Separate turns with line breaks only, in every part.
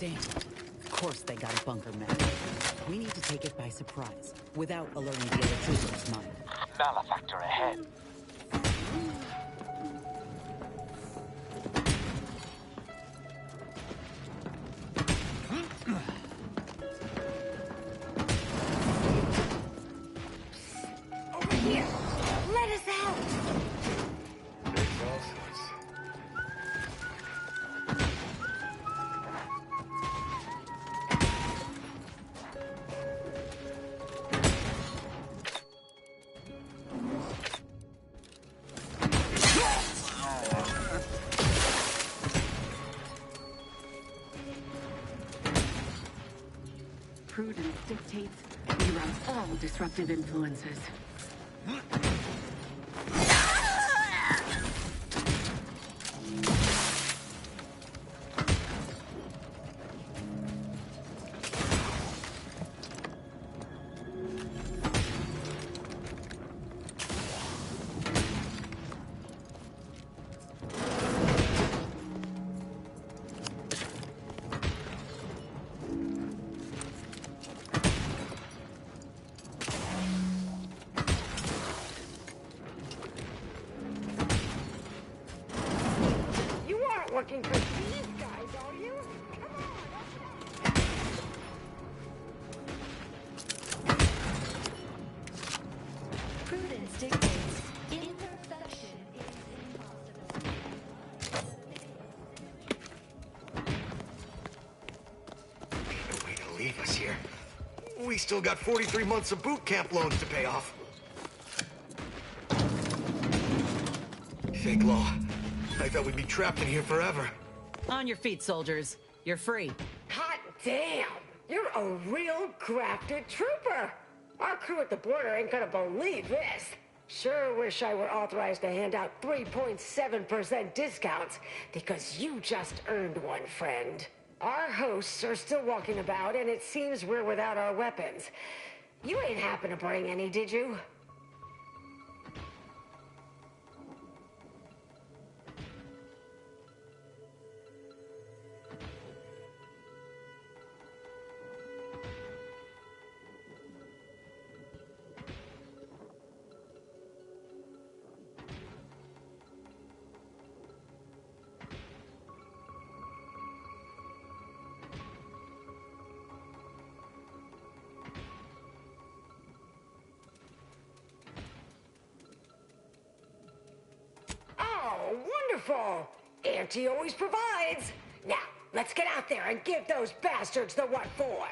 Damn. Of course they got a bunker map. We need to take it by surprise, without alerting the other troopers' mind.
Malefactor ahead.
Over here! Let us out!
There's all sorts.
Prudence dictates we rout all disruptive influences.
You aren't working for these guys, are you? Come on, open up!
Prudence dictates imperfection is impossible.
Ain't no way to leave us here. We still got 43 months of boot camp loans to pay off. Fake law. I thought we'd be trapped in here forever.
On your feet, soldiers. You're free.
Hot damn! You're a real grafted trooper! Our crew at the border ain't gonna believe this. Sure wish I were authorized to hand out 3.7% discounts, because you just earned one, friend. Our hosts are still walking about, and it seems we're without our weapons. You ain't happen to bring any, did you? Oh, wonderful! Auntie always provides. Now, let's get out there and give those bastards the what for.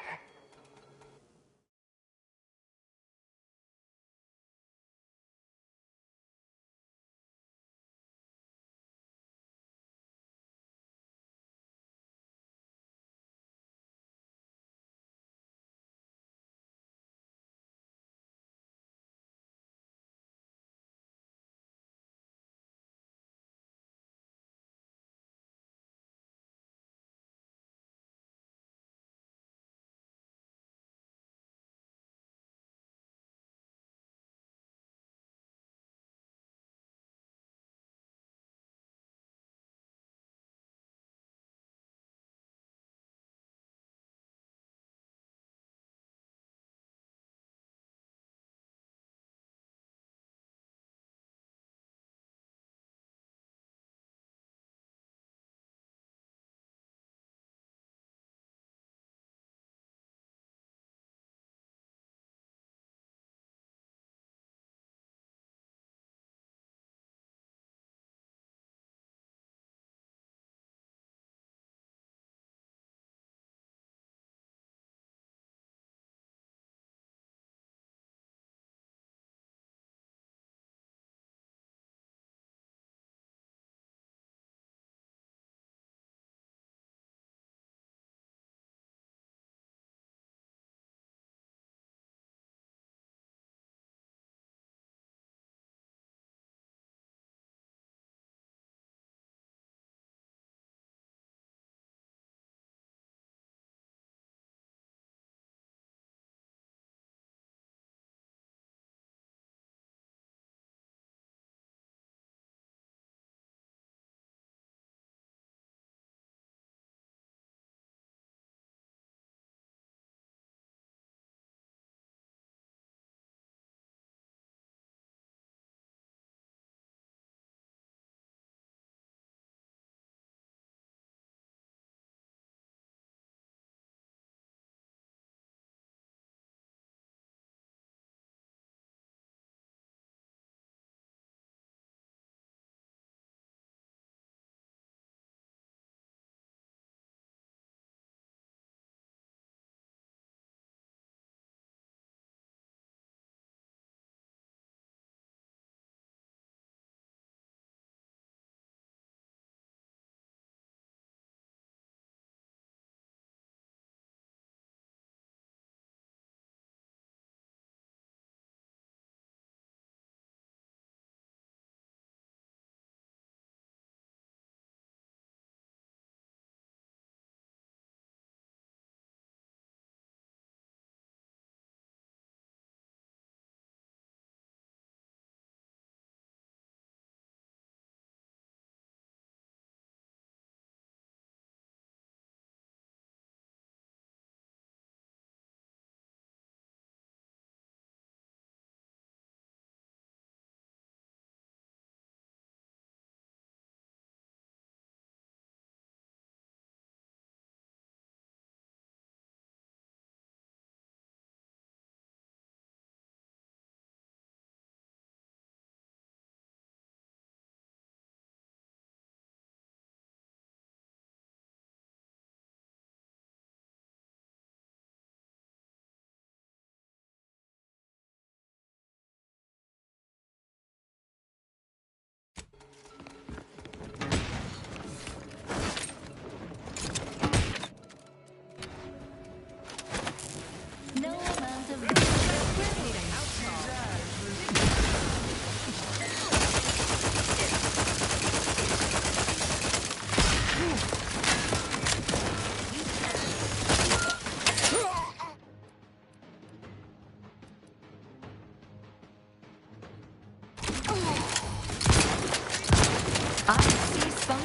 Down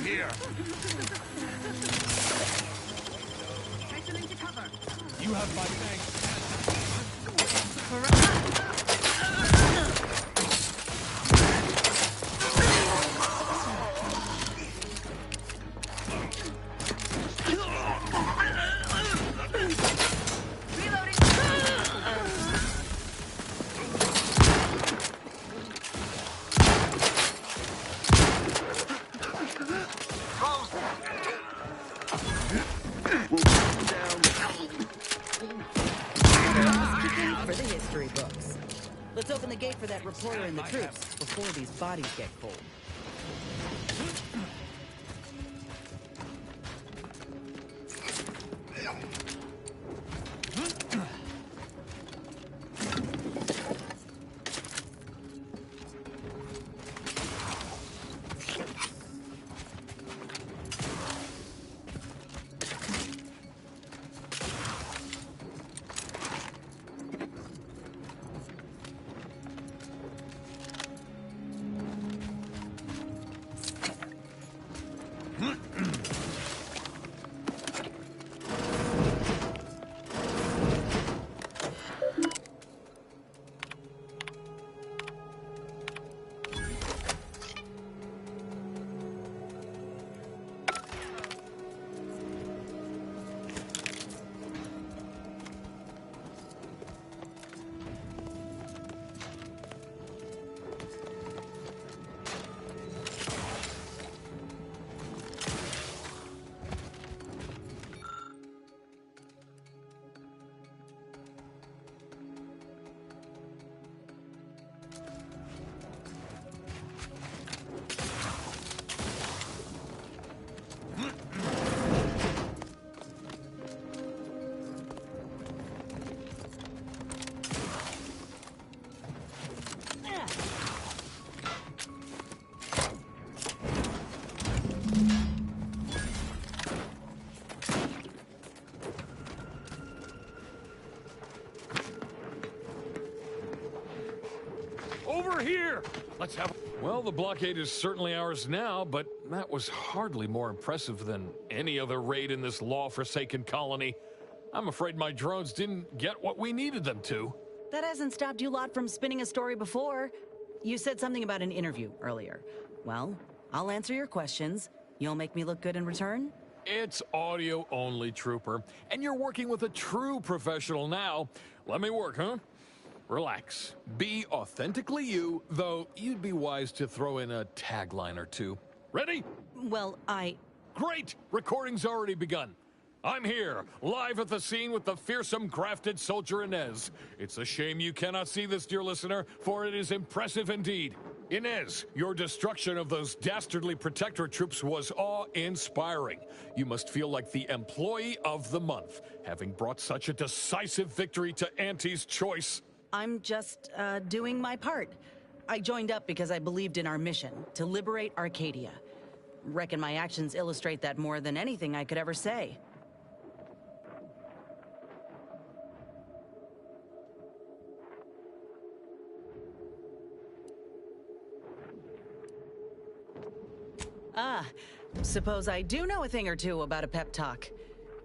here. You have my thanks.
For the history books. Let's open the gate for that reporter and the troops before these bodies get cold.
Over here! Let's have... Well, the blockade is certainly ours now, but that was hardly more impressive than any other raid in this law-forsaken colony. I'm afraid my drones didn't get what we needed them to.
That hasn't stopped you lot from spinning a story before. You said something about an interview earlier. Well, I'll answer your questions. You'll make me look good in return?
It's audio only, Trooper. And you're working with a true professional now. Let me work, huh? Relax. Be authentically you, though you'd be wise to throw in a tagline or two. Ready?
Well,
Great! Recording's already begun. I'm here, live at the scene with the fearsome grafted soldier Inez. It's a shame you cannot see this, dear listener, for it is impressive indeed. Inez, your destruction of those dastardly protectorate troops was awe-inspiring. You must feel like the employee of the month, having brought such a decisive victory to Auntie's choice.
I'm just, doing my part. I joined up because I believed in our mission, to liberate Arcadia. Reckon my actions illustrate that more than anything I could ever say. Ah, suppose I do know a thing or two about a pep talk.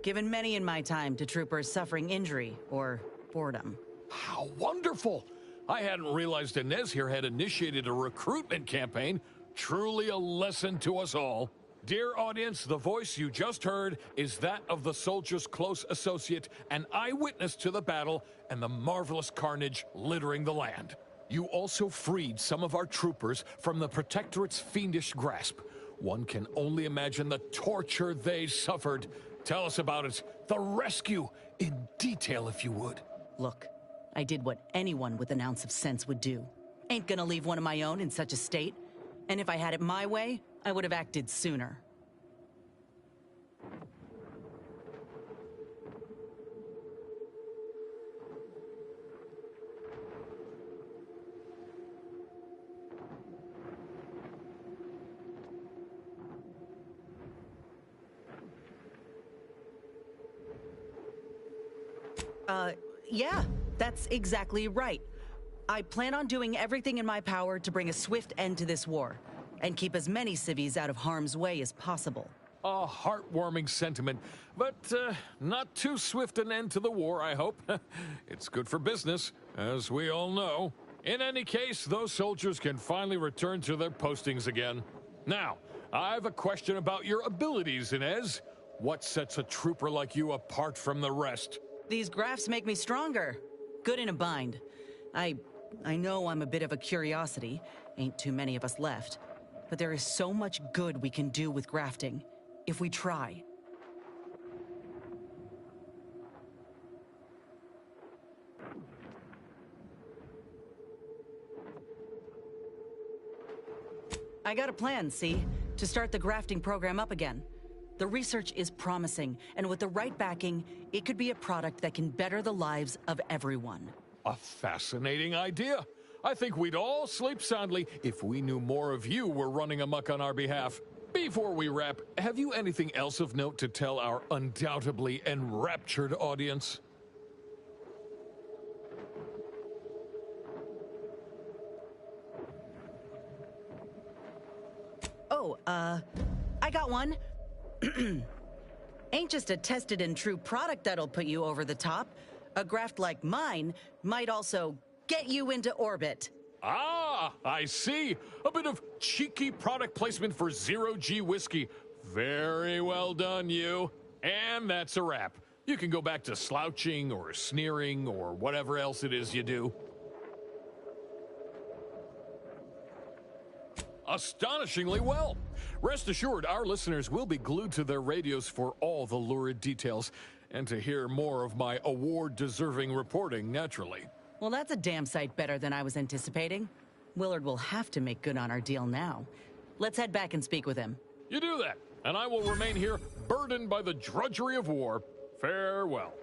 Given many in my time to troopers suffering injury or boredom.
How wonderful! I hadn't realized Inez here had initiated a recruitment campaign. Truly a lesson to us all. Dear audience, the voice you just heard is that of the soldier's close associate, an eyewitness to the battle and the marvelous carnage littering the land. You also freed some of our troopers from the Protectorate's fiendish grasp. One can only imagine the torture they suffered. Tell us about it, the rescue, in detail if you would.
Look, I did what anyone with an ounce of sense would do. Ain't gonna leave one of my own in such a state. And if I had it my way, I would have acted sooner. Yeah. That's exactly right. I plan on doing everything in my power to bring a swift end to this war, and keep as many civvies out of harm's way as possible.
A heartwarming sentiment, but not too swift an end to the war, I hope. It's good for business, as we all know. In any case, those soldiers can finally return to their postings again. Now, I have a question about your abilities, Inez. What sets a trooper like you apart from the rest?
These graphs make me stronger. Good in a bind. I know I'm a bit of a curiosity. Ain't too many of us left. But there is so much good we can do with grafting, if we try. I got a plan, see? To start the grafting program up again. The research is promising, and with the right backing, it could be a product that can better the lives of everyone.
A fascinating idea. I think we'd all sleep soundly if we knew more of you were running amok on our behalf. Before we wrap, have you anything else of note to tell our undoubtedly enraptured audience?
Oh, I got one. Ain't just a tested and true product that'll put you over the top. A graft like mine might also get you into orbit.
Ah, I see. A bit of cheeky product placement for zero-G whiskey. Very well done, you. And that's a wrap. You can go back to slouching or sneering or whatever else it is you do. Astonishingly well. Rest assured, our listeners will be glued to their radios for all the lurid details, and to hear more of my award-deserving reporting, naturally.
Well, that's a damn sight better than I was anticipating. Willard will have to make good on our deal now. Let's head back and speak with him.
You do that, and I will remain here, burdened by the drudgery of war. Farewell.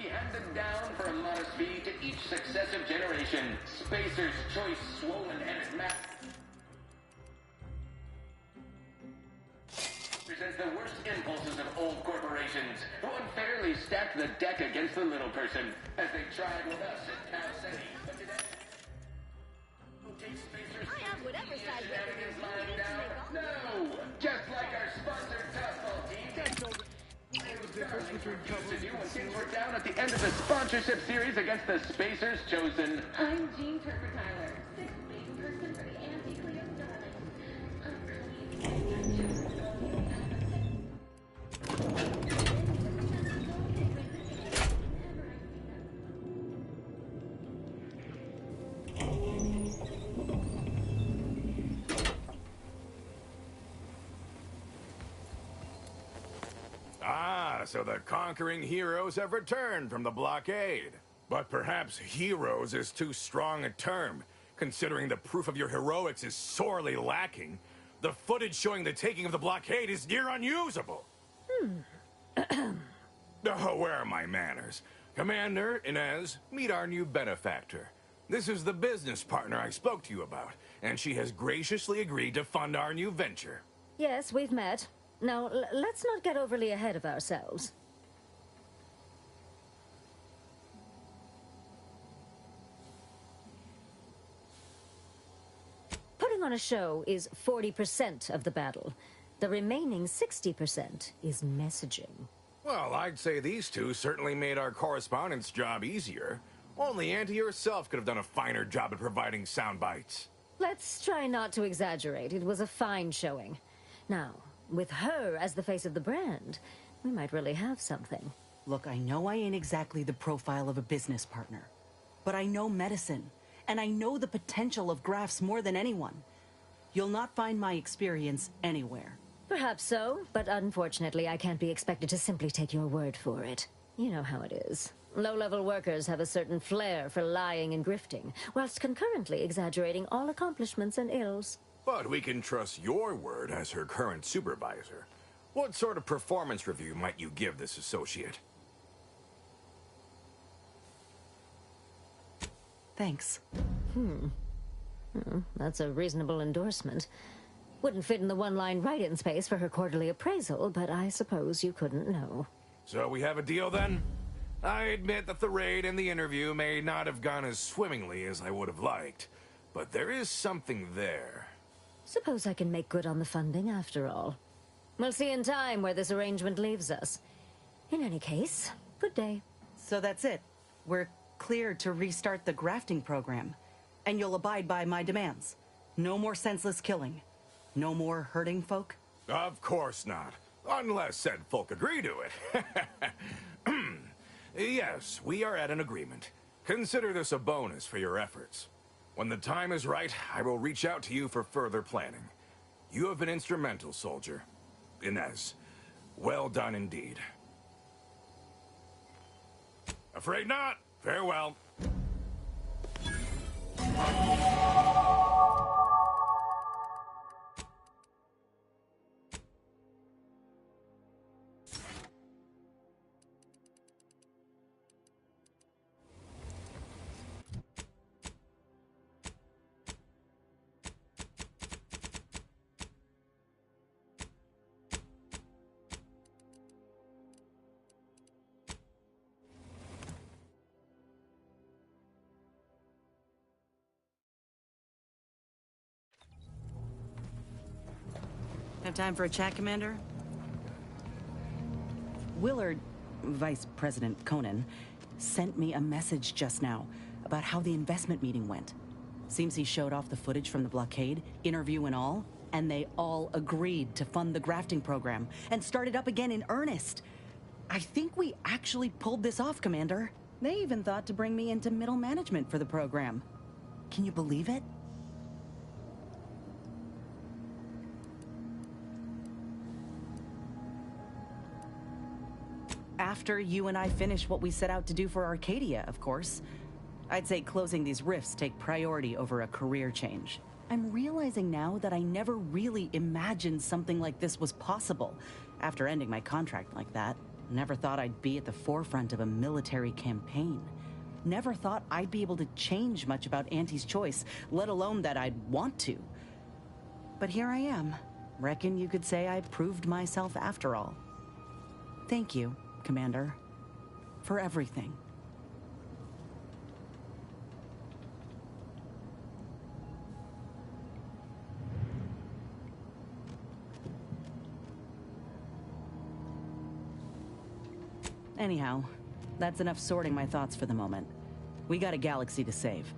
Handed down for a modest fee to each successive generation. Spacer's Choice swollen-headed map presents the worst impulses of old corporations who unfairly stacked the deck against the little person, as they tried with us at Tau Ceti. But today, who takes Spacer's
I have whatever side
shenanigans
weapons
lying
you need to
down?
make off.
No! Just like our sponsor, Tough Team. To do when things were down at the end of the sponsorship series against the Spacers chosen.
I'm Jean Turper Tyler, sixth main person for the Anti-Cleo
so the conquering heroes have returned from the blockade. But perhaps heroes is too strong a term, considering the proof of your heroics is sorely lacking. The footage showing the taking of the blockade is near unusable. Oh, where are my manners? Commander, Inez, meet our new benefactor. This is the business partner I spoke to you about, and she has graciously agreed to fund our new venture.
Yes, we've met. Now, let's not get overly ahead of ourselves. Putting on a show is 40% of the battle. The remaining 60% is messaging.
Well, I'd say these two certainly made our correspondent's job easier. Only Auntie herself could have done a finer job at providing sound bites.
Let's try not to exaggerate. It was a fine showing. Now, with her as the face of the brand, we might really have something.
Look, I know I ain't exactly the profile of a business partner, but I know medicine, and I know the potential of grafts more than anyone. You'll not find my experience anywhere.
Perhaps so, but unfortunately I can't be expected to simply take your word for it. You know how it is. Low-level workers have a certain flair for lying and grifting, whilst concurrently exaggerating all accomplishments and ills.
But we can trust your word as her current supervisor. What sort of performance review might you give this associate?
Thanks.
That's a reasonable endorsement. Wouldn't fit in the one-line write-in space for her quarterly appraisal, but I suppose you couldn't know.
So we have a deal then? I admit that the raid and the interview may not have gone as swimmingly as I would have liked, but there is something there.
Suppose I can make good on the funding after all. We'll see in time where this arrangement leaves us. In any case, good day.
So that's it. We're clear to restart the grafting program. And you'll abide by my demands. No more senseless killing. No more hurting folk?
Of course not. Unless said folk agree to it. Yes, we are at an agreement. Consider this a bonus for your efforts. When the time is right, I will reach out to you for further planning. You have been instrumental, soldier. Inez, well done indeed. Afraid not. Farewell.
Have time for a chat, Commander? Willard, Vice President Conan, sent me a message just now about how the investment meeting went. Seems he showed off the footage from the blockade, interview and all, and they all agreed to fund the grafting program and start it up again in earnest. I think we actually pulled this off, Commander. They even thought to bring me into middle management for the program. Can you believe it? After you and I finish what we set out to do for Arcadia, of course. I'd say closing these rifts take priority over a career change. I'm realizing now that I never really imagined something like this was possible. After ending my contract like that, never thought I'd be at the forefront of a military campaign. Never thought I'd be able to change much about Auntie's choice, let alone that I'd want to. But here I am. Reckon you could say I proved myself after all. Thank you, Commander, for everything. Anyhow, that's enough sorting my thoughts for the moment. We got a galaxy to save.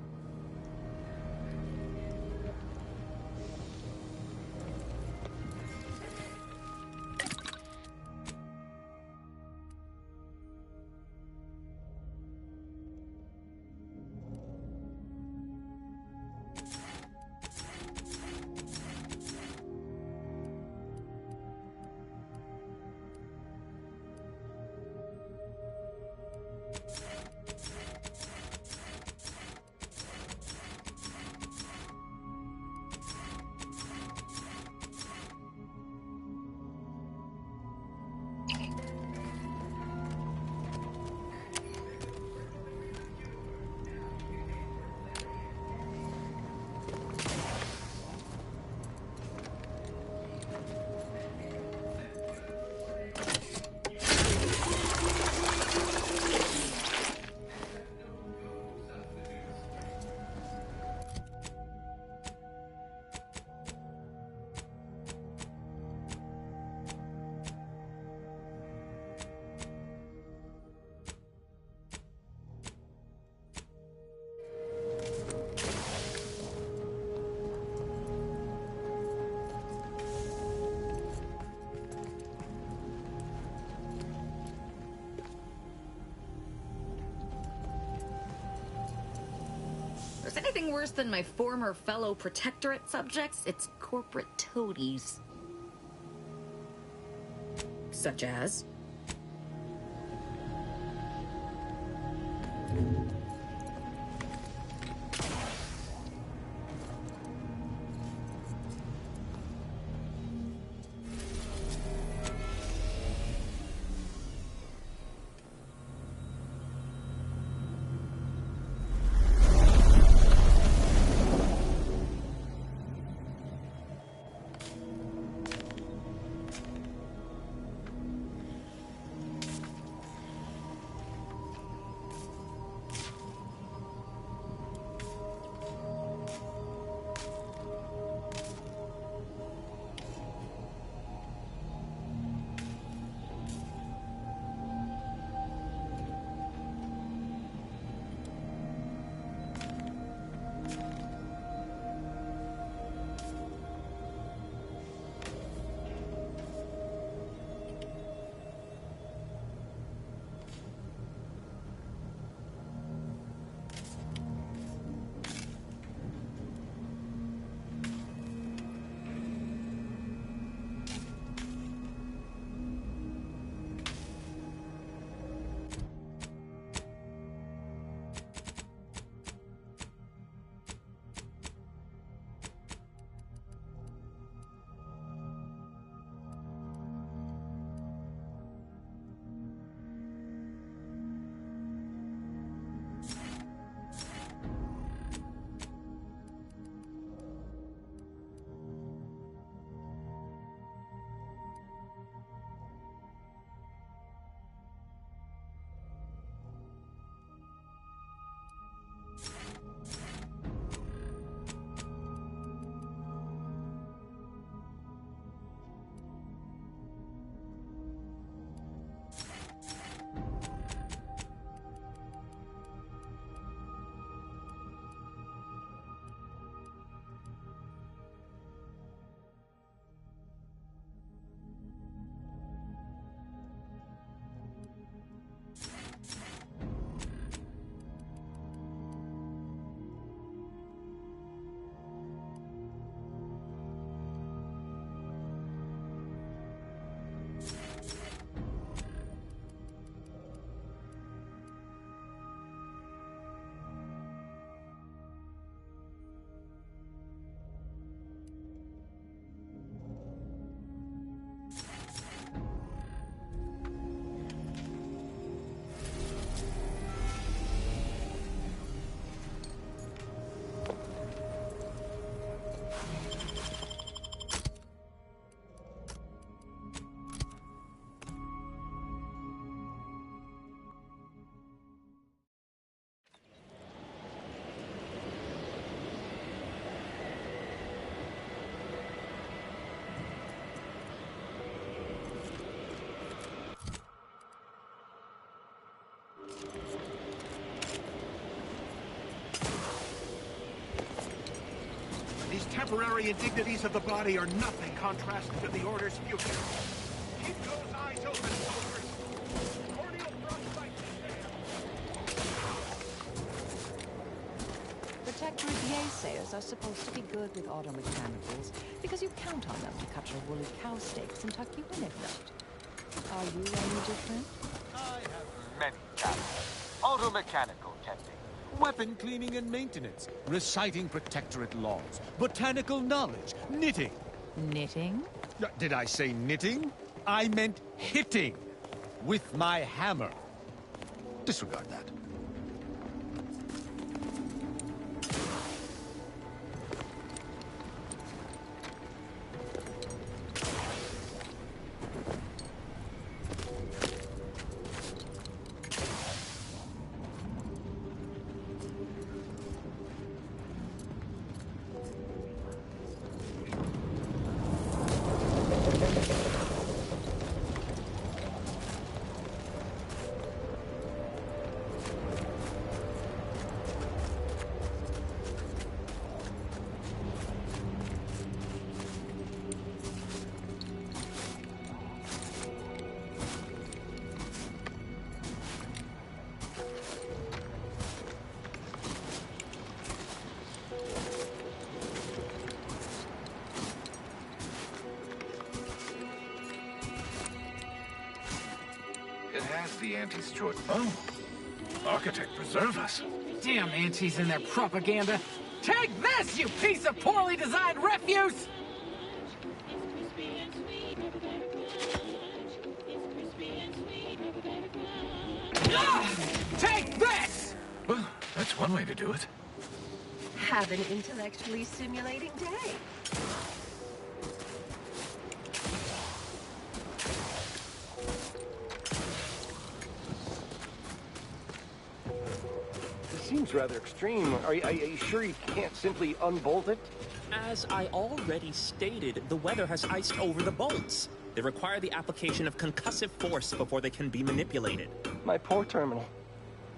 anything worse than my former fellow protectorate subjects, it's corporate toadies. Such as?
These temporary indignities of the body are nothing contrasted to the Order's future. Keep those eyes open, soldiers. Cordial thrust right
Protectorate naysayers are supposed to be good with auto mechanicals because you count on them to cut your woolly cow steaks and tuck you in at night. Are you any different?
I have many talents. Auto mechanical testing.
Weapon cleaning and maintenance, reciting protectorate laws, botanical knowledge, knitting.
Knitting?
Did I say knitting? I meant hitting with my hammer. Disregard that.
It has the anti-destroy. Oh, Architect, preserve us.
Damn antis and their propaganda. Take this, you piece of poorly designed refuse! Take this!
Well, that's one way to do it.
Have an intellectually stimulating day.
This seems rather extreme. Are you sure you can't simply unbolt it?
As I already stated, the weather has iced over the bolts. They require the application of concussive force before they can be manipulated.
My poor terminal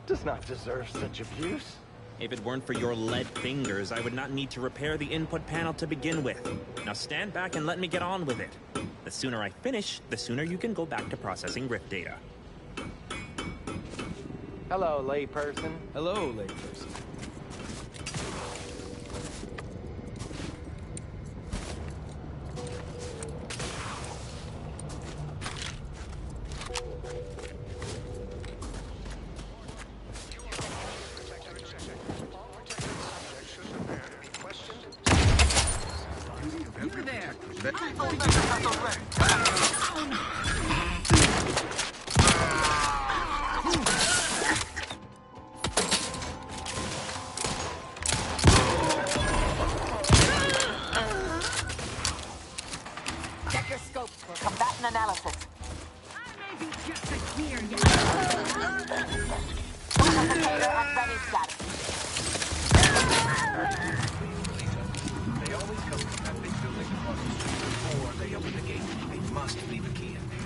does not deserve such abuse.
If it weren't for your lead fingers, I would not need to repair the input panel to begin with. Now stand back and let me get on with it. The sooner I finish, the sooner you can go back to processing rift data.
Hello, layperson.
Hello, layperson.
You there!
Check your scope for combatant analysis.
I may be just a queer yet.
Replicator at ready status.
They always come from that big building across the street before they open the gate. They must leave a key in there.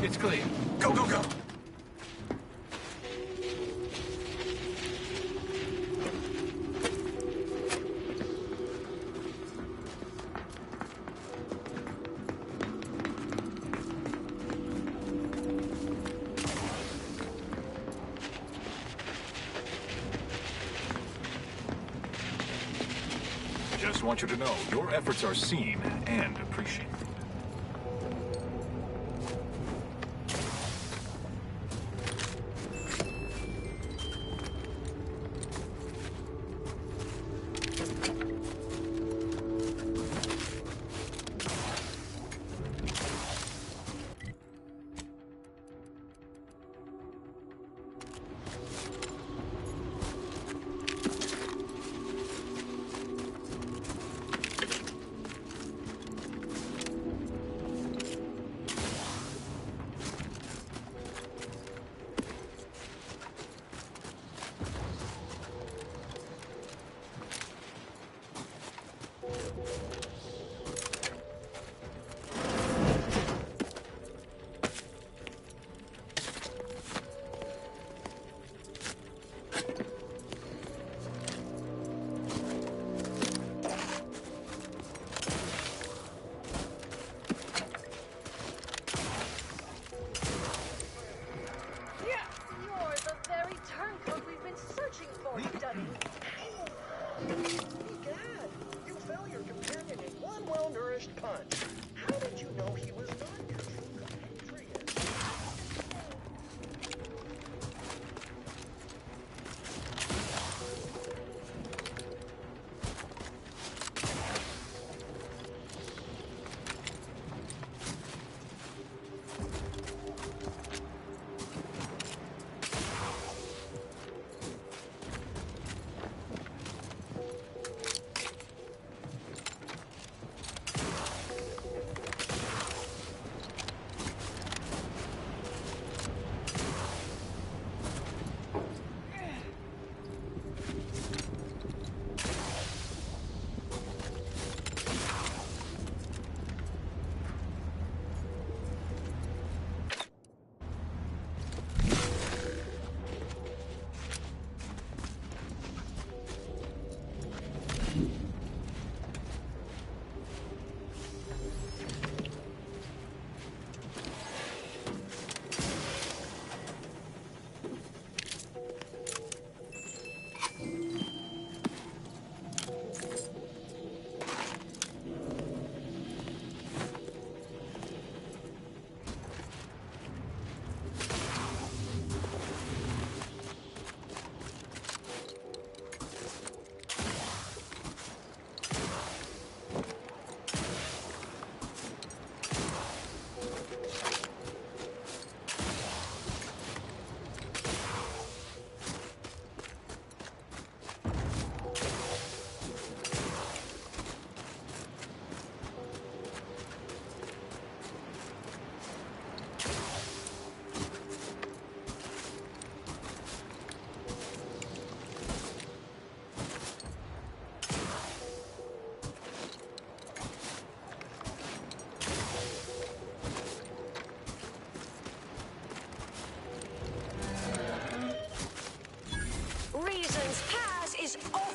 It's clear. Go, go, go! Just want you to know, your efforts are seen and appreciated.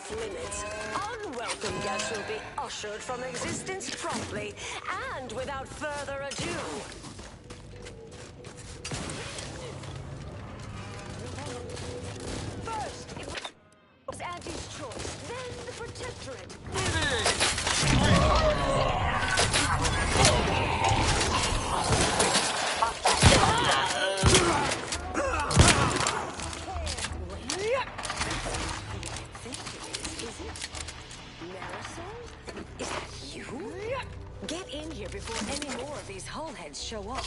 off limits. Unwelcome guests will be ushered from existence promptly and without further ado. First, it was Auntie's choice, then the Protectorate. Is that you? Get in here before any more of these hullheads show up.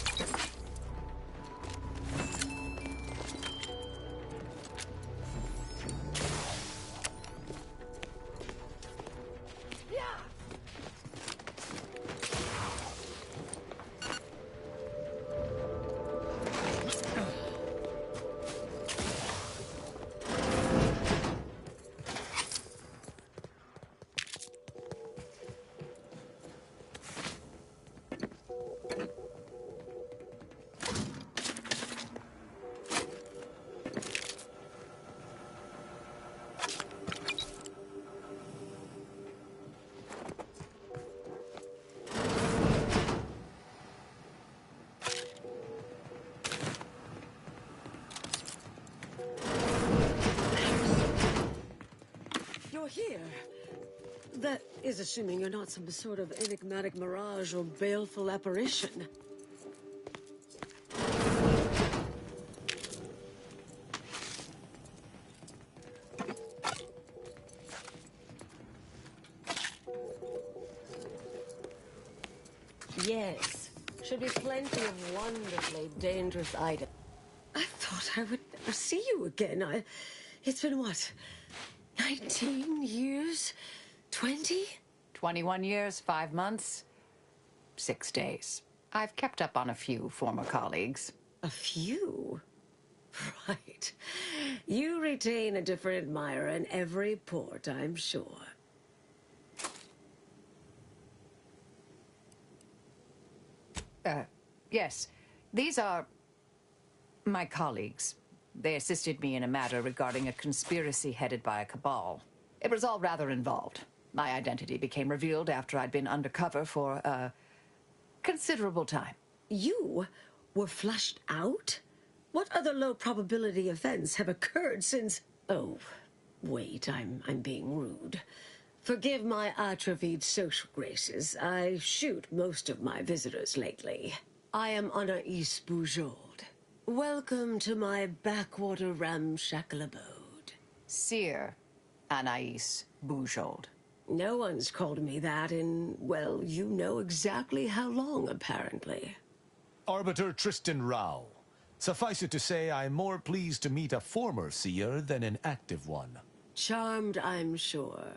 You're here. That is assuming you're not some sort of enigmatic mirage or baleful apparition. Yes. Should be plenty of wonderfully dangerous items. I thought I would never see you again. It's been what? 19 years? 20?
21 years, 5 months, 6 days. I've kept up on a few former colleagues.
A few? Right. You retain a different admirer in every port, I'm sure.
Yes. These are my colleagues. They assisted me in a matter regarding a conspiracy headed by a cabal. It was all rather involved. My identity became revealed after I'd been undercover for a considerable time.
You were flushed out? What other low-probability events have occurred since... Oh, wait, I'm being rude. Forgive my atrophied social graces. I shoot most of my visitors lately. I am Anais Bujold. Welcome to my backwater ramshackle abode.
Seer Anais Bujold.
No one's called me that in, well, you know exactly how long, apparently.
Arbiter Tristan Rao. Suffice it to say, I'm more pleased to meet a former seer than an active one.
Charmed, I'm sure.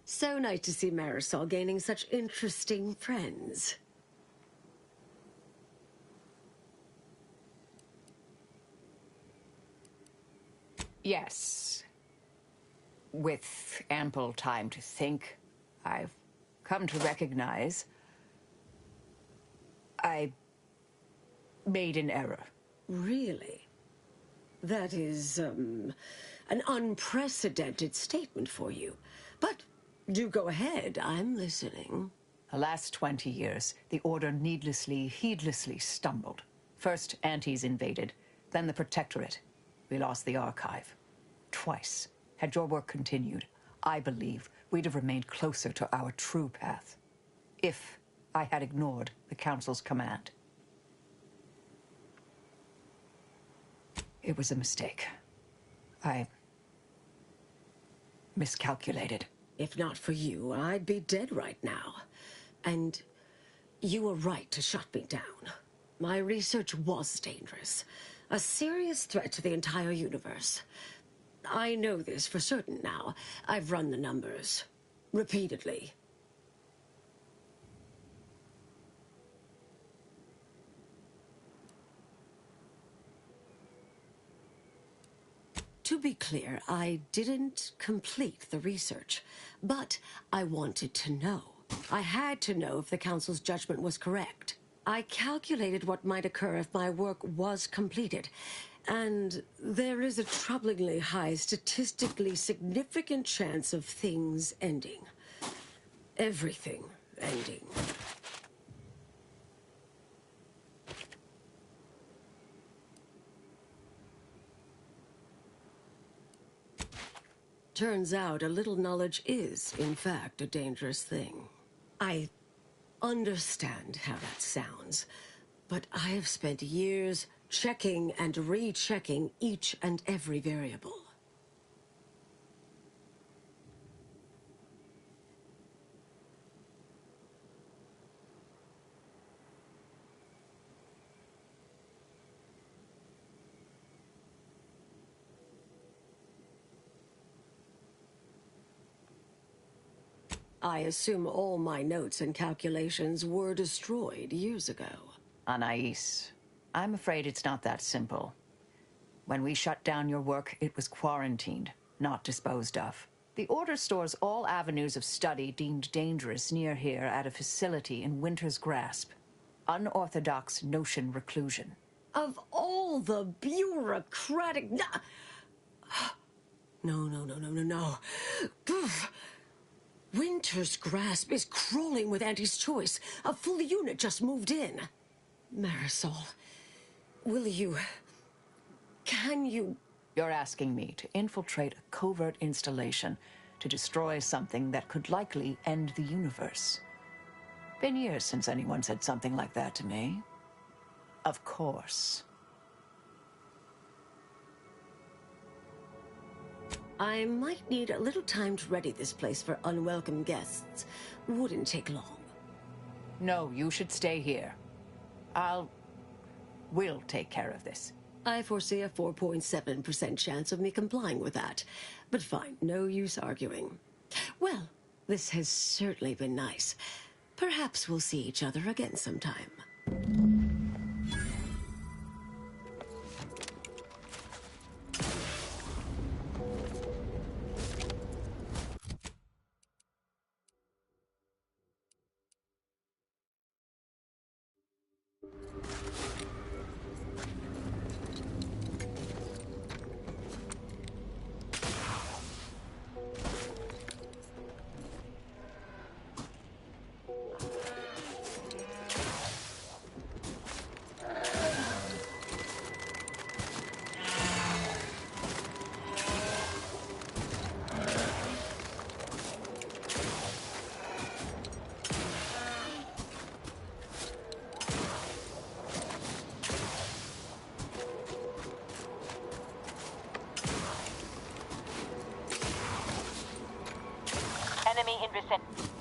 So nice to see Marisol gaining such interesting friends.
Yes. With ample time to think, I've come to recognize I made an error.
Really? That is, an unprecedented statement for you. But do go ahead, I'm listening.
The last 20 years, the Order needlessly, heedlessly stumbled. First, Antes invaded, then the Protectorate. We lost the Archive. Twice. Had your work continued, I believe we'd have remained closer to our true path. If I had ignored the Council's command. It was a mistake. I miscalculated.
If not for you, I'd be dead right now. And you were right to shut me down. My research was dangerous. A serious threat to the entire universe. I know this for certain now. I've run the numbers. Repeatedly. To be clear, I didn't complete the research, but I wanted to know. I had to know if the Council's judgment was correct. I calculated what might occur if my work was completed, and there is a troublingly high, statistically significant chance of things ending. Everything ending. Turns out a little knowledge is, in fact, a dangerous thing. I understand how that sounds, but I have spent years checking and rechecking each and every variable. I assume all my notes and calculations were destroyed years ago.
Anais, I'm afraid it's not that simple. When we shut down your work, it was quarantined, not disposed of. The Order stores all avenues of study deemed dangerous near here at a facility in Winter's Grasp. Unorthodox notion reclusion.
Of all the bureaucratic... No. Winter's Grasp is crawling with Auntie's choice. A full unit just moved in. Marisol, will you... Can you...
You're asking me to infiltrate a covert installation to destroy something that could likely end the universe. Been years since anyone said something like that to me. Of course.
I might need a little time to ready this place for unwelcome guests. Wouldn't take long.
No, you should stay here. We'll take care of this.
I foresee a 4.7% chance of me complying with that. But fine, no use arguing. Well, this has certainly been nice. Perhaps we'll see each other again sometime.
Enemy in vicinity.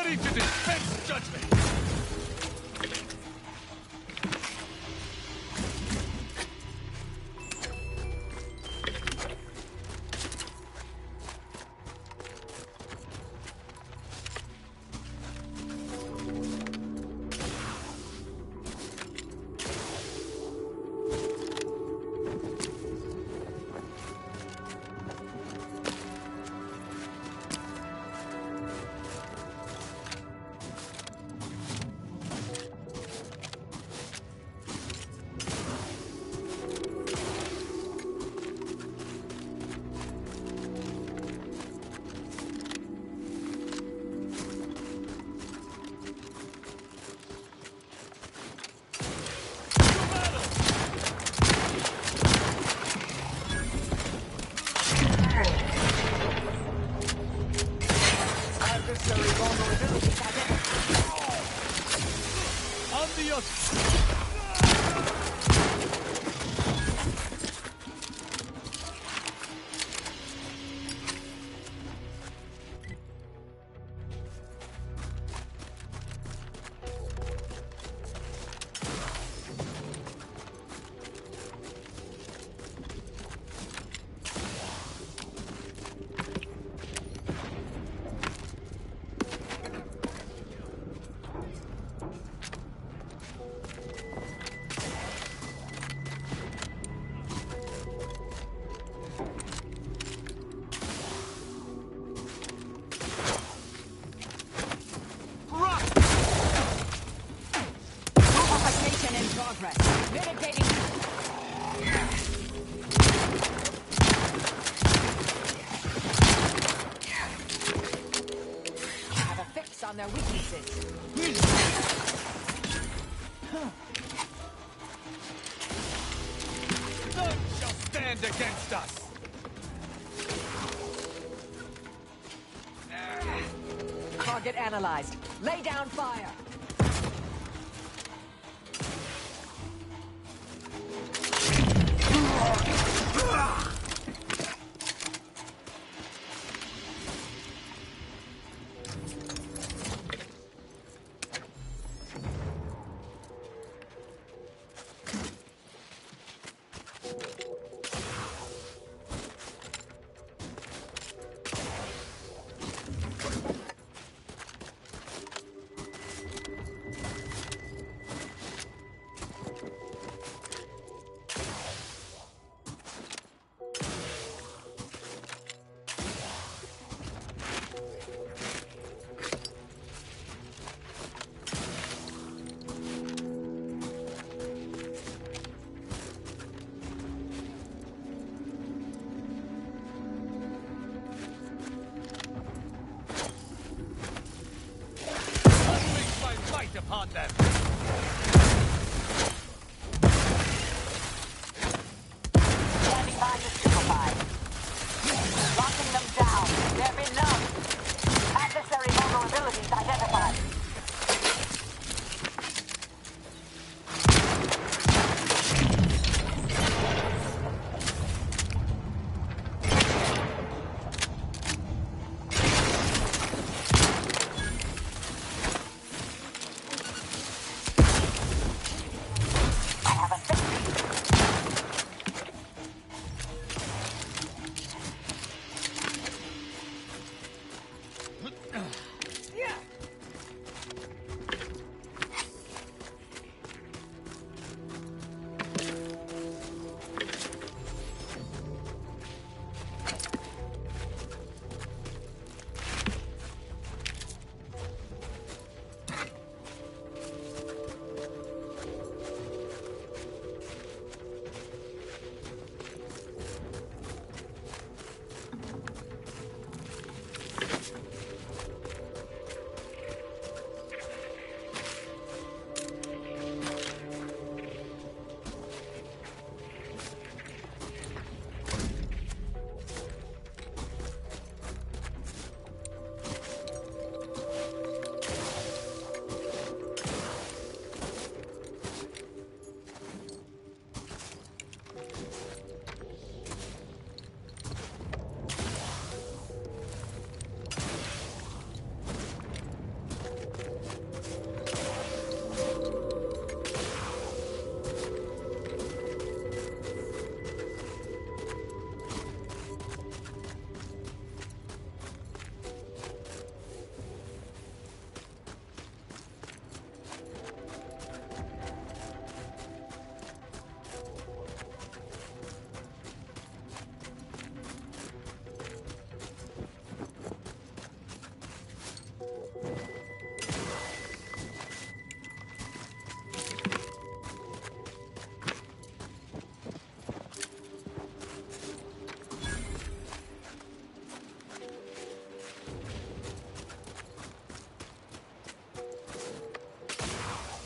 Ready to dispense judgment!
On their weaknesses.
None shall stand against us!
Target analyzed. Lay down fire.
Upon them.
Standing by to simplify. Locking them down. They've been numbed. Adversary vulnerabilities identified.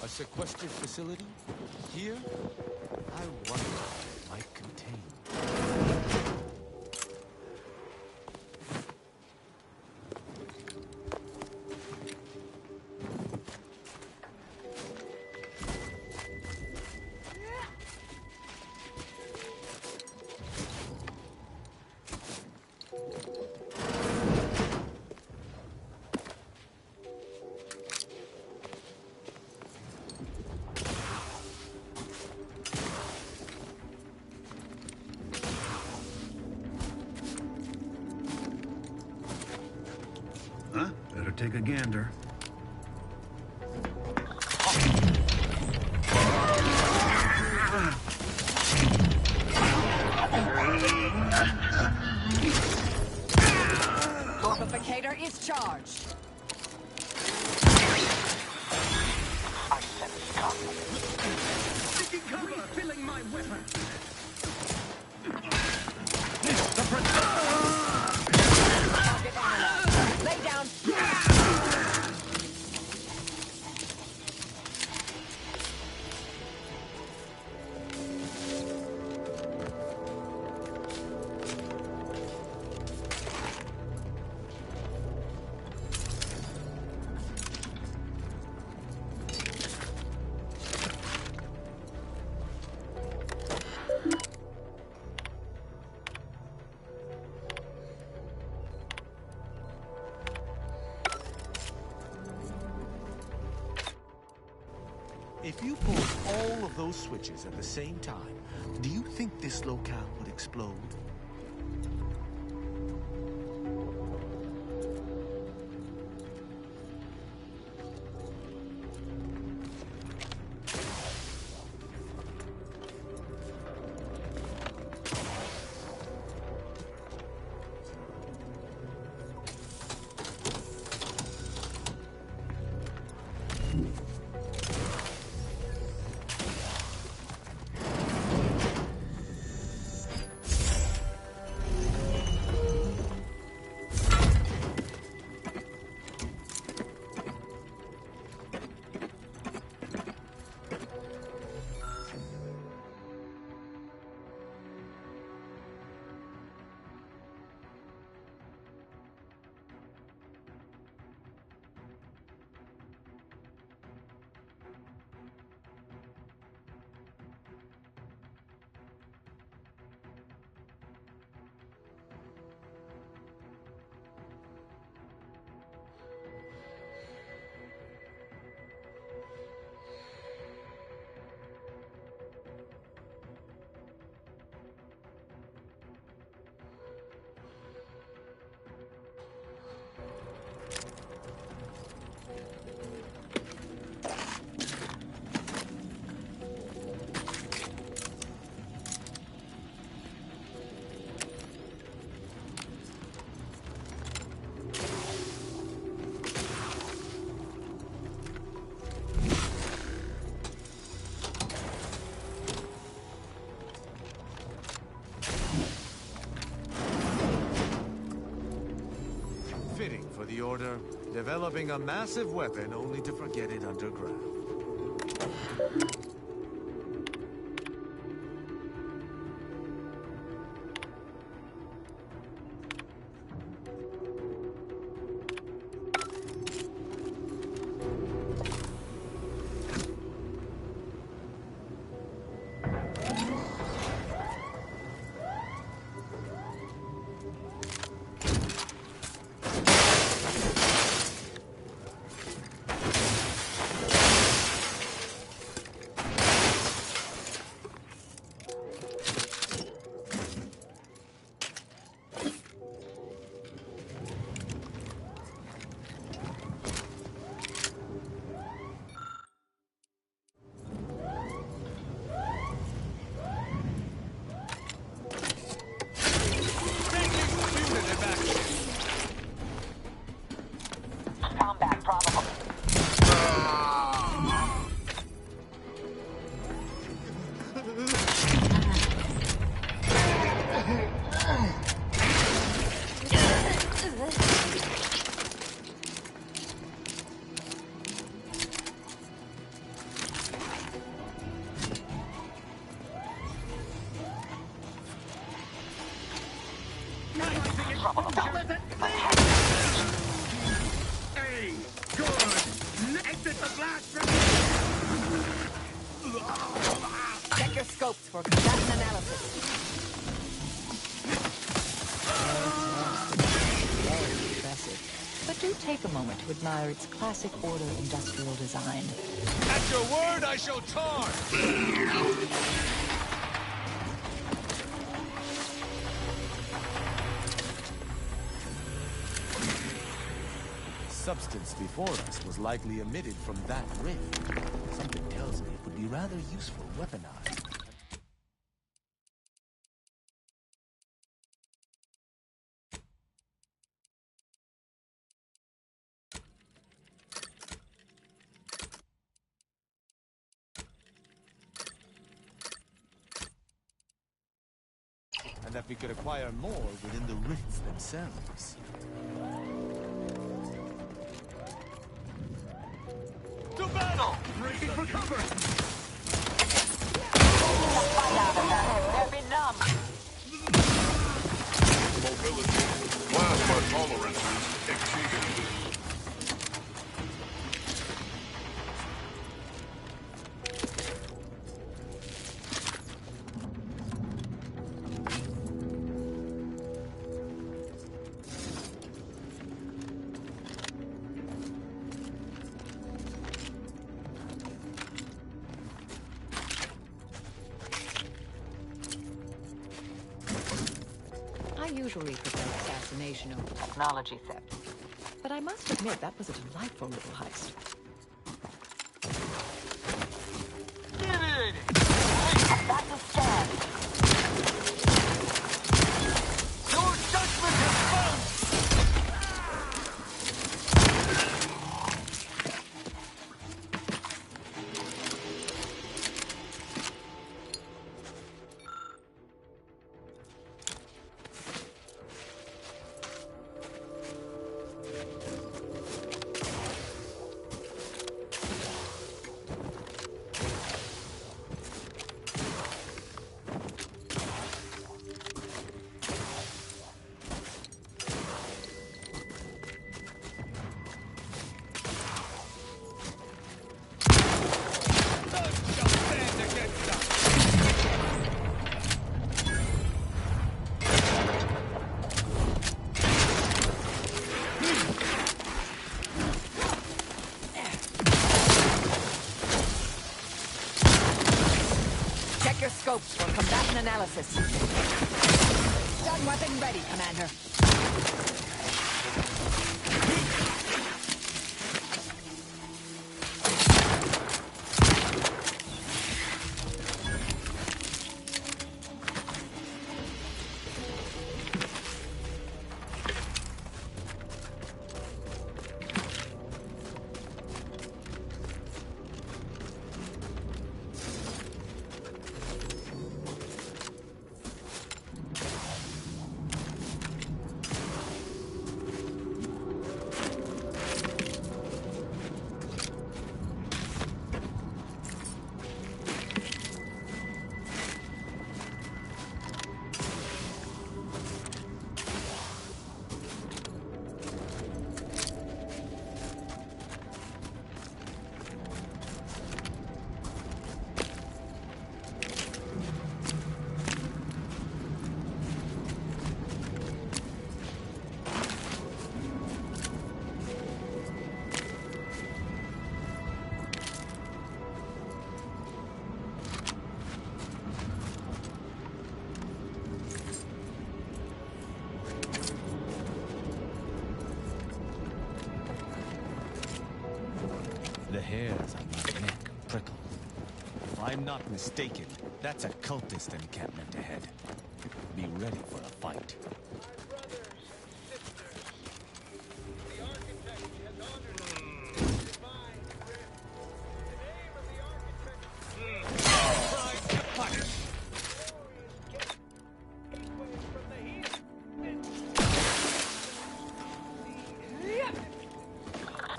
sequestered facility? Here? I wonder what it might contain.
Huh? Better take a gander.
Amplificator is charged.
I sense conflict.
Taking cover! Refilling my weapon!
Target analyzed. Lay down.
If you pulled all of those switches at the same time, do you think this locale would explode? Fitting for the Order, developing a massive weapon only to forget it underground.
to admire its classic Order industrial design.
At your word, I shall charge! Substance before us was likely emitted from that rift. Something tells me it would be rather useful weaponized. And that we could acquire more within the rifts themselves.
To battle!
Breaking for cover!
They've been numb.
Mobility. Plasma tolerances exceeded.
I usually prefer assassination over technology theft. But I must admit, that was a delightful little heist.
Back to stand.
Your judgment has found!
Check your scopes for combatant analysis. Stun weapon ready, Commander.
The hairs on my neck prickle. If I'm not mistaken, that's a cultist encampment ahead. Be ready for a fight.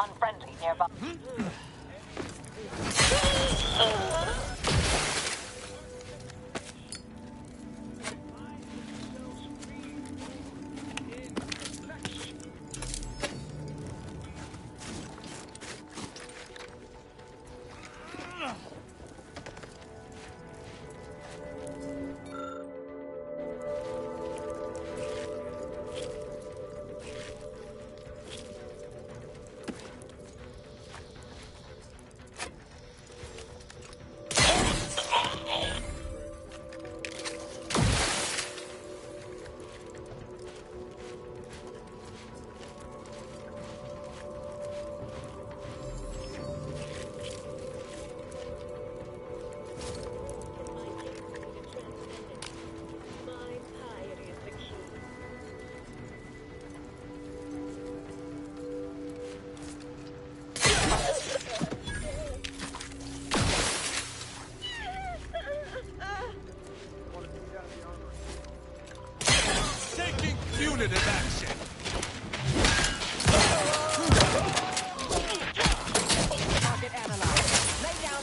Unfriendly nearby.
Taking punitive action.
Target analyzed. Lay down.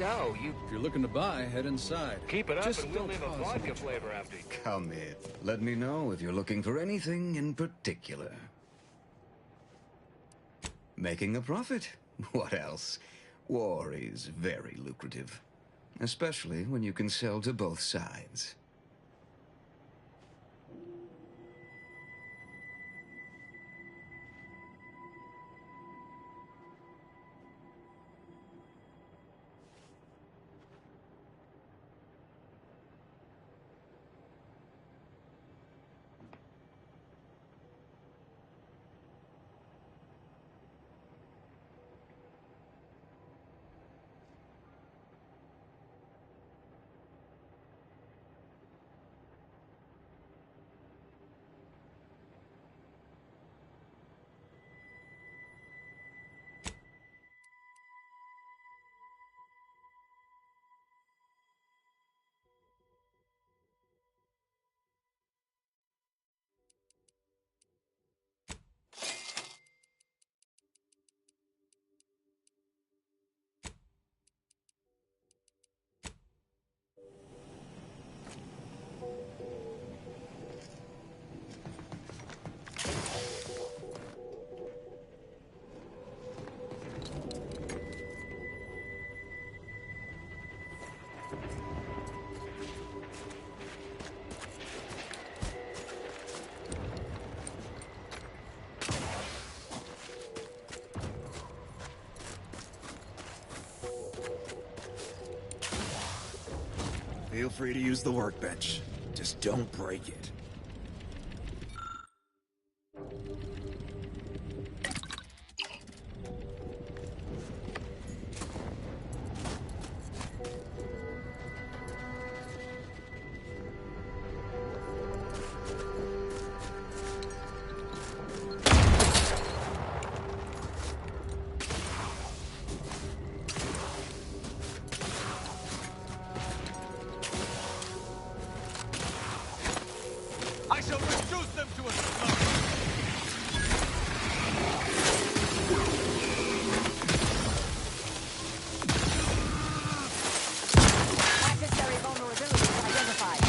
so.
If you're looking to buy, head inside.
Keep it up
Just
and we'll
don't
name a
cause
vodka
any
flavor after you.
Come in. Let me know if you're looking for anything in particular. Making a profit? What else? War is very lucrative. Especially when you can sell to both sides.
Feel free to use the workbench. Just don't break it.
I shall reduce them to a slump.
Adversary vulnerability identified.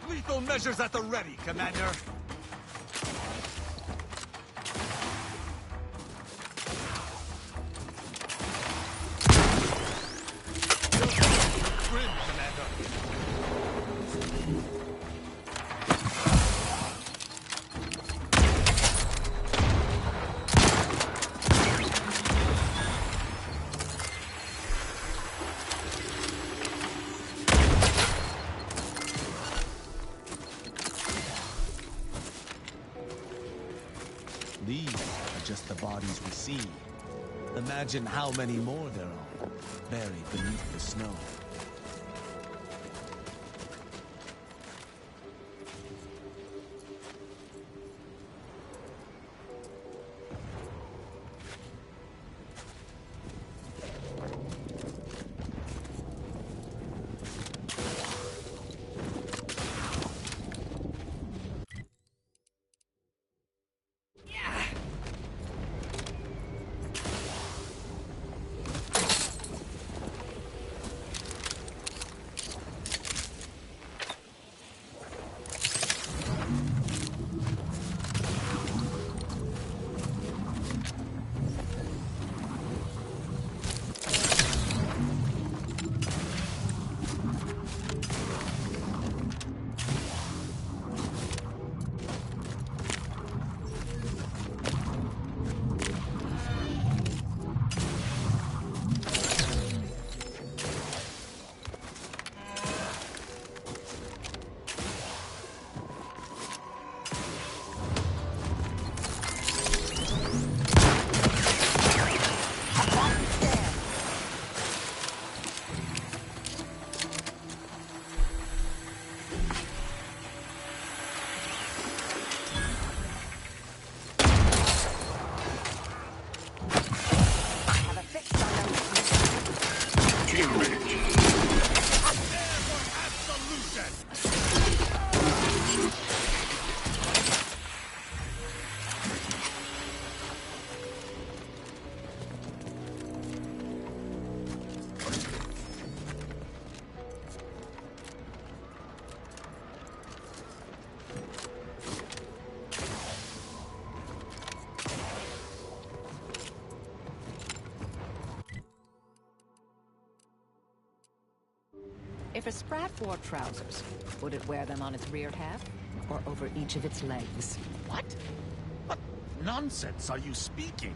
Lethal measures at the ready, Commander. Grim, Commander.
These are just the bodies we see. Imagine how many more there are, buried beneath the snow.
If a Sprat wore trousers, would it wear them on its rear half or over each of its legs?
What? What nonsense are you speaking?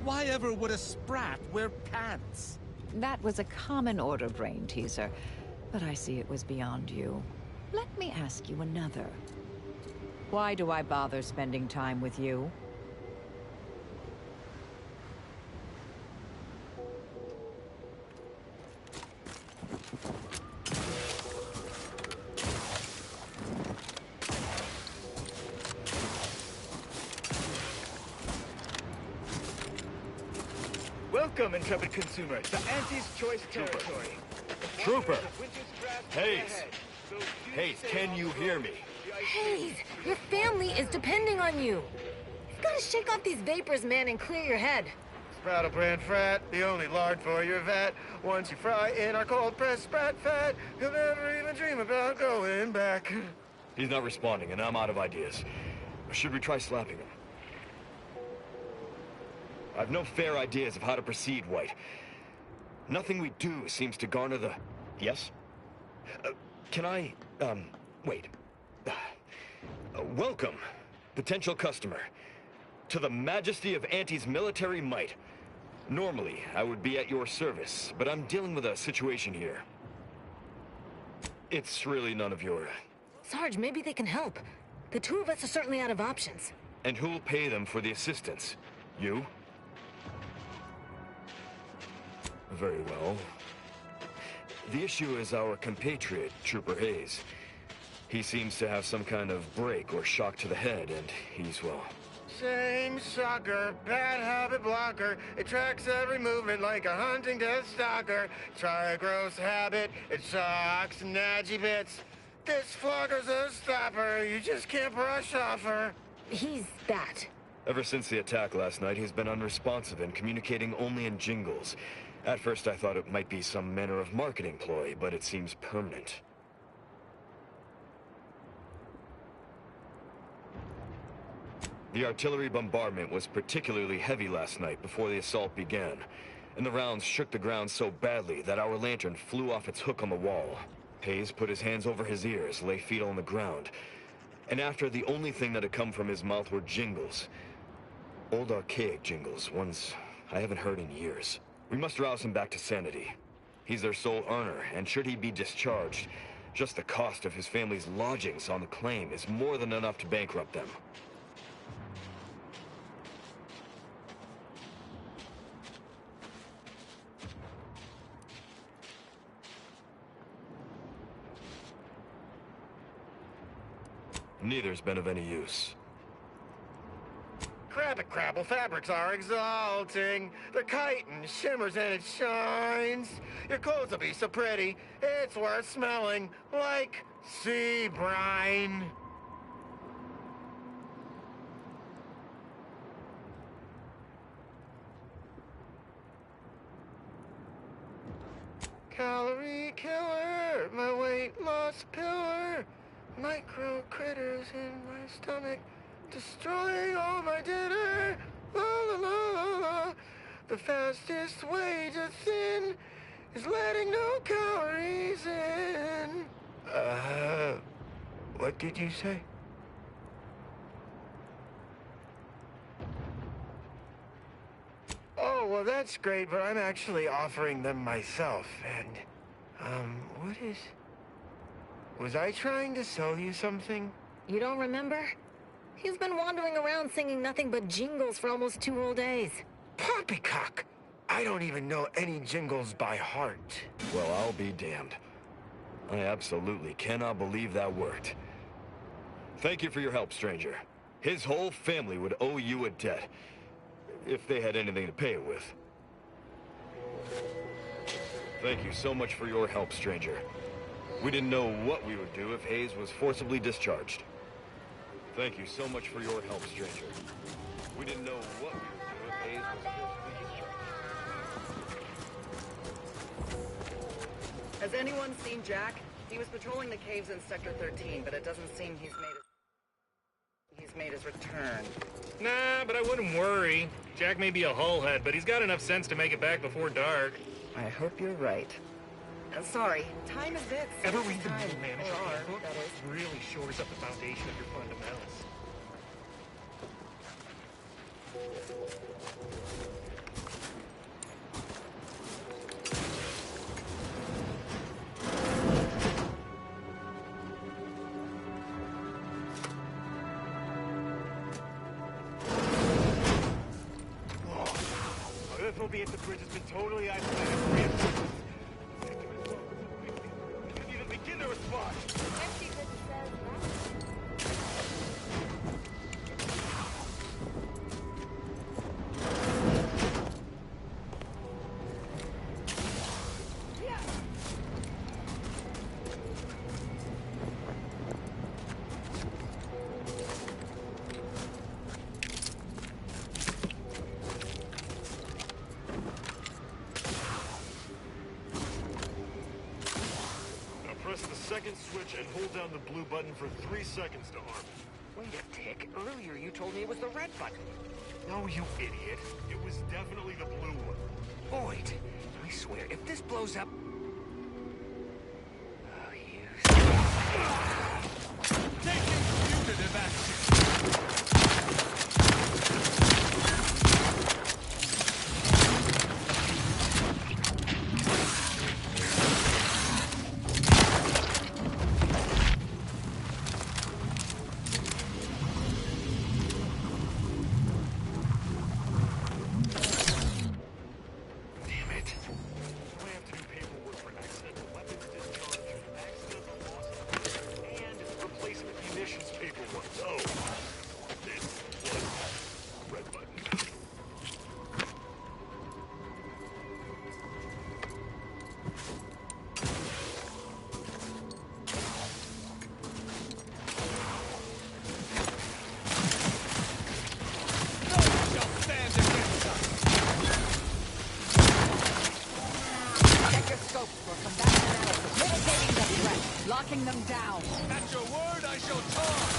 Why ever would a Sprat wear pants?
That was a common order brain teaser, but I see it was beyond you. Let me ask you another. Why do I bother spending time with you?
Welcome, intrepid consumer, to Auntie's Choice territory.
Trooper! Hayes! Hayes, can you hear me?
Hayes, your family is depending on you. You've got to shake off these vapors, man, and clear your head.
Sprattle brand frat, the only lard for your vat. Once you fry in our cold pressed sprat fat, you'll never even dream about going back.
He's not responding, and I'm out of ideas. Should we try slapping him? I've no fair ideas of how to proceed, White. Nothing we do seems to garner the... Yes? Can I... wait. Welcome, potential customer, to the majesty of Auntie's military might. Normally, I would be at your service, but I'm dealing with a situation here. It's really none of your...
Sarge, maybe they can help. The two of us are certainly out of options.
And who'll pay them for the assistance? You? Very well. The issue is our compatriot, Trooper Hayes. He seems to have some kind of break or shock to the head, and he's, well...
Same sucker, bad habit blocker. It tracks every movement like a hunting death stalker. Try a gross habit, it shocks and nadgy bits. This flogger's a stopper, you just can't brush off her.
He's that.
Ever since the attack last night, he's been unresponsive and communicating only in jingles. At first I thought it might be some manner of marketing ploy, but it seems permanent. The artillery bombardment was particularly heavy last night before the assault began, and the rounds shook the ground so badly that our lantern flew off its hook on the wall. Hayes put his hands over his ears, lay fetal on the ground, and after the only thing that had come from his mouth were jingles. Old archaic jingles, ones I haven't heard in years. We must rouse him back to sanity. He's their sole earner, and should he be discharged, just the cost of his family's lodgings on the claim is more than enough to bankrupt them. Neither's been of any use.
Crabbit Crabble fabrics are exalting. The chitin shimmers and it shines. Your clothes will be so pretty, it's worth smelling like sea brine. Calorie killer, my weight loss pillar. Micro critters in my stomach, destroying all my dinner. La la la la la. The fastest way to thin is letting no calories in. What did you say? Oh, well, that's great, but I'm actually offering them myself, and, what is... Was I trying to sell you something?
You don't remember? He's been wandering around singing nothing but jingles for almost 2 whole days.
Poppycock! I don't even know any jingles by heart.
Well, I'll be damned. I absolutely cannot believe that worked. Thank you for your help, stranger. His whole family would owe you a debt, if they had anything to pay it with. Thank you so much for your help, stranger. We didn't know what we would do if Hayes was forcibly discharged. Thank you so much for your help, stranger. We didn't know what we would do if Hayes was forcibly discharged.
Has anyone seen Jack? He was patrolling the caves in Sector 13, but it doesn't seem he's made his return.
Nah, but I wouldn't worry. Jack may be a hullhead, but he's got enough sense to make it back before dark.
I hope you're right. Sorry, time is it.
Ever read the
Time.
Middle Manager
Or are,
Handbook?
that is.
Really shores up the foundation of your fundamentals.
Difficulty at the bridge has been totally isolated. We couldn't even begin to respond.
Press the second switch and hold down the blue button for 3 seconds to arm.
Wait a tick. Earlier you told me it was the red button.
No, you idiot. It was definitely the blue one.
Boyd, I swear, if this blows up... Oh, you...
Taking punitive action!
Locking them down.
At your word, I shall talk!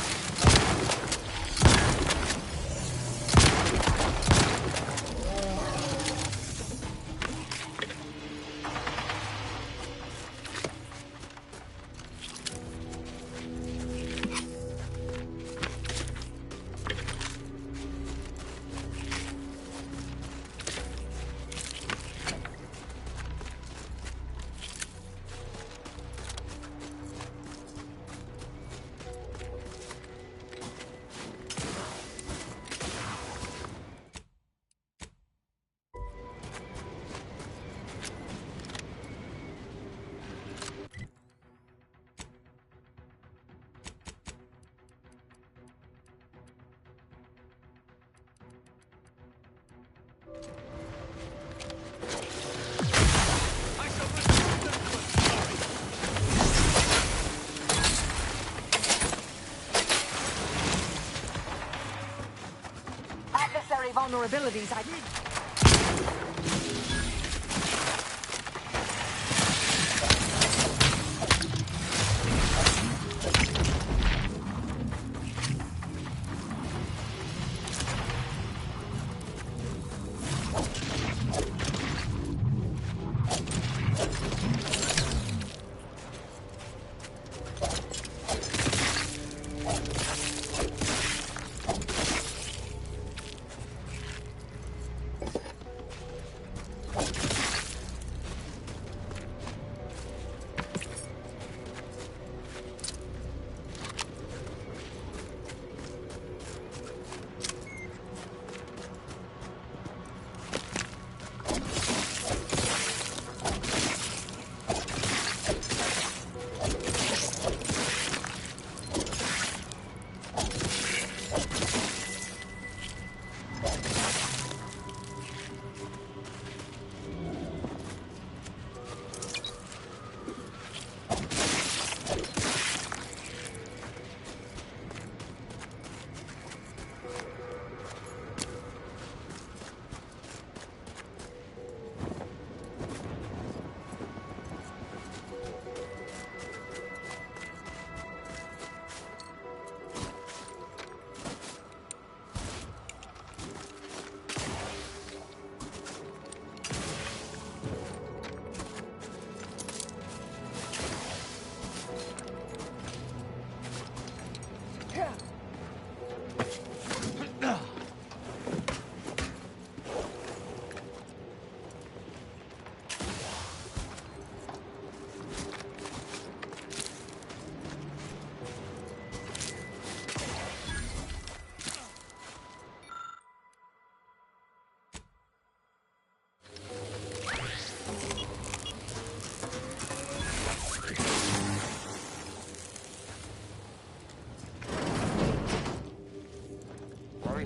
vulnerabilities I need.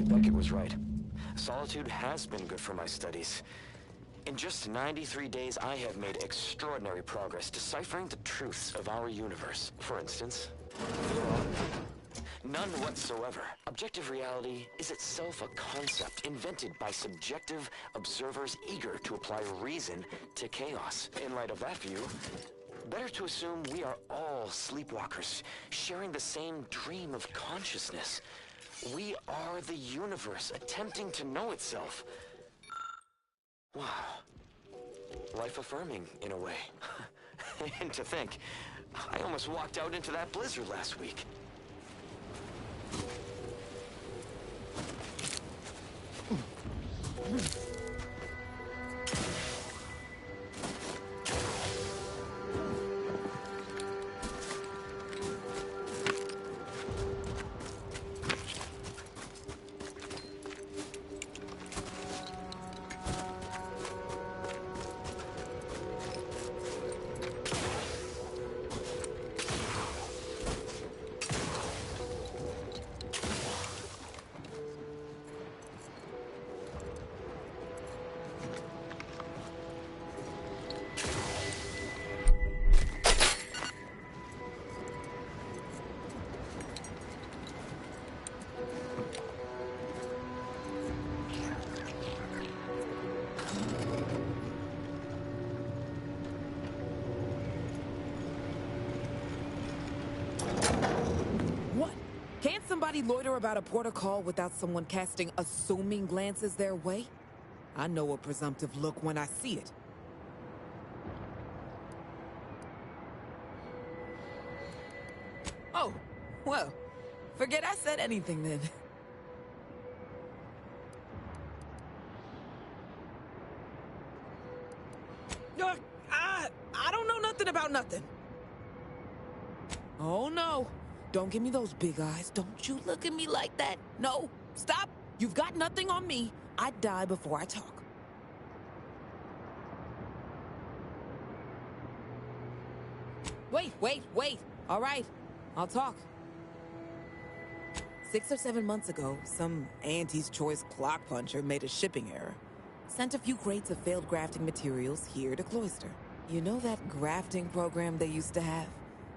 Beckett was right. Solitude has been good for my studies. In just 93 days, I have made extraordinary progress deciphering the truths of our universe. For instance, there are none whatsoever. Objective reality is itself a concept invented by subjective observers eager to apply reason to chaos. In light of that view, better to assume we are all sleepwalkers, sharing the same dream of consciousness. We are the universe, attempting to know itself. Wow. Life-affirming, in a way. And to think, I almost walked out into that blizzard last week.
Can't somebody loiter about a protocol without someone casting assuming glances their way? I know a presumptive look when I see it. Oh, well, forget I said anything then. I don't know nothing about nothing. Oh no. Don't give me those big eyes. Don't you look at me like that. No, stop. You've got nothing on me. I'd die before I talk. Wait. All right, I'll talk. 6 or 7 months ago, some Auntie's Choice clock puncher made a shipping error. Sent a few crates of failed grafting materials here to Cloister. You know that grafting program they used to have?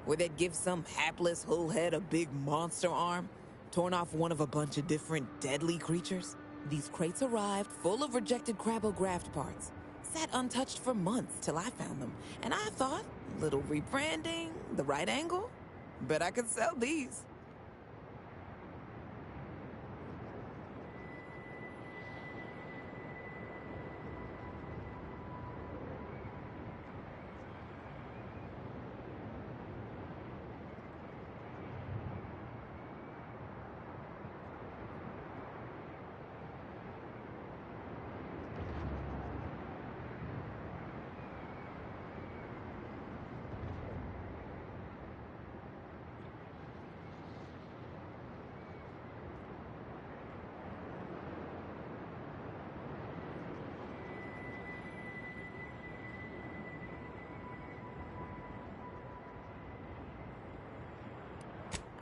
Where they'd give some hapless hullhead a big monster arm, torn off one of a bunch of different deadly creatures? These crates arrived full of rejected Crabbo-Graft parts. Sat untouched for months till I found them. And I thought, little rebranding, the right angle? Bet I could sell these.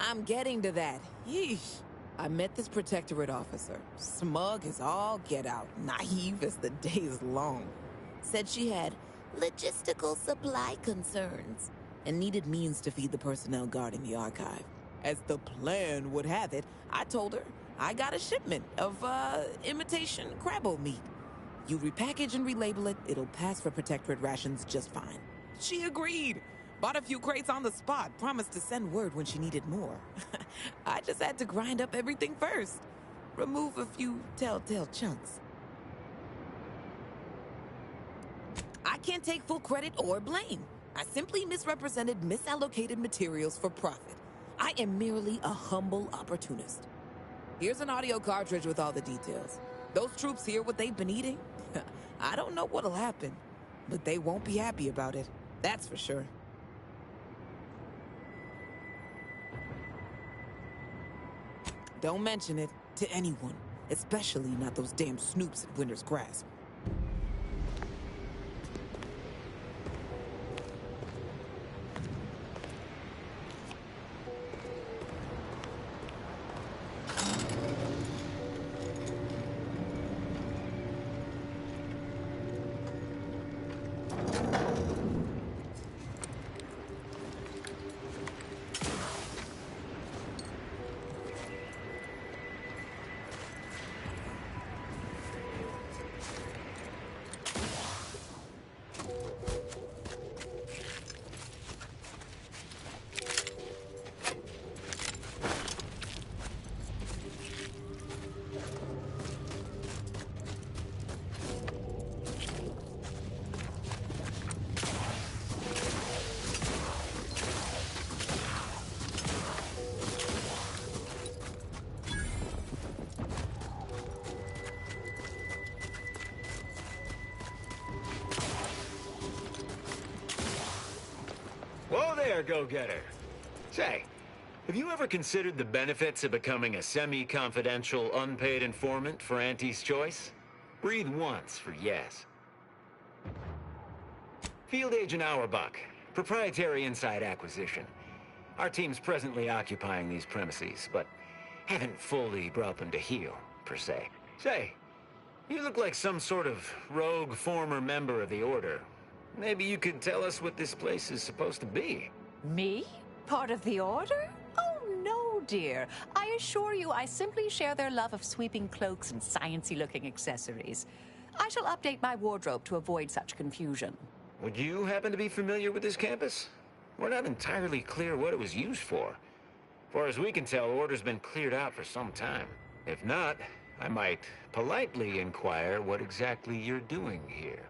I'm getting to that. Yeesh. I met this protectorate officer. Smug as all get out, naive as the day is long. Said she had logistical supply concerns and needed means to feed the personnel guarding the archive. As the plan would have it, I told her I got a shipment of, imitation Crabbo meat. You repackage and relabel it, it'll pass for protectorate rations just fine. She agreed. Bought a few crates on the spot, promised to send word when she needed more. I just had to grind up everything first. Remove a few telltale chunks. I can't take full credit or blame. I simply misrepresented misallocated materials for profit. I am merely a humble opportunist. Here's an audio cartridge with all the details. Those troops hear what they've been eating? I don't know what'll happen, but they won't be happy about it. That's for sure. Don't mention it to anyone, especially not those damn snoops at Winter's Grasp.
Whoa there, go-getter. Say, have you ever considered the benefits of becoming a semi-confidential, unpaid informant for Auntie's Choice? Breathe once for yes. Field Agent Auerbach, proprietary inside acquisition. Our team's presently occupying these premises, but haven't fully brought them to heel, per se. Say, you look like some sort of rogue former member of the Order. Maybe you could tell us what this place is supposed to be.
Me? Part of the Order? Oh, no, dear. I assure you I simply share their love of sweeping cloaks and sciencey-looking accessories. I shall update my wardrobe to avoid such confusion.
Would you happen to be familiar with this campus? We're not entirely clear what it was used for. Far as we can tell, Order's been cleared out for some time. If not, I might politely inquire what exactly you're doing here.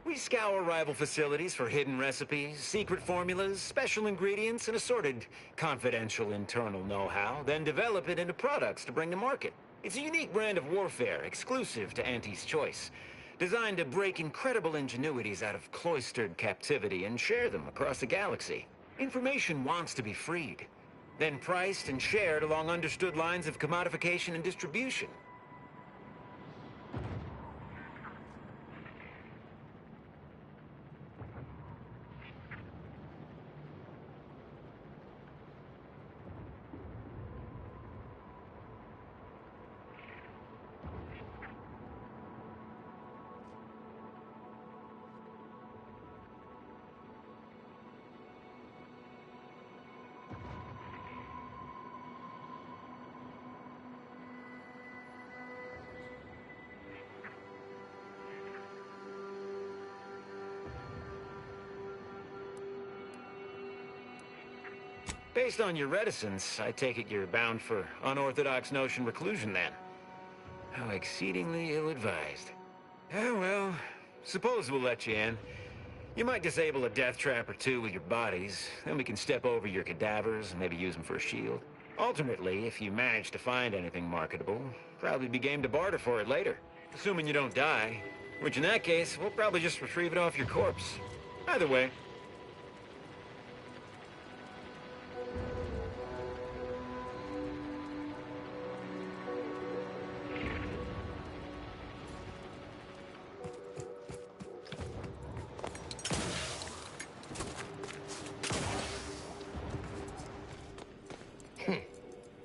We scour rival facilities for hidden recipes, secret formulas, special ingredients, and assorted confidential internal know-how, then develop it into products to bring to market. It's a unique brand of warfare, exclusive to Auntie's Choice, designed to break incredible ingenuities out of cloistered captivity and share them across the galaxy. Information wants to be freed, then priced and shared along understood lines of commodification and distribution. Based on your reticence, I take it you're bound for unorthodox notion reclusion then. How exceedingly ill-advised. Yeah, well, suppose we'll let you in. You might disable a death trap or two with your bodies, then we can step over your cadavers and maybe use them for a shield. Alternately, if you manage to find anything marketable, probably be game to barter for it later. Assuming you don't die, which in that case, we'll probably just retrieve it off your corpse. Either way.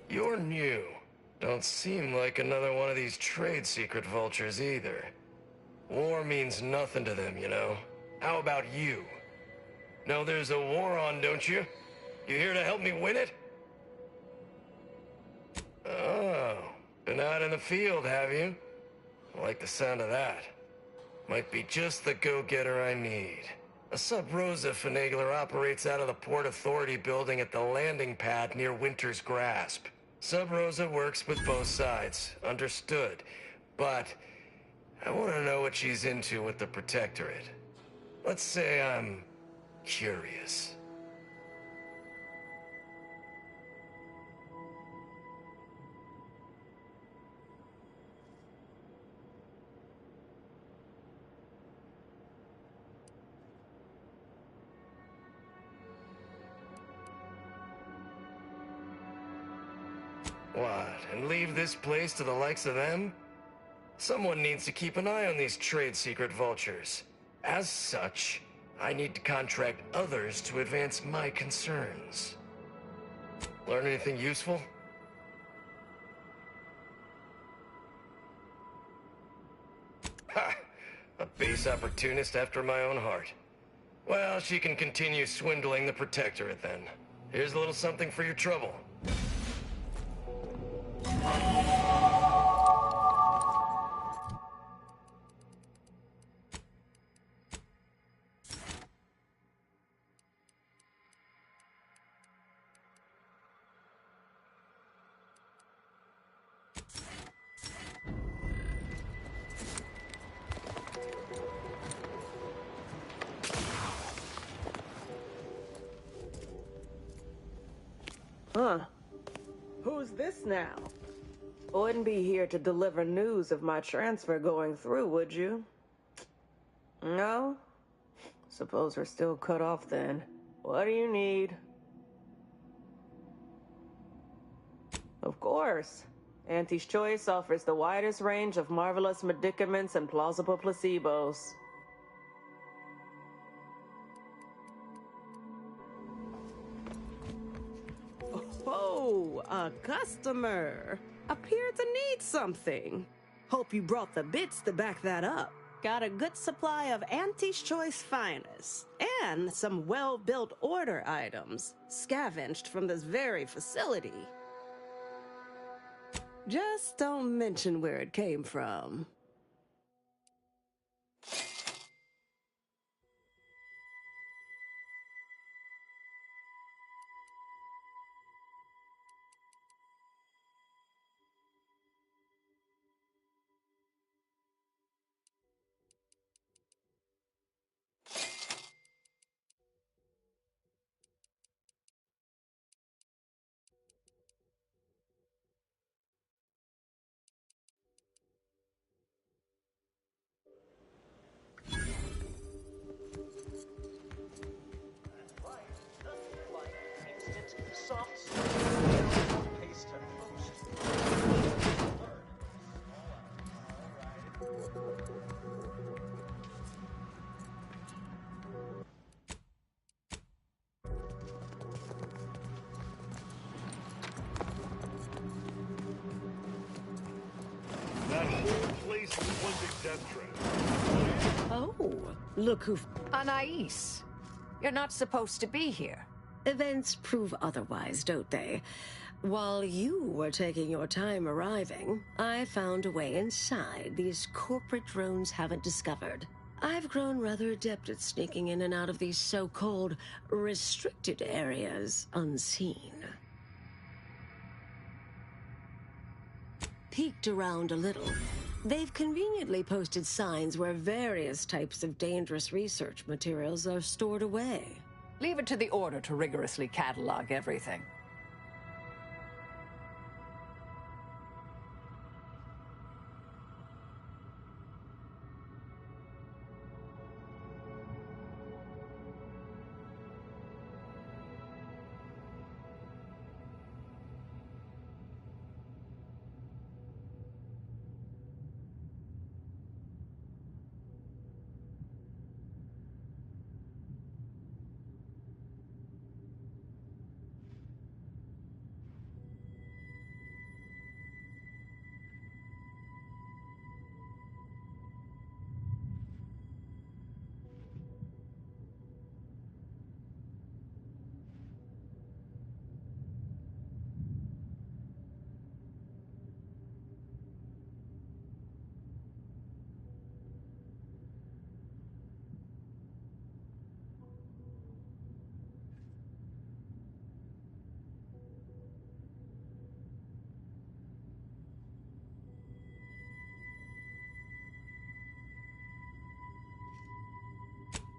You're new. Don't seem like another one of these trade secret vultures either. War means nothing to them, you know. How about you? Know there's a war on, don't you? You here to help me win it? Oh, been out in the field, have you? I like the sound of that. Might be just the go-getter I need. A Sub-Rosa finagler operates out of the Port Authority building at the landing pad near Winter's Grasp. Sub-Rosa works with both sides, understood. But I want to know what she's into with the Protectorate. Let's say I'm curious. What, and leave this place to the likes of them? Someone needs to keep an eye on these trade secret vultures. As such, I need to contract others to advance my concerns. Learn anything useful? Ha! A base opportunist after my own heart. Well, she can continue swindling the Protectorate then. Here's a little something for your trouble.
Huh. Who's this now? Wouldn't be here to deliver news of my transfer going through, would you? No? Suppose we're still cut off then. What do you need? Of course. Auntie's Choice offers the widest range of marvelous medicaments and plausible placebos. Oh, a customer. Appear to need something. Hope you brought the bits to back that up. Got a good supply of Auntie's Choice finest, and some well-built order items, scavenged from this very facility. Just don't mention where it came from.
That whole place is one big death trap.
Oh, look who... Anais, you're not supposed to be here.
Events prove otherwise, don't they? While you were taking your time arriving, I found a way inside these corporate drones haven't discovered. I've grown rather adept at sneaking in and out of these so-called restricted areas unseen. Peeked around a little. They've conveniently posted signs where various types of dangerous research materials are stored away.
Leave it to the Order to rigorously catalog everything.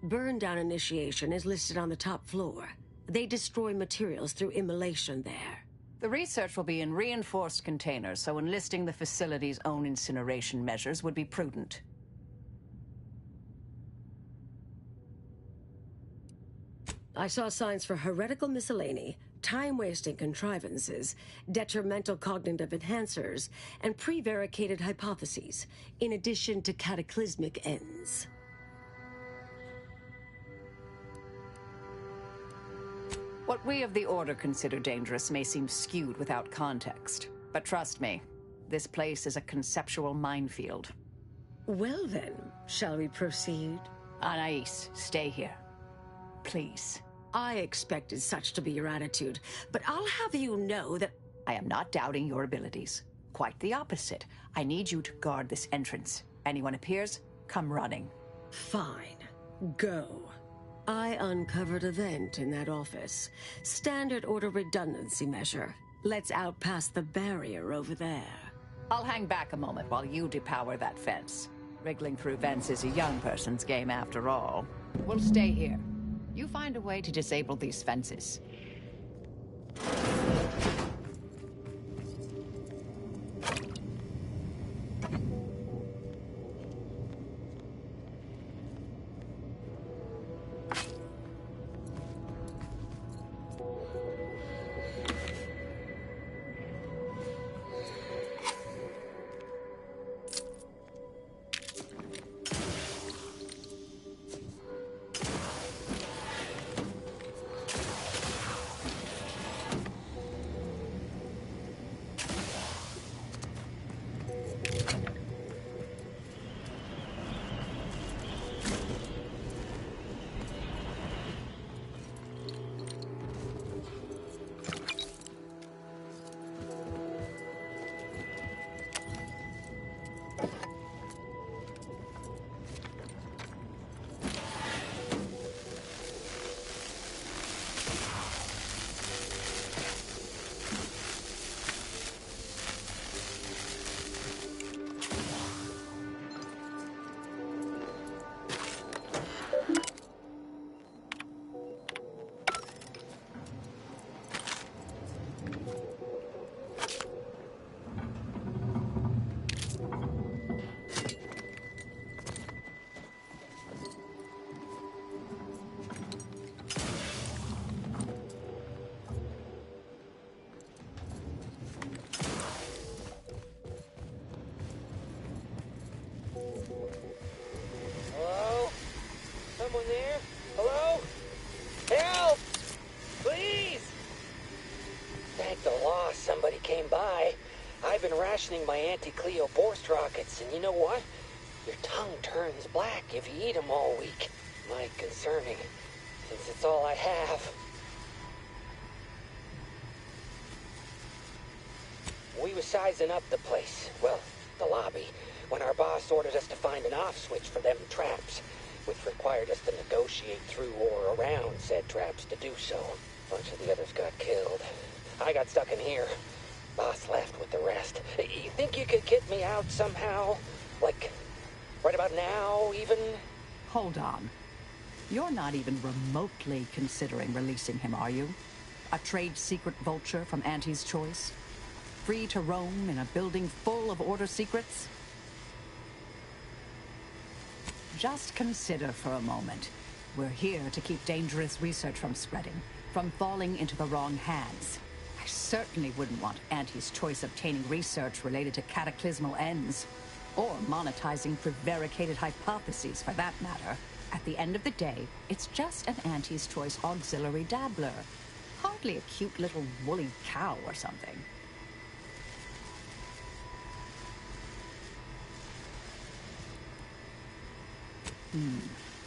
Burn down initiation is listed on the top floor. They destroy materials through immolation there.
The research will be in reinforced containers, so enlisting the facility's own incineration measures would be prudent.
I saw signs for heretical miscellany, time-wasting contrivances, detrimental cognitive enhancers, and prevaricated hypotheses, in addition to cataclysmic ends.
What we of the Order consider dangerous may seem skewed without context. But trust me, this place is a conceptual minefield.
Well then, shall we proceed?
Anais, stay here. Please.
I expected such to be your attitude, but I'll have you know that
I am not doubting your abilities. Quite the opposite. I need you to guard this entrance. Anyone appears, come running.
Fine. Go. I uncovered a vent in that office. Standard Order redundancy measure. Let's out past the barrier over there.
I'll hang back a moment while you depower that fence. Wriggling through vents is a young person's game after all. We'll stay here. You find a way to disable these fences.
Hello? Someone there? Hello? Help! Please! Thank the law somebody came by. I've been rationing my anti-Cleo Borst rockets, and you know what? Your tongue turns black if you eat them all week. Might concerning, since it's all I have. We was sizing up the place. Well, the lobby. when our boss ordered us to find an off switch for them traps, which required us to negotiate through or around said traps to do so. A bunch of the others got killed. I got stuck in here. Boss left with the rest. You think you could get me out somehow? Like, right about now, even?
Hold on. You're not even remotely considering releasing him, are you? A trade secret vulture from Auntie's choice? Free to roam in a building full of Order secrets? Just consider for a moment. We're here to keep dangerous research from spreading, from falling into the wrong hands. I certainly wouldn't want Auntie's choice obtaining research related to cataclysmal ends, or monetizing prevaricated hypotheses for that matter. At the end of the day, it's just an Auntie's choice auxiliary dabbler. Hardly a cute little woolly cow or something.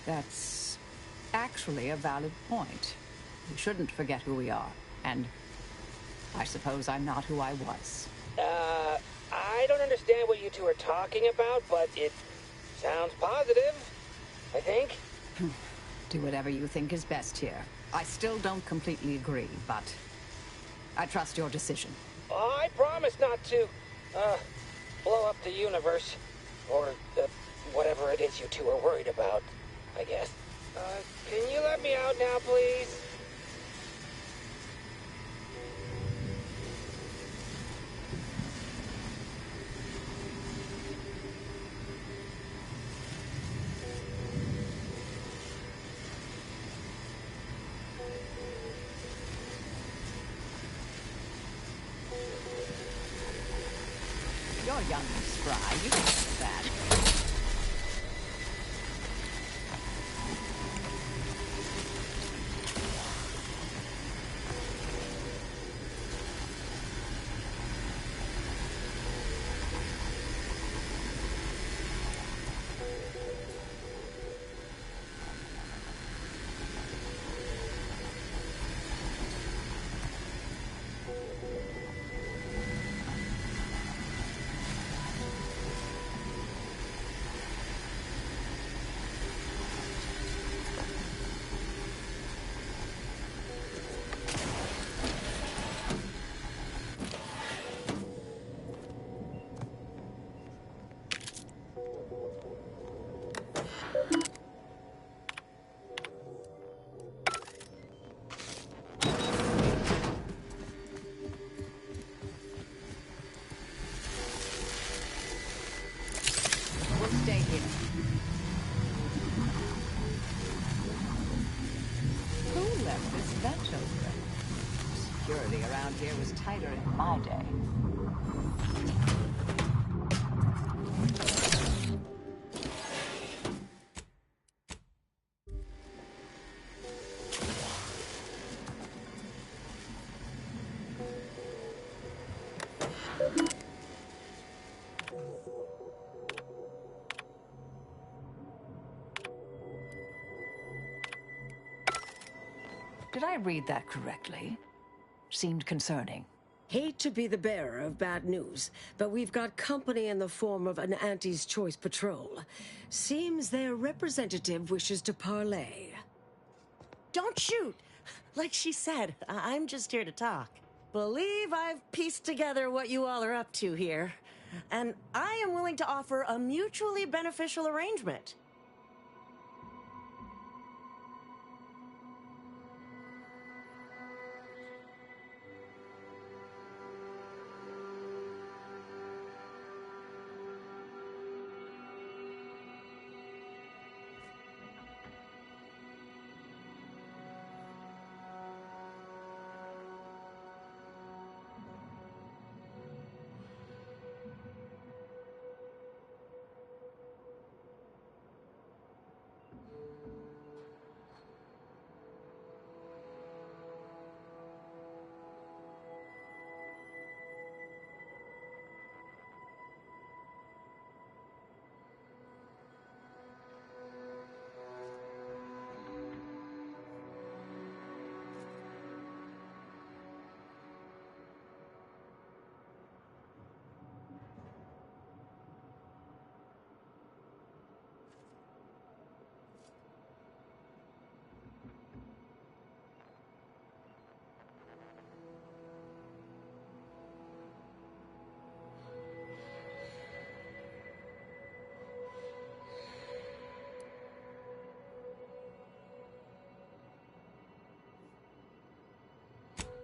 That's actually a valid point. We shouldn't forget who we are, and I suppose I'm not who I was.
I don't understand what you two are talking about, but it sounds positive, I think.
Do whatever you think is best here. I still don't completely agree, but I trust your decision.
I promise not to, blow up the universe. Or, whatever it is you two are worried about, I guess. Can you let me out now, please?
You're young and spry. You can do that. Stay here. Who left this vent open? Security around here was tighter in my day. Did I read that correctly? Seemed concerning.
Hate to be the bearer of bad news, but we've got company in the form of an Auntie's Choice patrol. Seems their representative wishes to parley.
Don't shoot! Like she said, I'm just here to talk. Believe I've pieced together what you all are up to here. And I am willing to offer a mutually beneficial arrangement.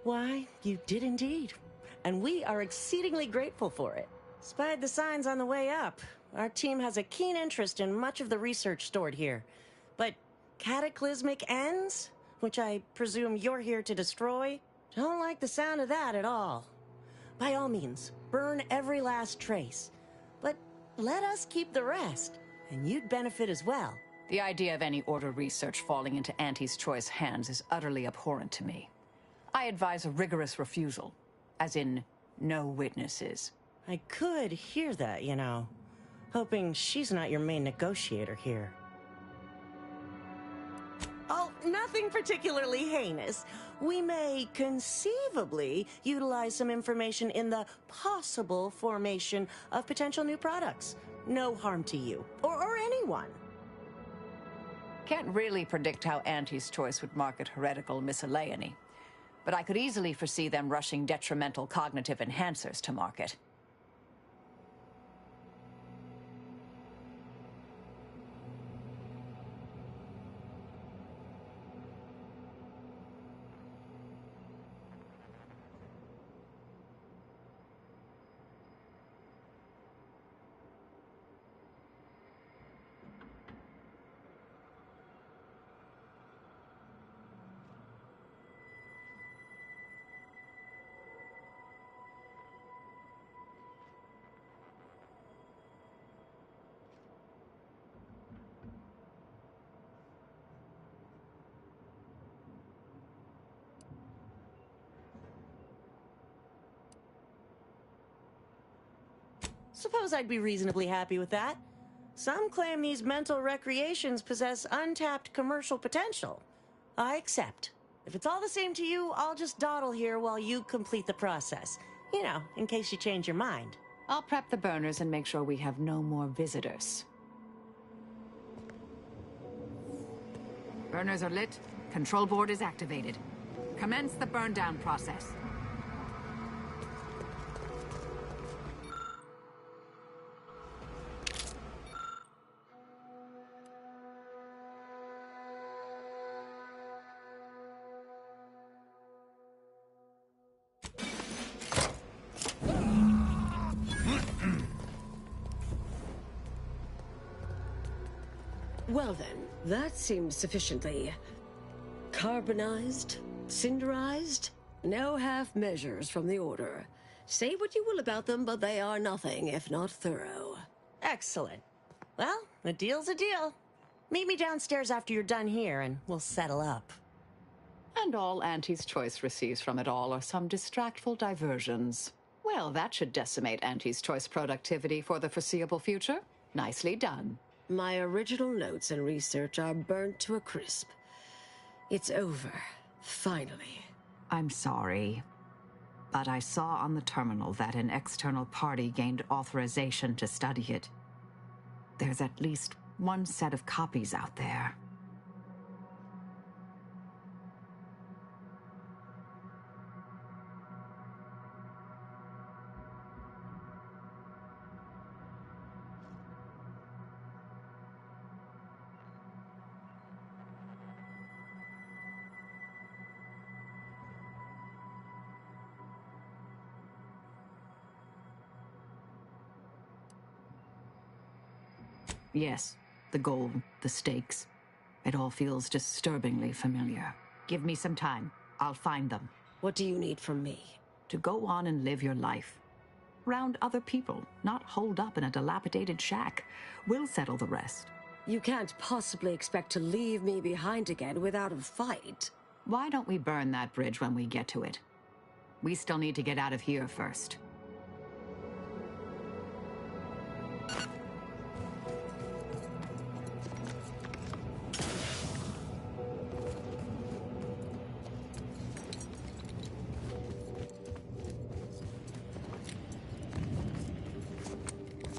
Why, you did indeed. And we are exceedingly grateful for it. Spied the signs on the way up. Our team has a keen interest in much of the research stored here. But cataclysmic ends, which I presume you're here to destroy, don't like the sound of that at all. By all means, burn every last trace. But let us keep the rest, and you'd benefit as well.
The idea of any Order research falling into Auntie's choice hands is utterly abhorrent to me. I advise a rigorous refusal, as in no witnesses.
I could hear that, you know. Hoping she's not your main negotiator here. Oh, nothing particularly heinous. We may conceivably utilize some information in the possible formation of potential new products. No harm to you, or anyone.
Can't really predict how Auntie's choice would market heretical miscellany, but I could easily foresee them rushing detrimental cognitive enhancers to market.
Suppose I'd be reasonably happy with that. Some claim these mental recreations possess untapped commercial potential. I accept. If it's all the same to you, I'll just dawdle here while you complete the process. You know, in case you change your mind.
I'll prep the burners and make sure we have no more visitors. Burners are lit. Control board is activated. Commence the burn down process.
Well then, that seems sufficiently carbonized, cinderized. No half measures from the Order. Say what you will about them, but they are nothing if not thorough.
Excellent. Well, a deal's a deal. Meet me downstairs after you're done here, and we'll settle up.
And all Auntie's choice receives from it all are some distractful diversions. Well, that should decimate Auntie's choice productivity for the foreseeable future. Nicely done.
My original notes and research are burnt to a crisp. It's over, finally.
I'm sorry, but I saw on the terminal that an external party gained authorization to study it. There's at least one set of copies out there. Yes, the goal, the stakes. It all feels disturbingly familiar. Give me some time. I'll find them.
What do you need from me?
To go on and live your life. Round other people, not holed up in a dilapidated shack. We'll settle the rest.
You can't possibly expect to leave me behind again without a fight.
Why don't we burn that bridge when we get to it? We still need to get out of here first.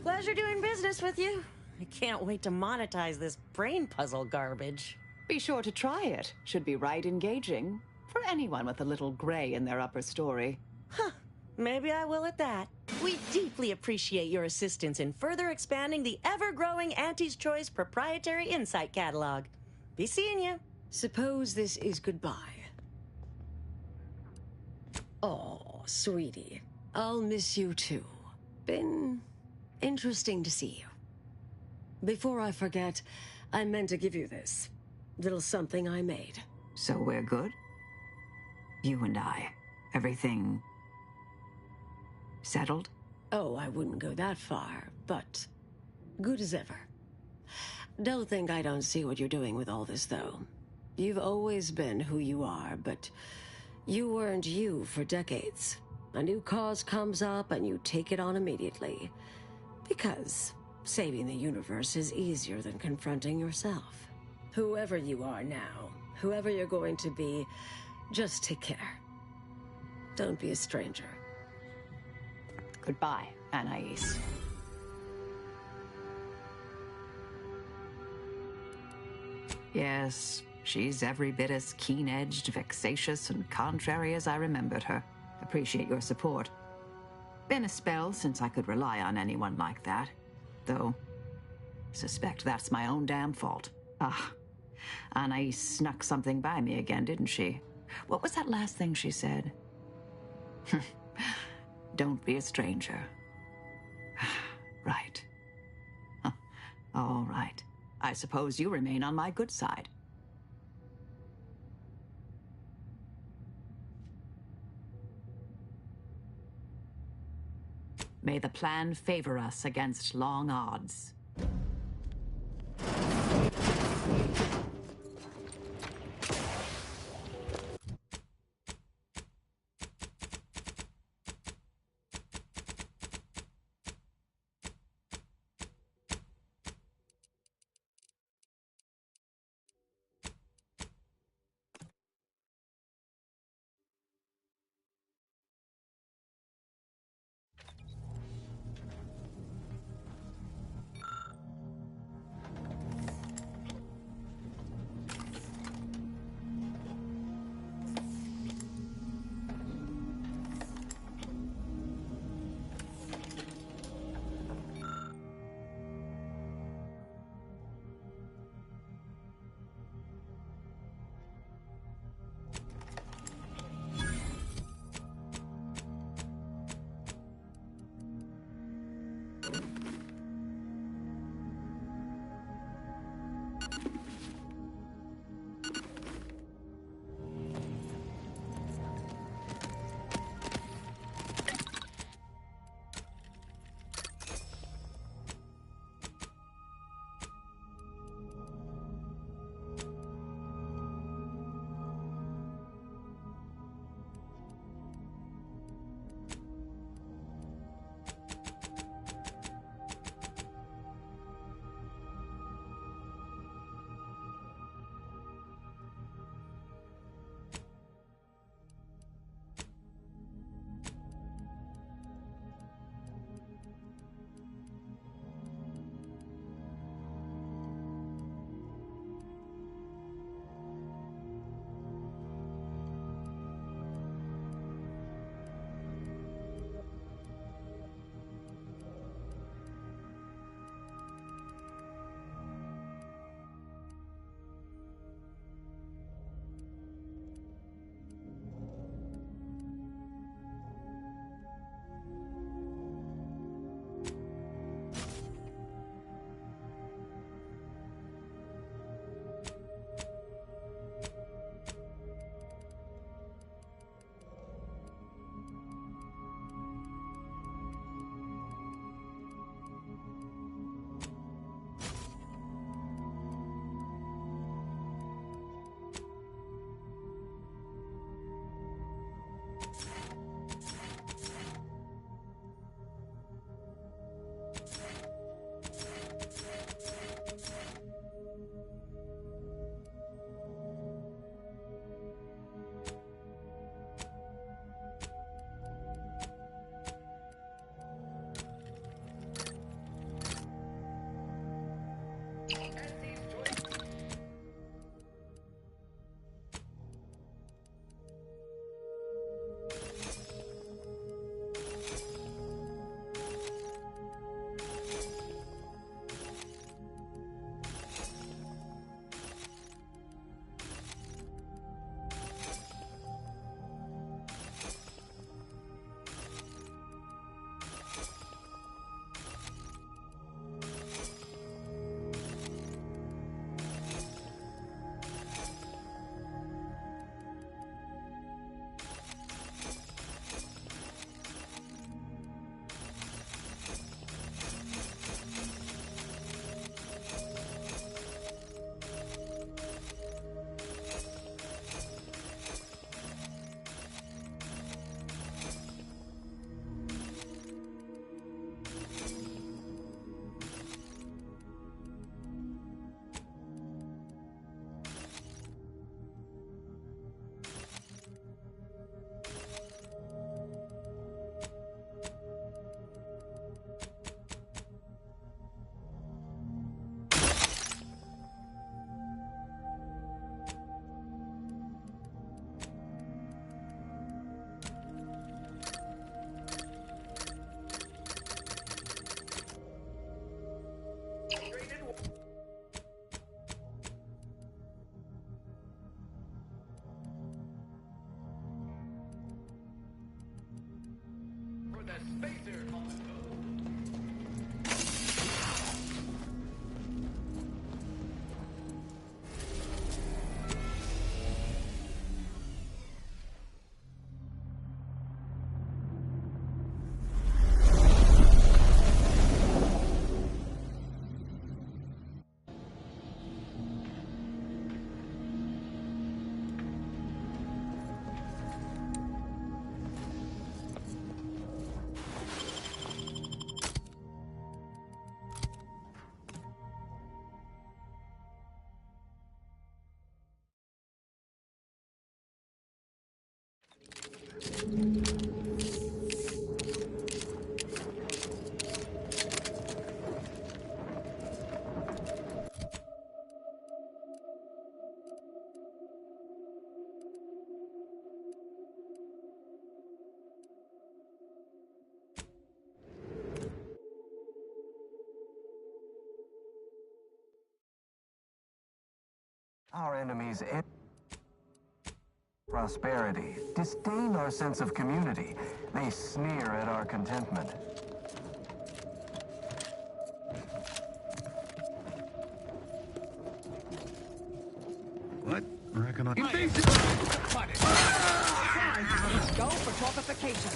Pleasure doing business with you. I can't wait to monetize this brain puzzle garbage.
Be sure to try it. Should be right engaging. For anyone with a little gray in their upper story.
Huh. Maybe I will at that. We deeply appreciate your assistance in further expanding the ever-growing Auntie's Choice proprietary insight catalog. Be seeing you.
Suppose this is goodbye. Oh, sweetie. I'll miss you too. Been interesting to see you. Before I forget, I meant to give you this. Little something I made.
So we're good? You and I. Everything... settled?
Oh, I wouldn't go that far, but good as ever. Don't think I don't see what you're doing with all this, though. You've always been who you are, but you weren't you for decades. A new cause comes up and you take it on immediately. Because saving the universe is easier than confronting yourself. Whoever you are now, whoever you're going to be, just take care. Don't be a stranger.
Goodbye, Anais. Yes, she's every bit as keen-edged, vexatious, and contrary as I remembered her. Appreciate your support. Been a spell since I could rely on anyone like that. Though, suspect that's my own damn fault. Ah, Anais snuck something by me again, didn't she? What was that last thing she said? Don't be a stranger. Right. Huh. All right. I suppose you remain on my good side. May the plan favor us against long odds.
Our enemies prosperity, disdain our sense of community. They sneer at our contentment.
What? I reckon I...
Go for torpification.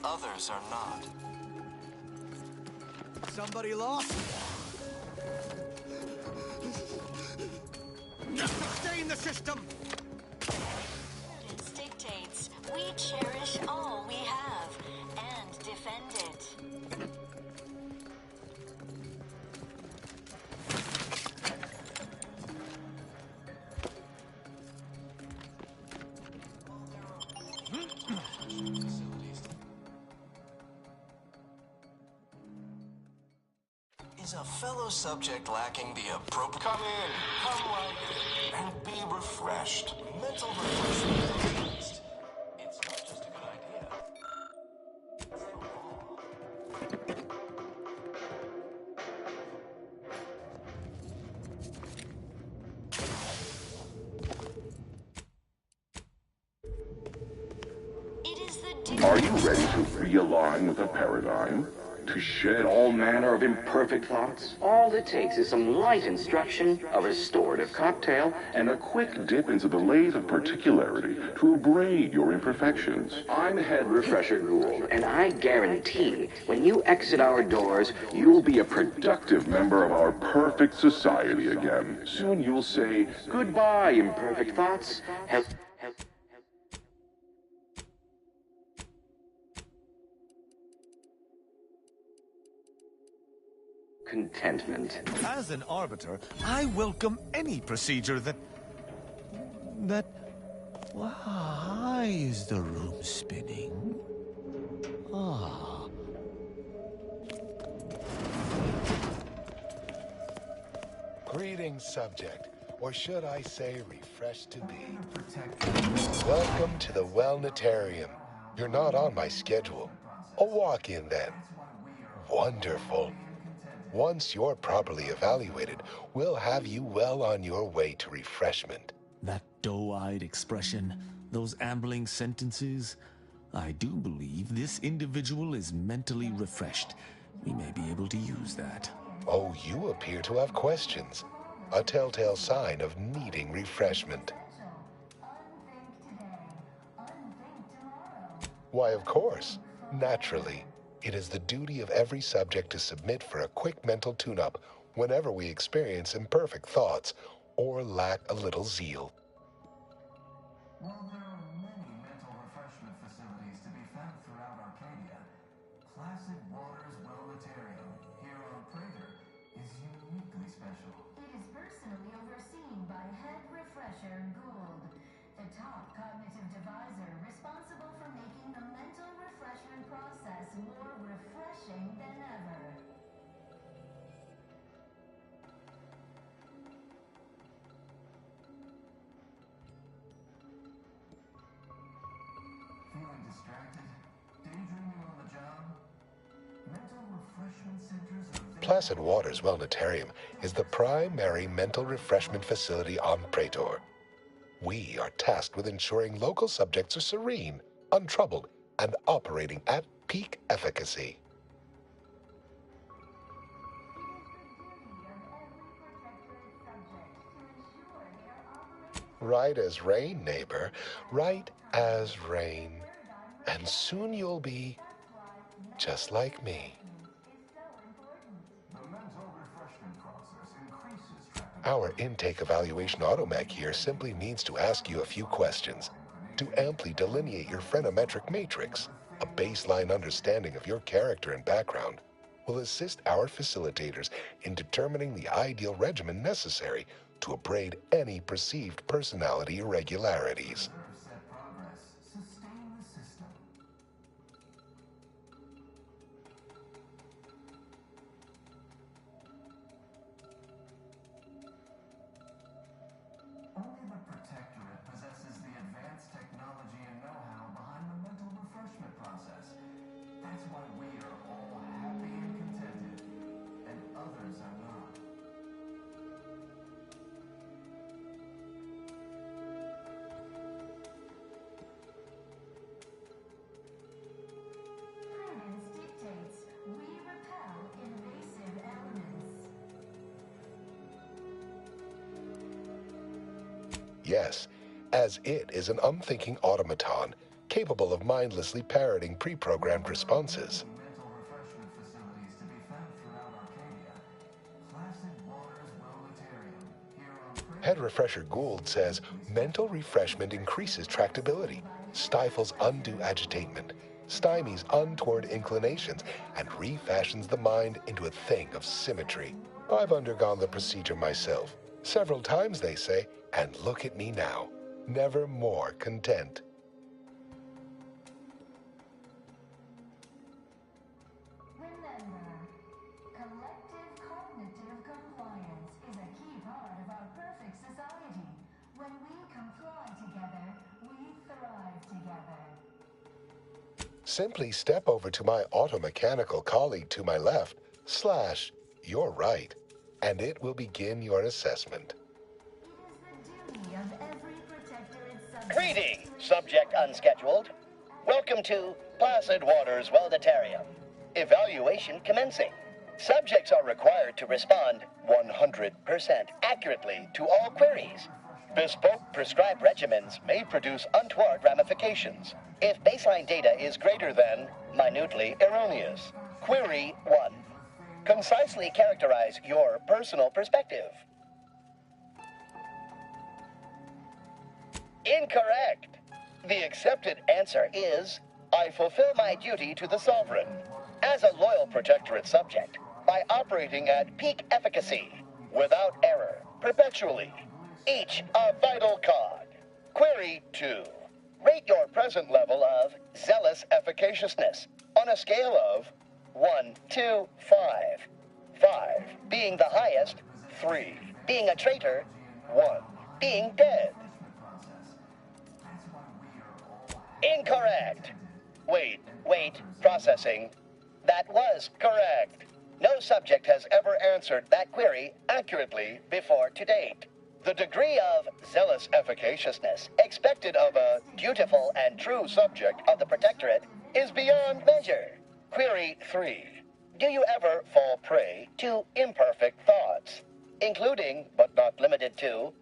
Others are not.
Somebody lost? Stay in the system!
It dictates we cherish all we have and defend it.
Is a fellow subject lacking the appropriate... Come in, come right in, and be refreshed. Mental refreshment at least. It's not just a good idea.
Are you ready to realign with the paradigm? To shed all manner of imperfect thoughts? All it takes is some light instruction, a restorative cocktail, and a quick dip into the lathe of particularity to abrade your imperfections. I'm Head Refresher Gould, and I guarantee when you exit our doors, you'll be a productive member of our perfect society again. Soon you'll say, goodbye, imperfect thoughts. Contentment.
As an arbiter, I welcome any procedure that... Why is the room spinning? Ah.
Greetings, subject. Or should I say refreshed to be. Welcome to the Wellnetarium. You're not on my schedule. A walk-in then. Wonderful. Once you're properly evaluated, we'll have you well on your way to refreshment.
That doe-eyed expression, those ambling sentences. I do believe this individual is mentally refreshed. We may be able to use that.
Oh, you appear to have questions. A telltale sign of needing refreshment. Why, of course. Naturally. It is the duty of every subject to submit for a quick mental tune-up whenever we experience imperfect thoughts or lack a little zeal.
While there are many mental refreshment facilities to be found throughout Arcadia, Placid Waters Wellnatarium here on Prater is uniquely special.
It is personally overseen by Head Refresher Gould, the top cognitive deviser responsible for making the mental refreshment process more refreshing than ever.
Feeling distracted? Daydreaming on the job? Mental refreshment centers are available.
Placid Waters Wellnatarium is the primary mental refreshment facility on Praetor. We are tasked with ensuring local subjects are serene, untroubled, and operating at peak efficacy. Right as rain, neighbor, right as rain. And soon you'll be just like me.
The mental refreshment process increases
Our intake evaluation automech here simply needs to ask you a few questions to amply delineate your phreноmetric matrix. A baseline understanding of your character and background will assist our facilitators in determining the ideal regimen necessary to abrade any perceived personality irregularities.
set progress. Sustain the system. Only the Protectorate possesses the advanced technology and know-how behind the mental refreshment process. That's why we are all happy and contented, and others are not.
Prudence dictates we repel invasive elements.
Yes, as it is an unthinking automaton capable of mindlessly parroting pre-programmed responses.
Mental refreshment facilities to be found throughout Arcadia. Placid Waters Wellnatarium here on
Head Refresher Gould says mental refreshment increases tractability, stifles undue agitatement, stymies untoward inclinations, and refashions the mind into a thing of symmetry. I've undergone the procedure myself, several times they say, and look at me now, never more content.
Remember, collective cognitive compliance is a key part of our perfect society. When we comply together, we thrive together.
Simply step over to my automechanical colleague to my left, / your right, and it will begin your assessment.
Duty of every protectorate subject.
Greetings, subject unscheduled. Welcome to Placid Waters Wellnatarium. Evaluation commencing. Subjects are required to respond 100% accurately to all queries. Bespoke prescribed regimens may produce untoward ramifications if baseline data is greater than minutely erroneous. Query 1. Concisely characterize your personal perspective. Incorrect. The accepted answer is, I fulfill my duty to the Sovereign as a loyal Protectorate subject by operating at peak efficacy, without error, perpetually, each a vital cog. Query 2. Rate your present level of zealous efficaciousness on a scale of 1 to 5. 5 being the highest, 3 being a traitor, 1 being dead. Incorrect. Wait, processing. That was correct. No subject has ever answered that query accurately before to date. The degree of zealous efficaciousness expected of a dutiful and true subject of the Protectorate is beyond measure. Query 3. Do you ever fall prey to imperfect thoughts, including, but not limited to,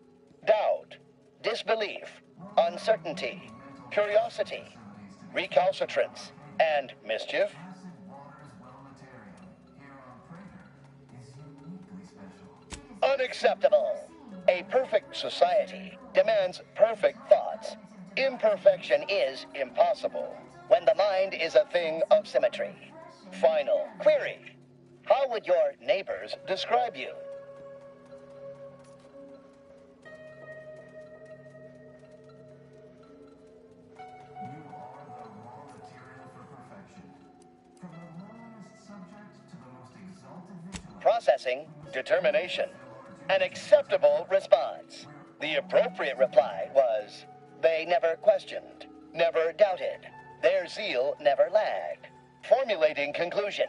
doubt, disbelief, uncertainty, curiosity, recalcitrance, and mischief? Unacceptable. A perfect society demands perfect thoughts. Imperfection is impossible when the mind is a thing of symmetry. Final query. How would your neighbors describe you? Processing determination. An acceptable response. The appropriate reply was, they never questioned, never doubted. Their zeal never lagged. Formulating conclusion.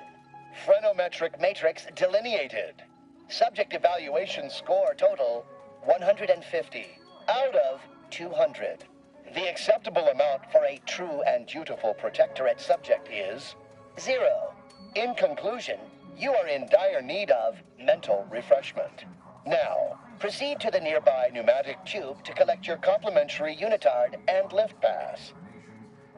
Phrenometric matrix delineated. Subject evaluation score total 150 out of 200. The acceptable amount for a true and dutiful protectorate subject is 0. In conclusion, you are in dire need of mental refreshment. Now, proceed to the nearby pneumatic tube to collect your complimentary unitard and lift pass.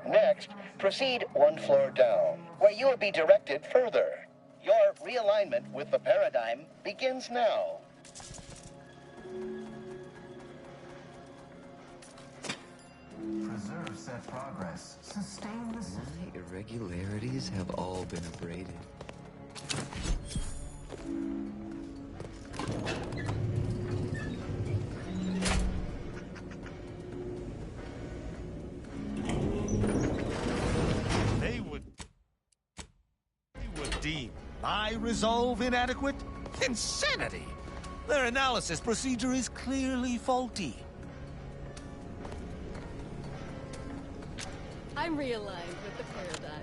Next, proceed one floor down, where you will be directed further. Your realignment with the paradigm begins now.
Preserve set progress. Sustain the...
My irregularities have all been abraded.
They would deem my resolve inadequate? Insanity! Their analysis procedure is clearly faulty.
I'm realigned with the paradigm.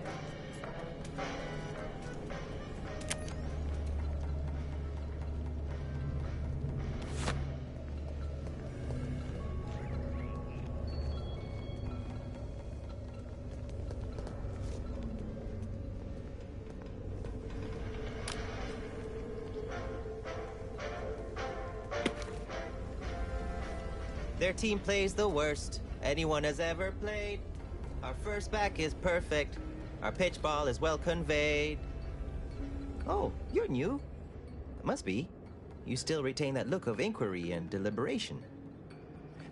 Their team plays the worst anyone has ever played. Our first back is perfect. Our pitch ball is well conveyed. Oh, you're new. Must be. You still retain that look of inquiry and deliberation.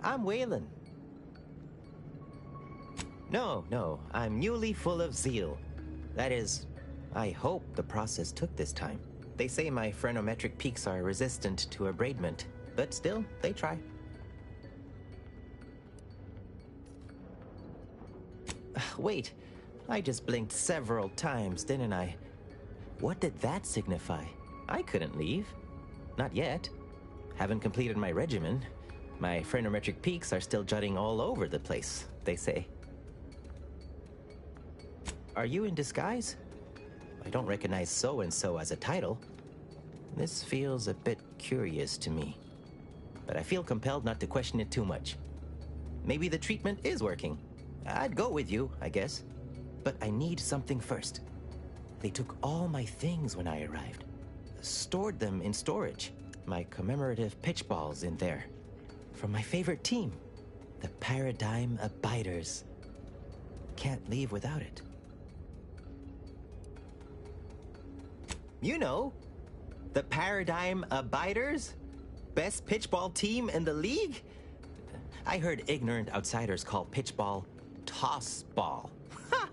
I'm Waylon. No, I'm newly full of zeal. That is, I hope the process took this time. They say my phrenometric peaks are resistant to abradement, but still, they try. Wait, I just blinked several times, didn't I? What did that signify? I couldn't leave. Not yet. Haven't completed my regimen. My phrenometric peaks are still jutting all over the place, they say. Are you in disguise? I don't recognize so-and-so as a title. This feels a bit curious to me. But I feel compelled not to question it too much. Maybe the treatment is working. I'd go with you, I guess. But I need something first. They took all my things when I arrived. Stored them in storage. My commemorative pitch balls in there. From my favorite team, the Paradigm Abiders. Can't leave without it. You know, the Paradigm Abiders? Best pitchball team in the league? I heard ignorant outsiders call pitchball toss ball. Ha!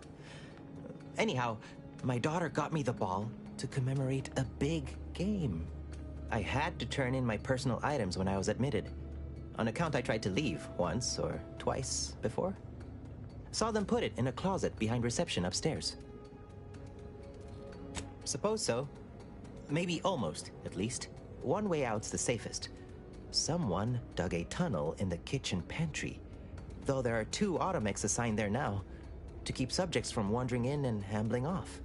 Anyhow, my daughter got me the ball to commemorate a big game. I had to turn in my personal items when I was admitted. On account I tried to leave once or twice before. Saw them put it in a closet behind reception upstairs. Suppose so. Maybe almost, at least. One way out's the safest. Someone dug a tunnel in the kitchen pantry. Though there are 2 automechs assigned there now, to keep subjects from wandering in and ambling off.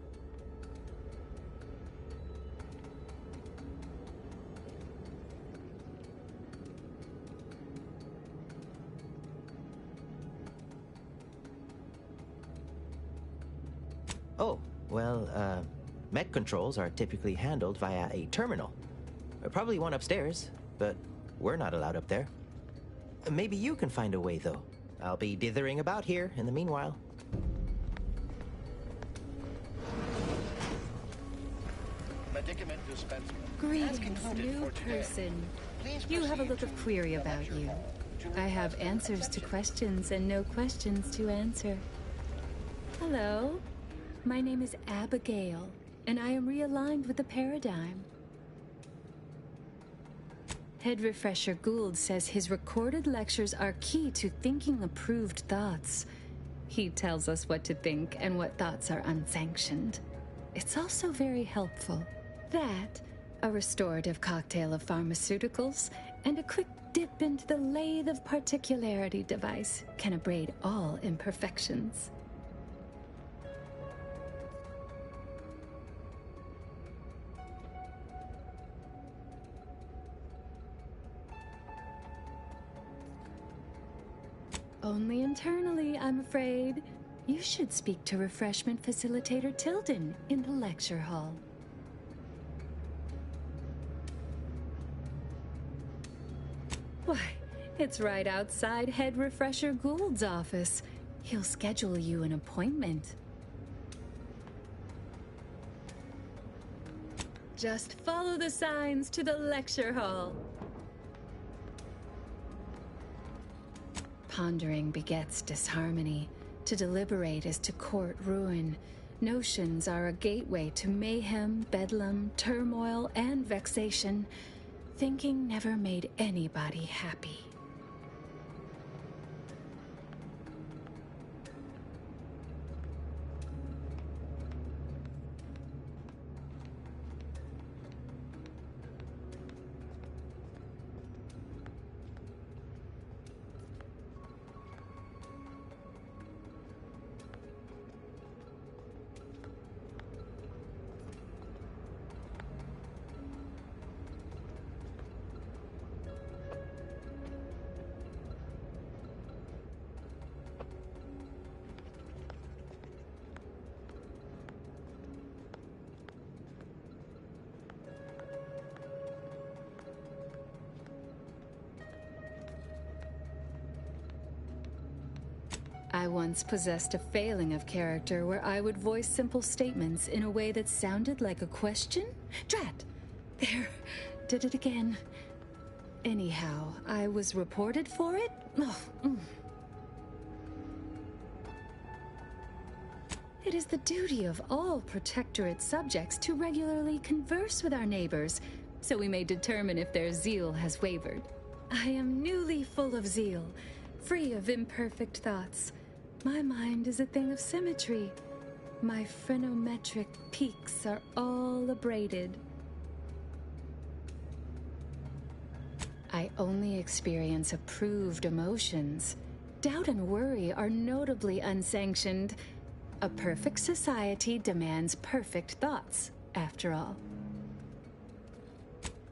Oh, well, mech controls are typically handled via a terminal. Probably one upstairs, but we're not allowed up there. Maybe you can find a way, though. I'll be dithering about here in the meanwhile.
Medicament dispensement.
Greetings, new person. You have a look of query about you. I have answers to questions and no questions to answer. Hello, my name is Abigail, and I am realigned with the paradigm. Head Refresher Gould says his recorded lectures are key to thinking approved thoughts. He tells us what to think and what thoughts are unsanctioned. It's also very helpful. That, a restorative cocktail of pharmaceuticals, and a quick dip into the lathe of particularity device can abrade all imperfections. Only internally, I'm afraid. You should speak to Refreshment Facilitator Tilden in the lecture hall. Why, it's right outside Head Refresher Gould's office. He'll schedule you an appointment. Just follow the signs to the lecture hall. Pondering begets disharmony. To deliberate is to court ruin. Notions are a gateway to mayhem, bedlam, turmoil, and vexation. Thinking never made anybody happy. I once possessed a failing of character where I would voice simple statements in a way that sounded like a question? Drat! There, did it again. Anyhow, I was reported for it? It is the duty of all Protectorate subjects to regularly converse with our neighbors, so we may determine if their zeal has wavered. I am newly full of zeal, free of imperfect thoughts. My mind is a thing of symmetry. My phrenometric peaks are all abraded. I only experience approved emotions. Doubt and worry are notably unsanctioned. A perfect society demands perfect thoughts, after all.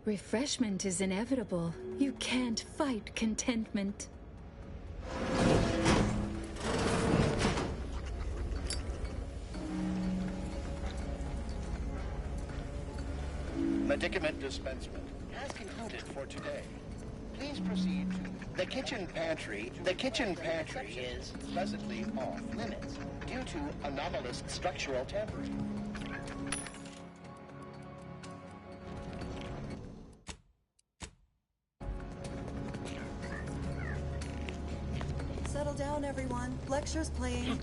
Refreshment is inevitable. You can't fight contentment.
Medicament dispensement has concluded for today. Please proceed to the kitchen pantry. The kitchen pantry is pleasantly off limits due to anomalous structural tampering.
Settle down, everyone. Lecture's playing.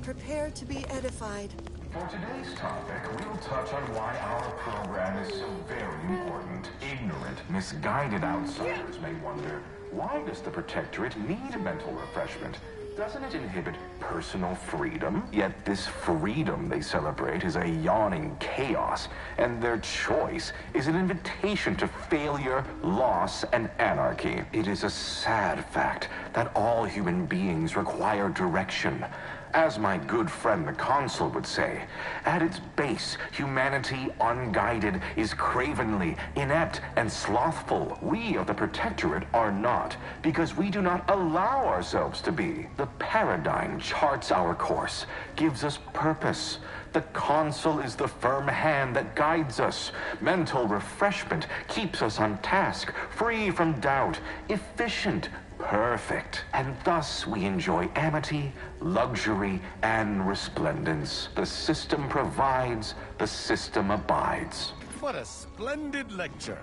Prepare to be edified.
For today's topic, we'll touch on why our program is so very important. Ignorant, misguided outsiders may wonder, why does the Protectorate need mental refreshment? Doesn't it inhibit personal freedom? Yet this freedom they celebrate is a yawning chaos, and their choice is an invitation to failure, loss, and anarchy. It is a sad fact that all human beings require direction. As my good friend the Consul would say, at its base, humanity unguided is cravenly, inept, and slothful. We of the Protectorate are not, because we do not allow ourselves to be. The paradigm charts our course, gives us purpose. The Consul is the firm hand that guides us. Mental refreshment keeps us on task, free from doubt, efficient, perfect. And thus we enjoy amity, luxury, and resplendence. The system provides, the system abides.
What a splendid lecture.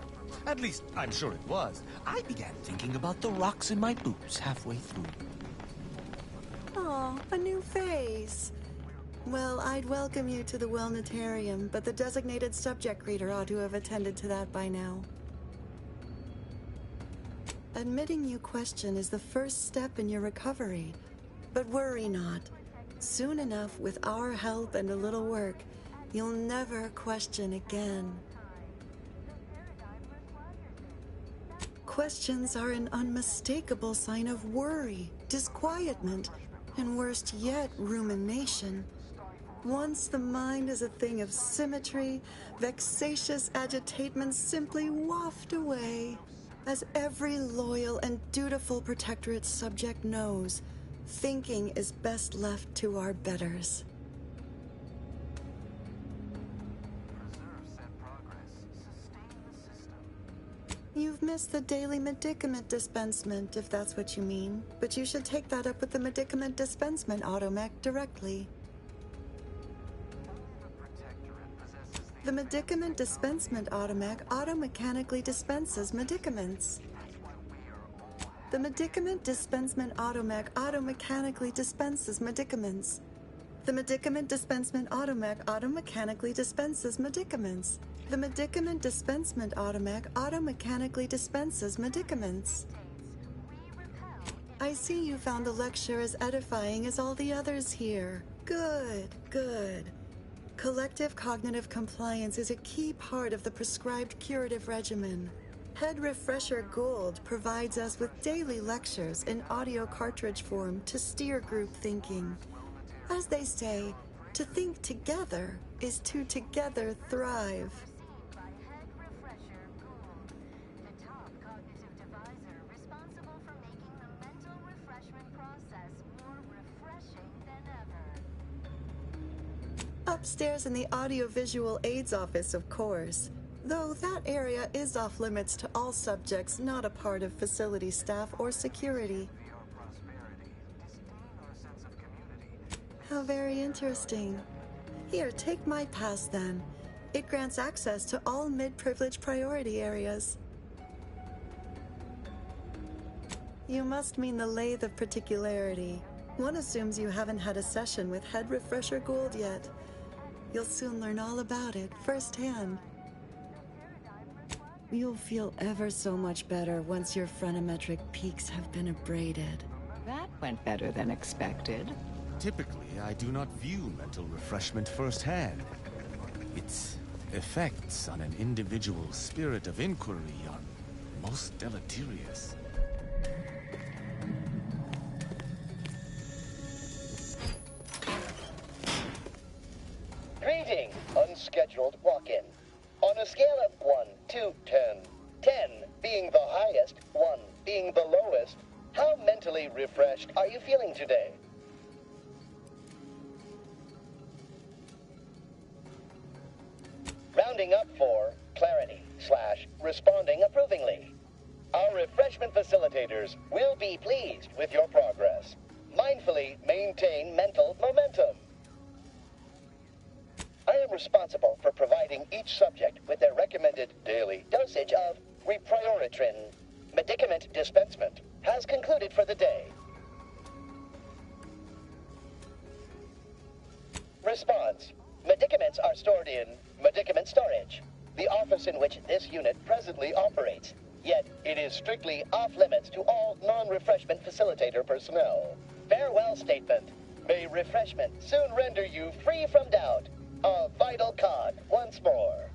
At least, I'm sure it was. I began thinking about the rocks in my boots halfway through.
Oh, a new face. Well, I'd welcome you to the Wellnetarium, but the designated subject reader ought to have attended to that by now. Admitting you question is the first step in your recovery. But worry not. Soon enough, with our help and a little work, you'll never question again. Questions are an unmistakable sign of worry, disquietment, and worst yet, rumination. Once the mind is a thing of symmetry, vexatious agitatements simply waft away. As every loyal and dutiful Protectorate subject knows, thinking is best left to our betters. You've missed the daily medicament dispensement, if that's what you mean. But you should take that up with the medicament dispensement automech directly. The medicament dispensement automech auto-mechanically dispenses medicaments. The medicament dispensement automech auto-mechanically dispenses medicaments. The medicament dispensement automech auto-mechanically dispenses medicaments. The medicament dispensement automech auto-mechanically dispenses medicaments. I see you found the lecture as edifying as all the others here. Good, good. Collective cognitive compliance is a key part of the prescribed curative regimen. Head Refresher Gold provides us with daily lectures in audio cartridge form to steer group thinking. As they say, to think together is to together thrive. Upstairs in the audiovisual aids office, of course. Though that area is off limits to all subjects not a part of facility staff or security. How very interesting. Here, take my pass then. It grants access to all mid-privilege priority areas. You must mean the lathe of particularity. One assumes you haven't had a session with Head Refresher Gould yet. You'll soon learn all about it firsthand. You'll feel ever so much better once your phrenometric peaks have been abraded.
That went better than expected.
Typically, I do not view mental refreshment firsthand. Its effects on an individual's spirit of inquiry are most deleterious.
Greeting, unscheduled walk-in. On a scale of 1 to 10, 10 being the highest, 1 being the lowest, how mentally refreshed are you feeling today? Rounding up for clarity / responding approvingly. Our refreshment facilitators will be pleased with your progress. Mindfully maintain mental momentum. I am responsible for providing each subject with their recommended daily dosage of reprioritrin. Medicament dispensement has concluded for the day. Response. Medicaments are stored in medicament storage, the office in which this unit presently operates. Yet, it is strictly off-limits to all non-refreshment facilitator personnel. Farewell statement. May refreshment soon render you free from doubt. A vital cog once more.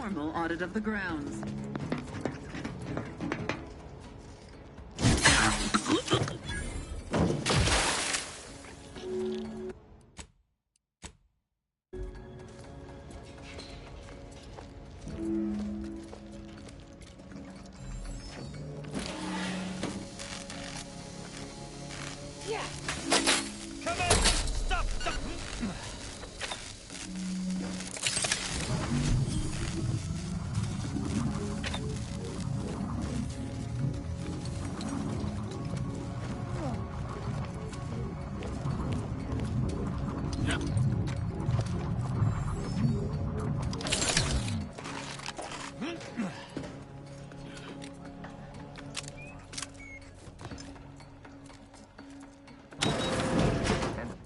formal audit of the grounds.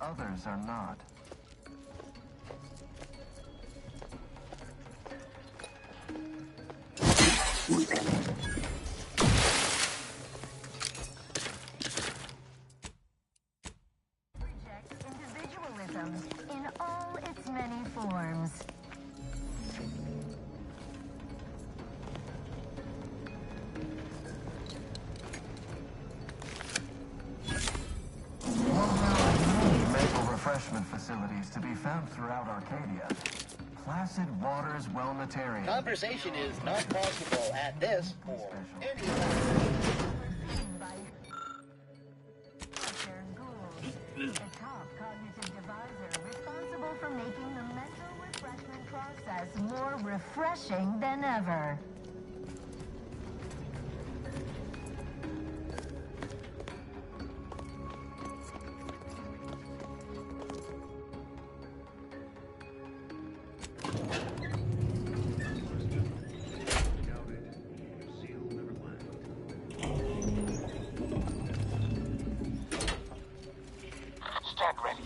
Others are not.
Rejects individualism in all its many forms.
Refreshment facilities to be found throughout Arcadia. Placid Waters Wellnatarium.
Conversation is not possible at this or any
The top cognitive divisor responsible for making the mental refreshment process more refreshing than ever.
Stand ready.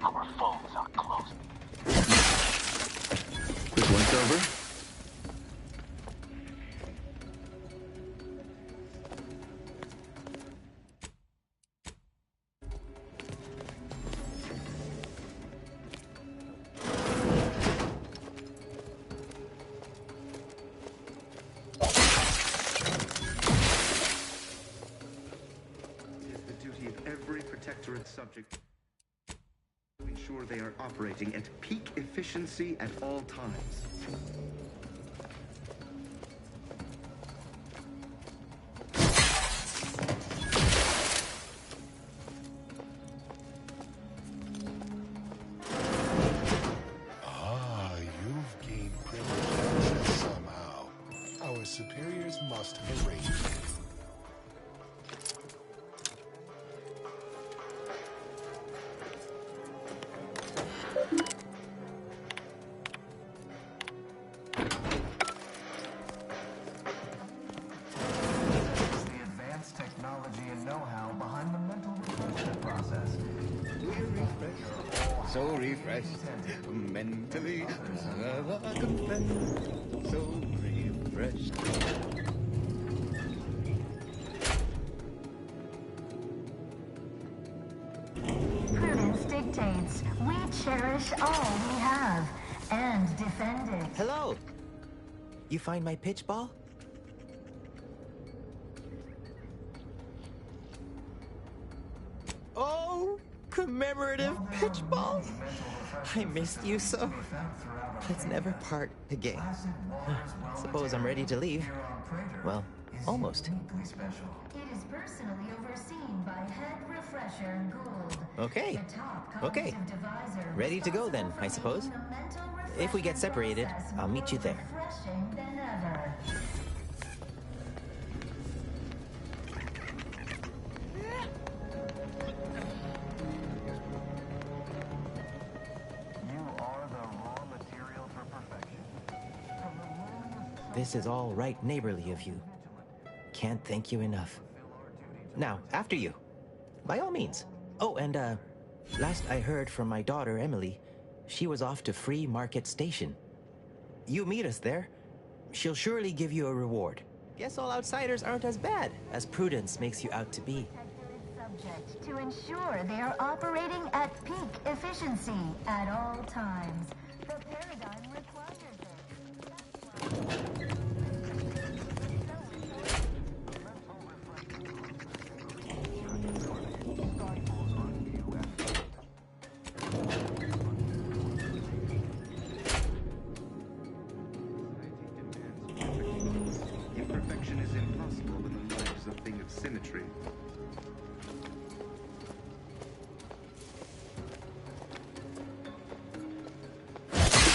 Our phones are closing.
Quick once over.
It is the duty of every Protectorate subject to ensure they are operating at peak efficiency at all times.
Ah, you've gained privilege access somehow. Our superiors must have arranged it.
It's the advanced technology and know-how behind the mental refreshment process.
We're refreshed, so refreshed, mentally, so refreshed.
Prudence dictates we cherish all we have and defend it.
Hello. You find my pitch ball? Oh, commemorative pitch ball. I missed you so. Let's never part again. Suppose I'm ready to leave. Well, almost.
It is personally overseen by Head Refresher Gould.
Okay.
The top
Okay.
cognitive divisor
Ready to go then, I suppose.
making the mental
If we get separated,
process
I'll meet you
more
there.
refreshing than ever.
You are the raw material for perfection.
This is all right neighborly of you. Can't thank you enough. Now, after you. By all means. Oh, and, last I heard from my daughter, Emily, she was off to Free Market Station. You meet us there. She'll surely give you a reward. Guess all outsiders aren't as bad as Prudence makes you out to be.
Subject to ensure they are operating at peak efficiency at all times. The paradigm requires it.
Imperfection is impossible when the life is a thing of symmetry.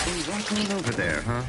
They walk all over there, huh?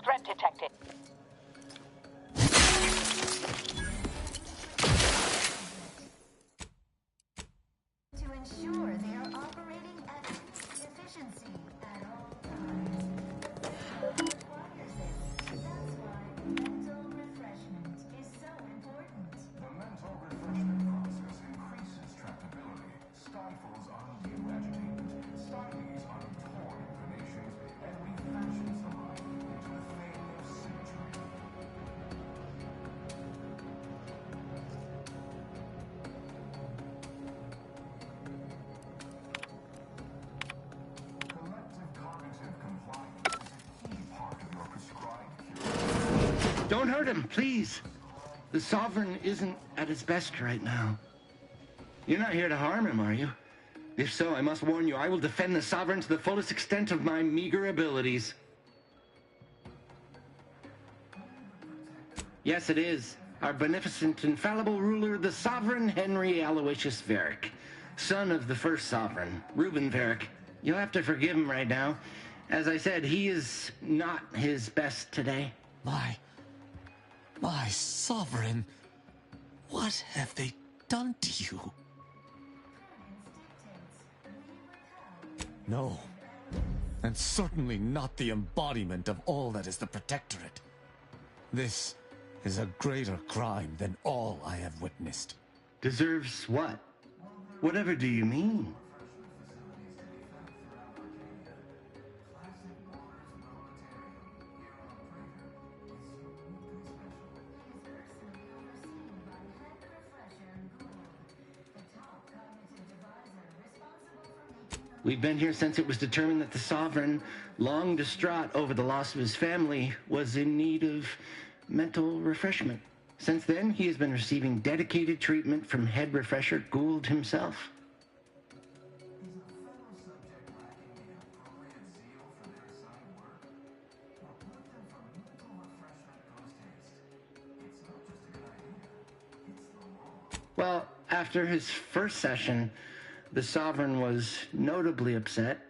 Threat detected.
To ensure they are operating at efficiency at all times. Requires it. That's why mental refreshment is so important.
The mental refreshment process increases tractability, stifles undue agitation, stymies untorn inclinations, and refashions the mind into a thing of symmetry. Collective cognitive compliance is a key part of your prescribed cure.
Don't hurt him, please. The Sovereign isn't at his best right now. You're not here to harm him, are you? If so, I must warn you, I will defend the Sovereign to the fullest extent of my meager abilities. Yes, it is. Our beneficent, infallible ruler, the Sovereign Henry Aloysius Varick, son of the first Sovereign, Reuben Varick. You'll have to forgive him right now. As I said, he is not his best today.
My Sovereign, what have they done to you? No, and certainly not the embodiment of all that is the Protectorate. This is a greater crime than all I have witnessed.
Deserves what? Whatever do you mean? We've been here since it was determined that the Sovereign, long distraught over the loss of his family, was in need of mental refreshment. Since then, he has been receiving dedicated treatment from head refresher Gould himself. Well, after his first session, the Sovereign was notably upset,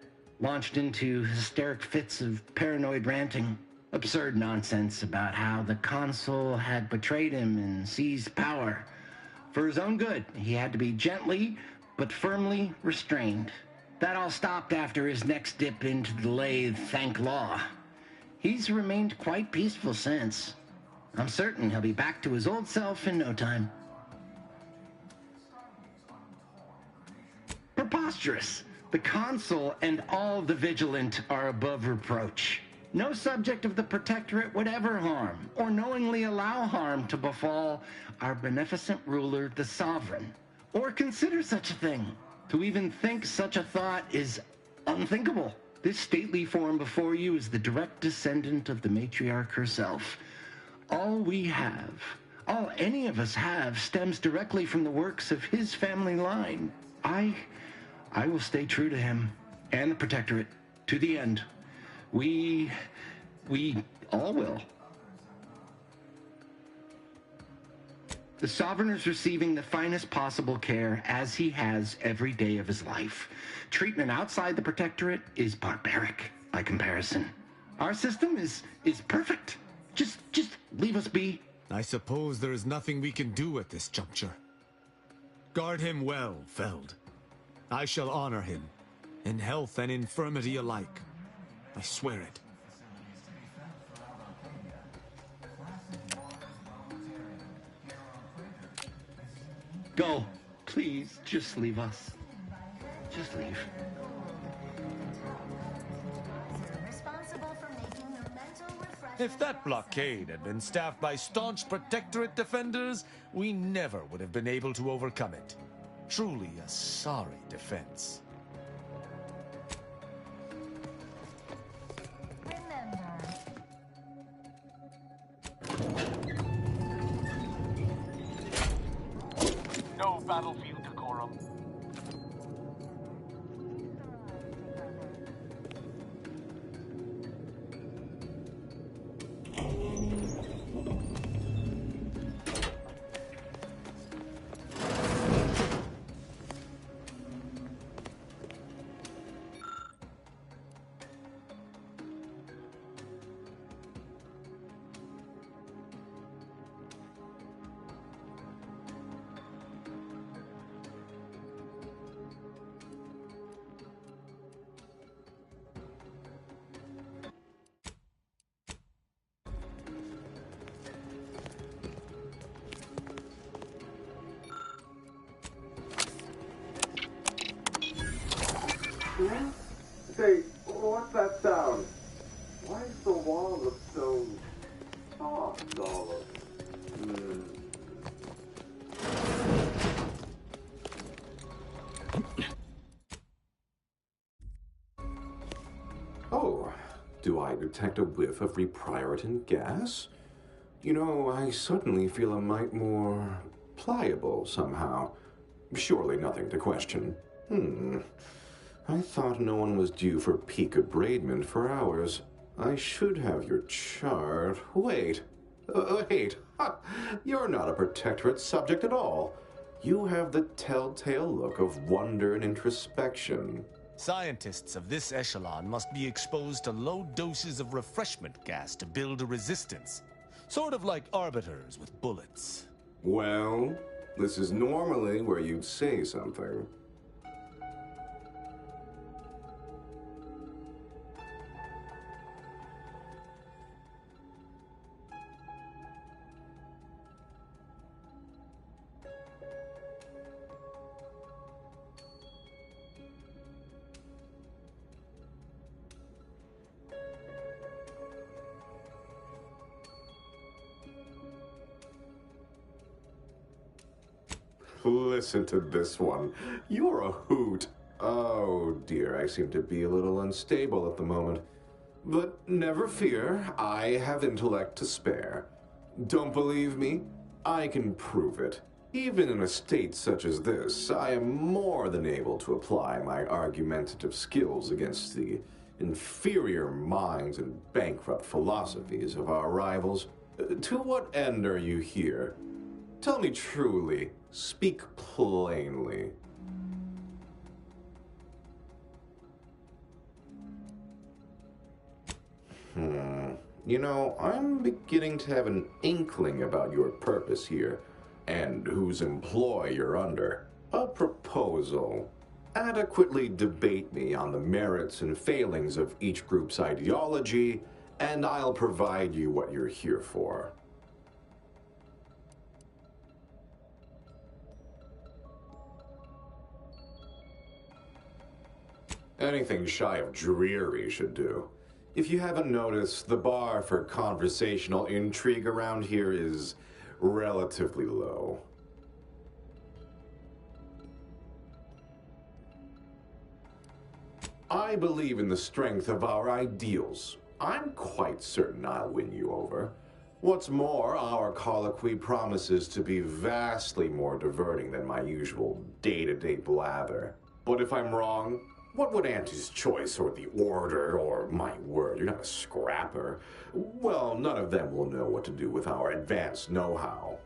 launched into hysteric fits of paranoid ranting, absurd nonsense about how the Consul had betrayed him and seized power. For his own good, he had to be gently but firmly restrained. That all stopped after his next dip into the lathe, thank law.
He's remained quite peaceful since. I'm certain he'll be back to his old self in no time. Preposterous! The Consul and all the Vigilant are above reproach. No subject of the Protectorate would ever harm, or knowingly allow harm to befall our beneficent ruler, the Sovereign, or consider such a thing. To even think such a thought is unthinkable. This stately form before you is the direct descendant of the matriarch herself. All we have, all any of us have, stems directly from the works of his family line. I will stay true to him and the Protectorate to the end. We all will. The Sovereign is receiving the finest possible care, as he has every day of his life. Treatment outside the Protectorate is barbaric by comparison. Our system is perfect. Just leave us be.
I suppose there is nothing we can do at this juncture. Guard him well, Feld. I shall honor him, in health and infirmity alike. I swear it.
Go. Please, just leave us. Just leave.
If that blockade had been staffed by staunch Protectorate defenders, we never would have been able to overcome it. Truly a sorry defense.
No battlefield decorum.
Say, what's that sound? Why is the wall look so soft all of
Oh, do I detect a whiff of reprioritin gas? You know, I suddenly feel a mite more pliable somehow. Surely nothing to question. I thought no one was due for peak abradement for hours. I should have your chart. Wait. Ha! You're not a Protectorate subject at all. You have the telltale look of wonder and introspection.
Scientists of this echelon must be exposed to low doses of refreshment gas to build a resistance. Sort of like arbiters with bullets.
Well, this is normally where you'd say something. Listen to this one. You're a hoot. Oh dear, I seem to be a little unstable at the moment. But never fear, I have intellect to spare. Don't believe me? I can prove it. Even in a state such as this, I am more than able to apply my argumentative skills against the inferior minds and bankrupt philosophies of our rivals. To what end are you here? Tell me truly. Speak plainly. You know, I'm beginning to have an inkling about your purpose here, and whose employ you're under. A proposal. Adequately debate me on the merits and failings of each group's ideology,
and I'll provide you what you're here for. Anything shy of dreary should do. If you haven't noticed, the bar for conversational intrigue around here is relatively low. I believe in the strength of our ideals. I'm quite certain I'll win you over. What's more, our colloquy promises to be vastly more diverting than my usual day-to-day blather. But if I'm wrong, what would Auntie's choice or the Order or my word, you're not a scrapper? Well, none of them will know what to do with our advanced know-how.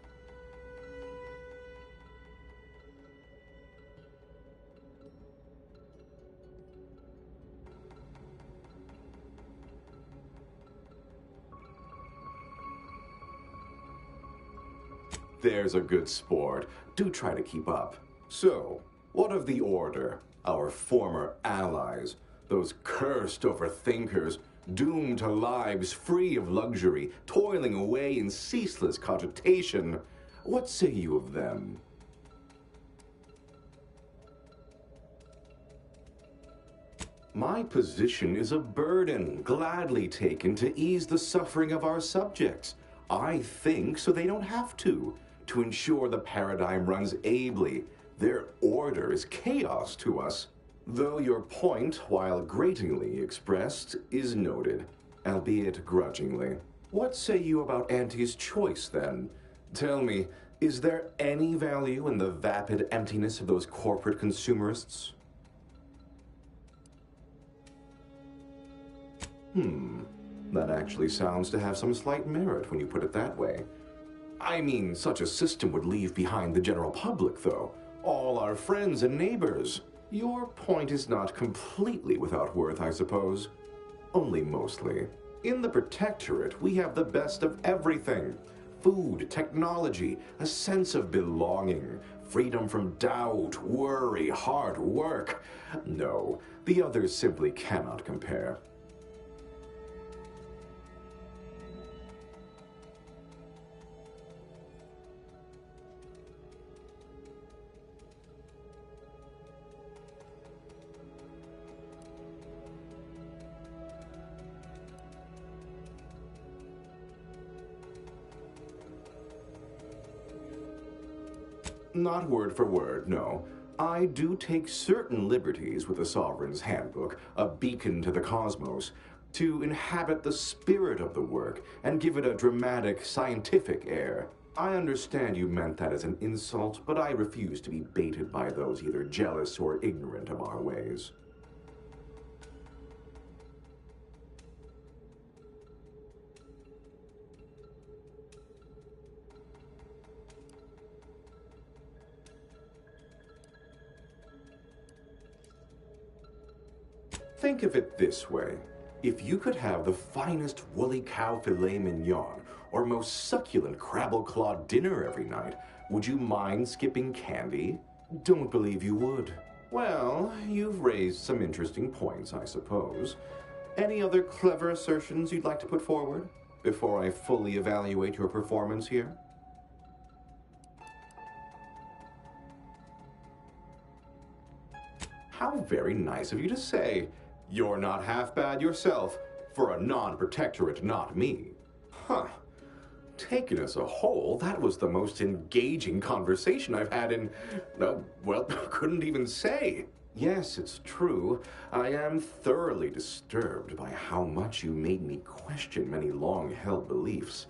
There's a good sport. Do try to keep up. So, what of the Order? Our former allies, those cursed overthinkers, doomed to lives free of luxury, toiling away in ceaseless cogitation. What say you of them? My position is a burden, gladly taken to ease the suffering of our subjects. I think so they don't have to ensure the paradigm runs ably. Their order is chaos to us. Though your point, while gratingly expressed, is noted, albeit grudgingly. What say you about Auntie's choice, then? Tell me, is there any value in the vapid emptiness of those corporate consumerists? That actually sounds to have some slight merit when you put it that way. I mean, such a system would leave behind the general public, though. All our friends and neighbors. Your point is not completely without worth, I suppose. Only mostly. In the Protectorate, we have the best of everything. Food, technology, a sense of belonging, freedom from doubt, worry, hard work. No, the others simply cannot compare. Not word for word, no. I do take certain liberties with the Sovereign's Handbook, a beacon to the cosmos, to inhabit the spirit of the work and give it a dramatic, scientific air. I understand you meant that as an insult, but I refuse to be baited by those either jealous or ignorant of our ways. Think of it this way. If you could have the finest woolly cow filet mignon or most succulent crabble-claw dinner every night, would you mind skipping candy? Don't believe you would. Well, you've raised some interesting points, I suppose. Any other clever assertions you'd like to put forward before I fully evaluate your performance here? How very nice of you to say. You're not half bad yourself, for a non-protectorate not me. Huh. Taken as a whole, that was the most engaging conversation I've had in, well, couldn't even say. Yes, it's true. I am thoroughly disturbed by how much you made me question many long-held beliefs.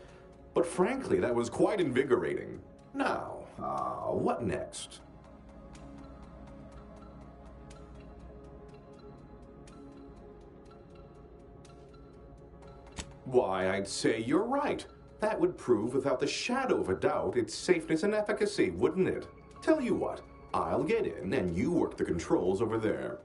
But frankly, that was quite invigorating. Now, what next? Why, I'd say you're right. That would prove without the shadow of a doubt its safeness and efficacy, wouldn't it? Tell you what, I'll get in and you work the controls over there.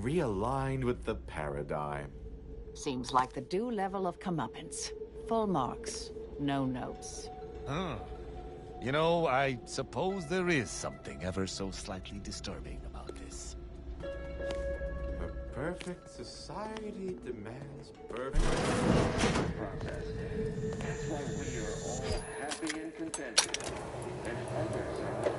realigned with the paradigm.
Seems like the due level of comeuppance. Full marks, no notes.
Huh. You know, I suppose there is something ever so slightly disturbing about this.
A perfect society demands perfect
Process. That's why we are all happy and contented. And others are not.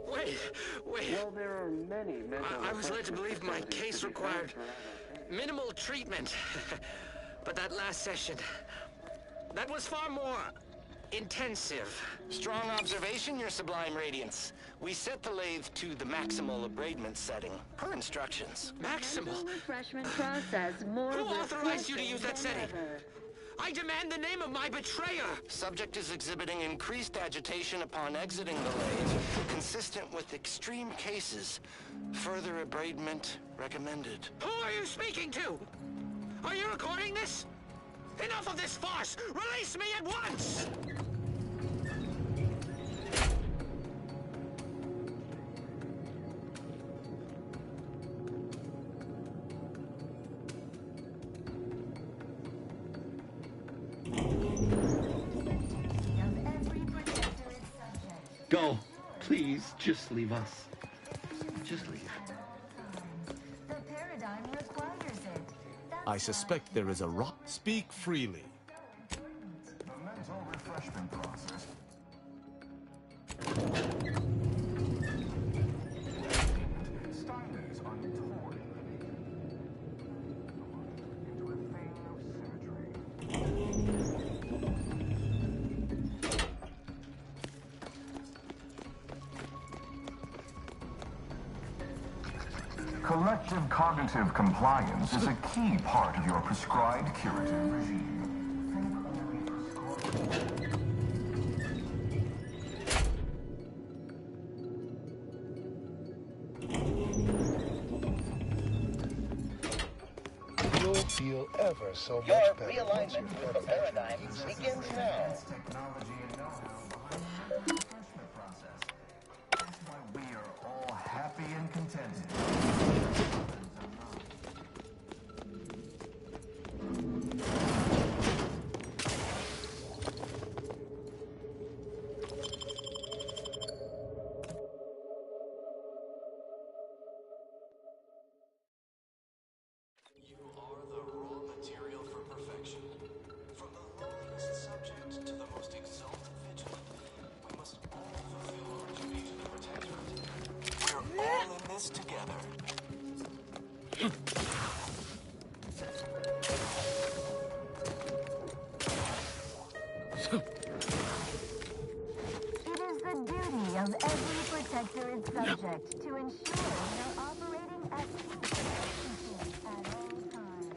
Wait. Well, there are many mental... I was led to believe my case required minimal treatment. But that last session, that was far more intensive. Strong observation, Your Sublime Radiance. We set the lathe to the maximal abradement setting, per instructions. Maximal?
Refreshment process more.
Who authorized you to use that setting? I demand the name of my betrayer! Subject is exhibiting increased agitation upon exiting the lathe, consistent with extreme cases. Further abradement recommended. Who are you speaking to? Are you recording this? Enough of this farce! Release me at once!
Go. Please, just leave us. Just leave.
The paradigm requires it.
I suspect there is a rock. Speak freely.
The mental refreshment process. Stylus on Korey. Into a thing of symmetry. Collective cognitive compliance is a key part of your prescribed curative regime.
You'll feel ever so much
Your
better.
realignment with the paradigm begins now.
Technology and know-how behind the refreshment process. That's why we are all happy and contented.
You are the raw material for perfection. From the lowliest subject to the most exalted vigilant, we must all fulfill our duty to the Protectorate. We're all in this together.
It is the duty of every protectorate subject to ensure they're operating at peak efficiency at all times.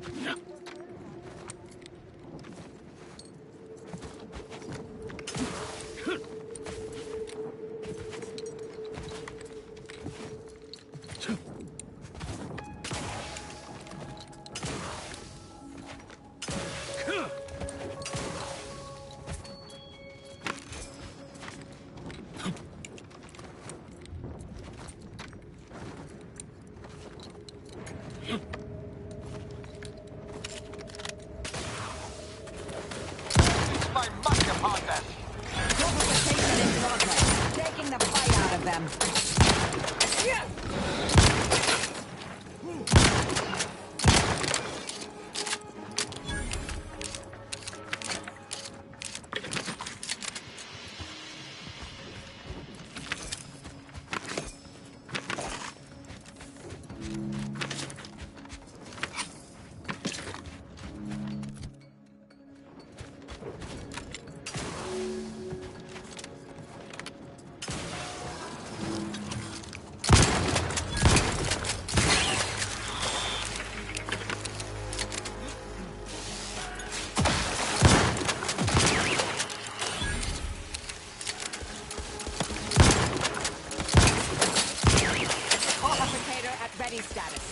Ready status.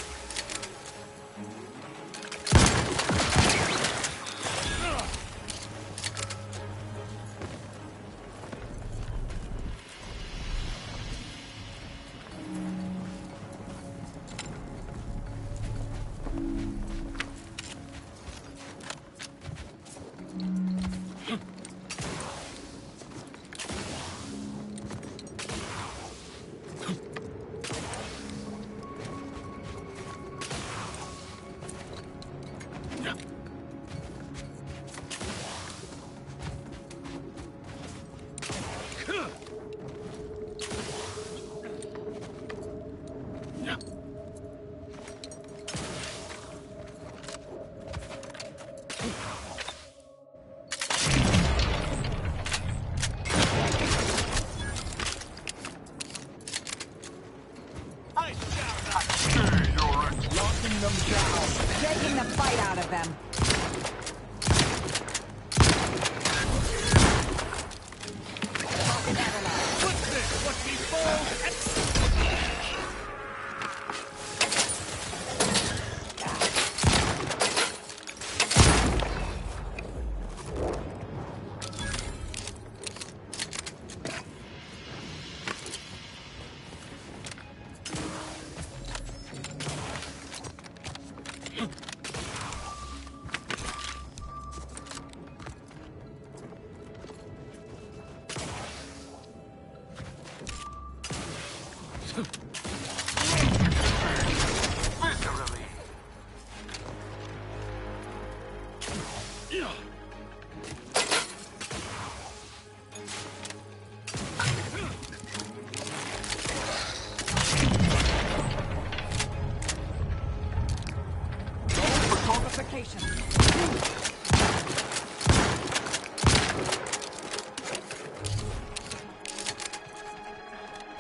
Locking them down.
Taking the fight out of them.
What's this? What's these balls?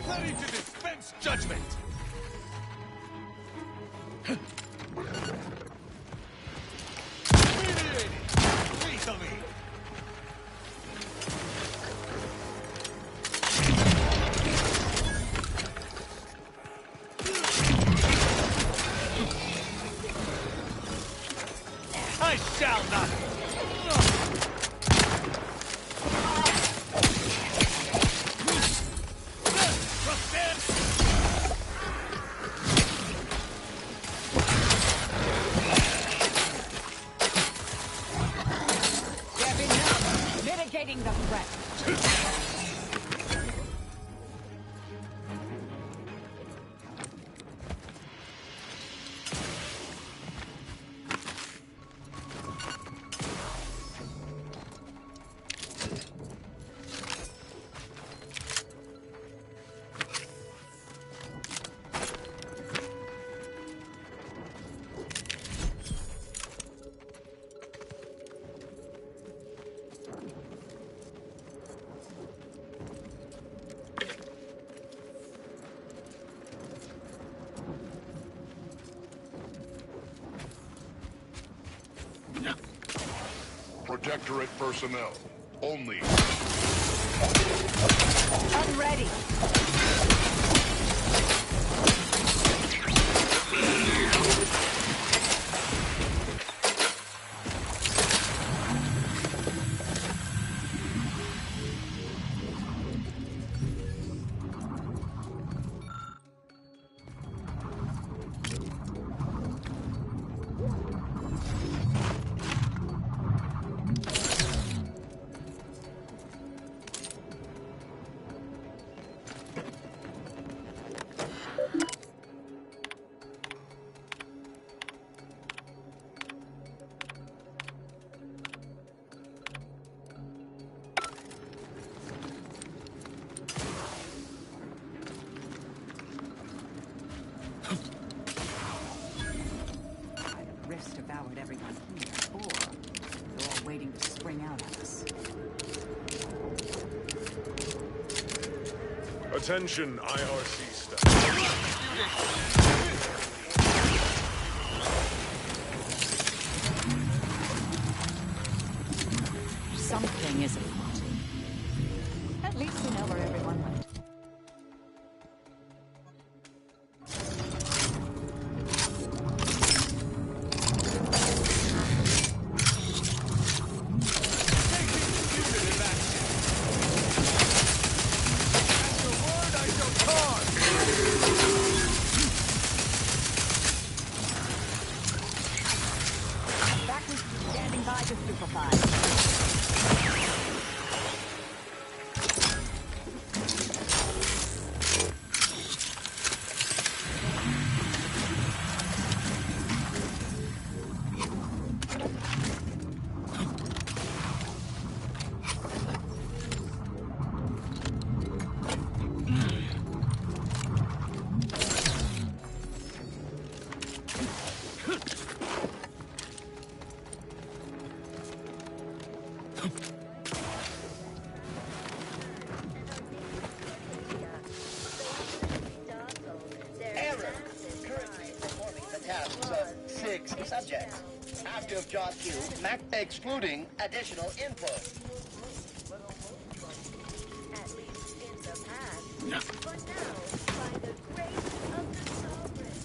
Ready to dispense judgment! Mediating! Lethally! I shall not!
Mitigating the threat.
Protectorate personnel. Only.
I'm ready. Rifts devoured everyone here, or they're all waiting to spring out at us.
Attention, IRC staff.
Something isn't right. At least we know where everyone went.
subjects. Active job queue, excluding additional input.
At least in the past. But now, by the grace of the sovereign.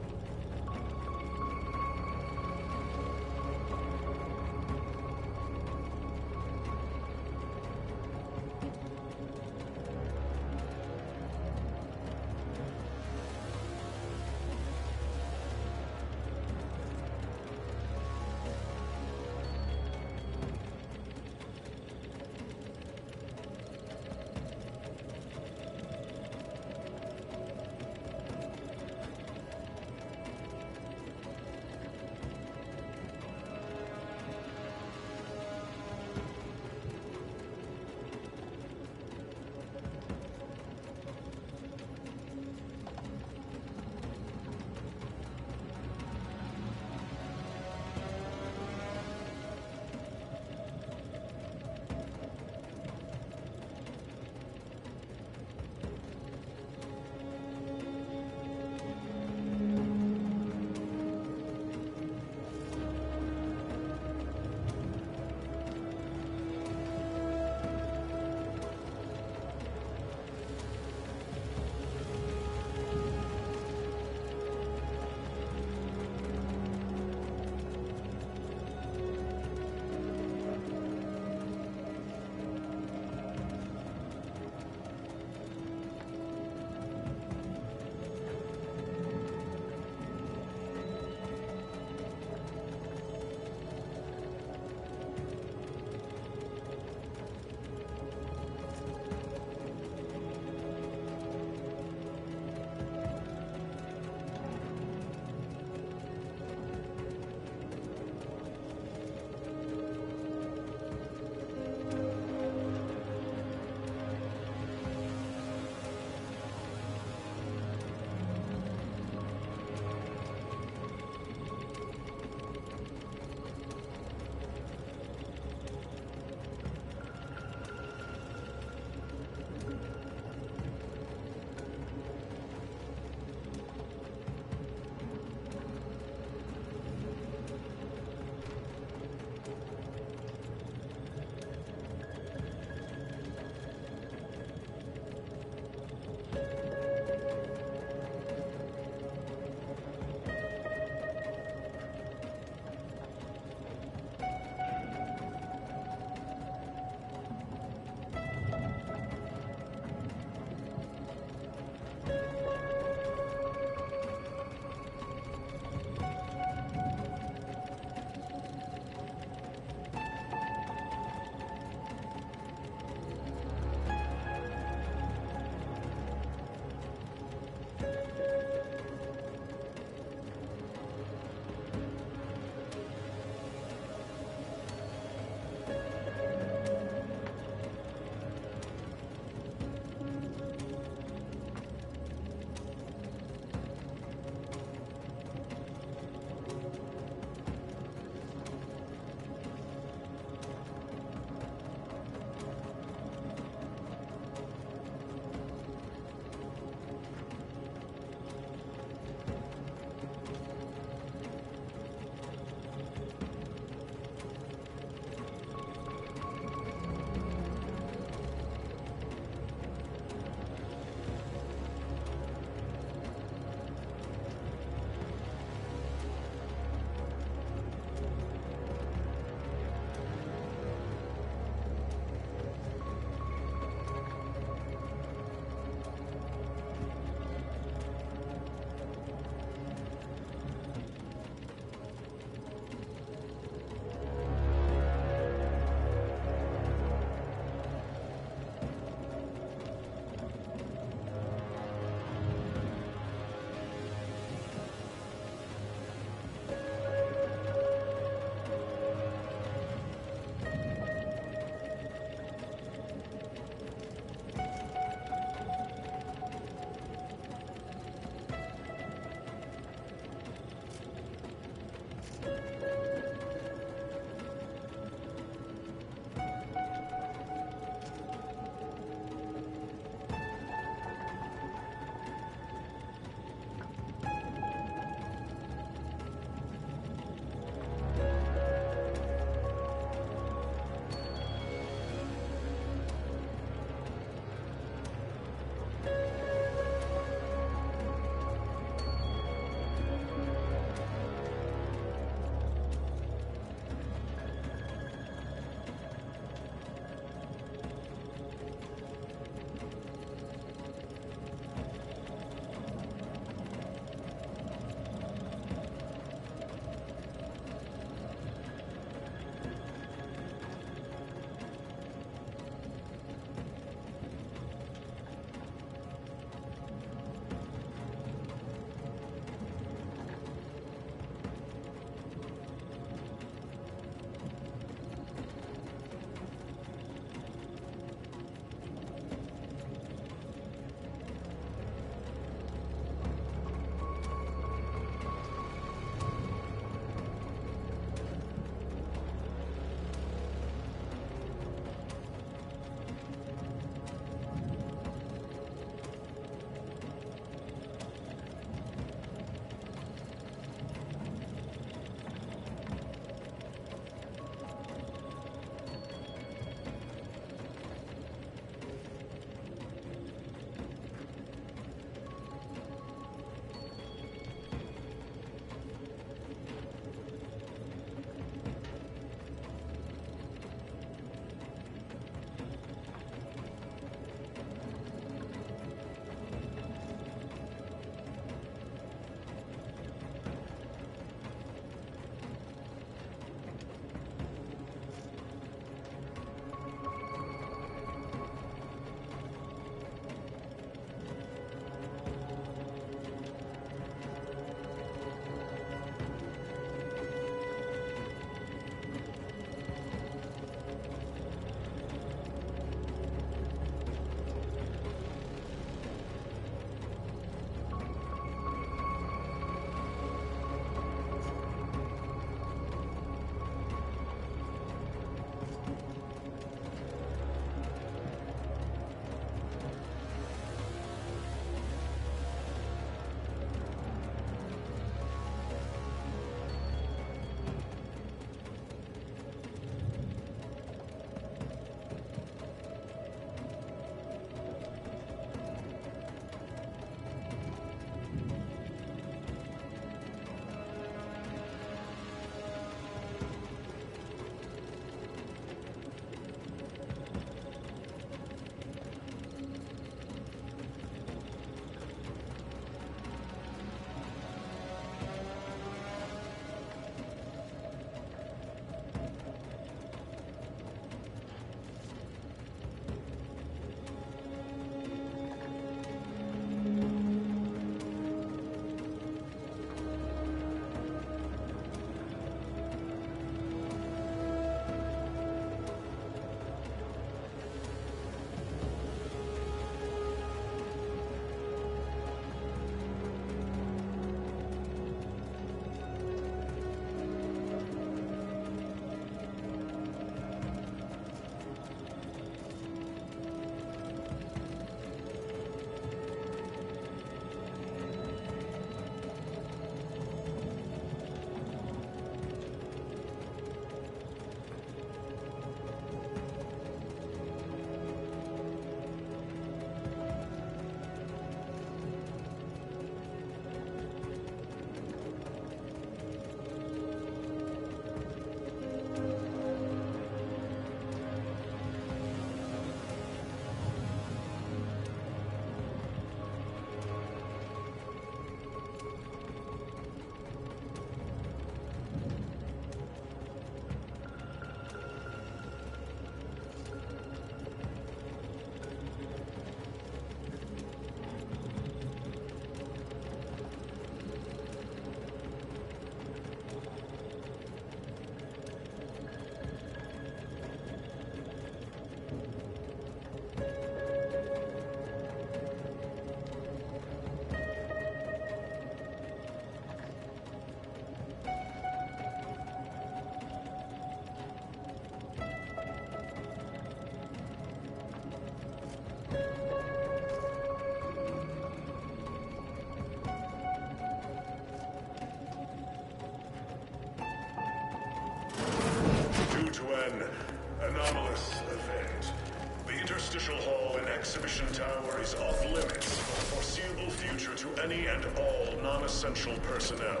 any and all non-essential personnel.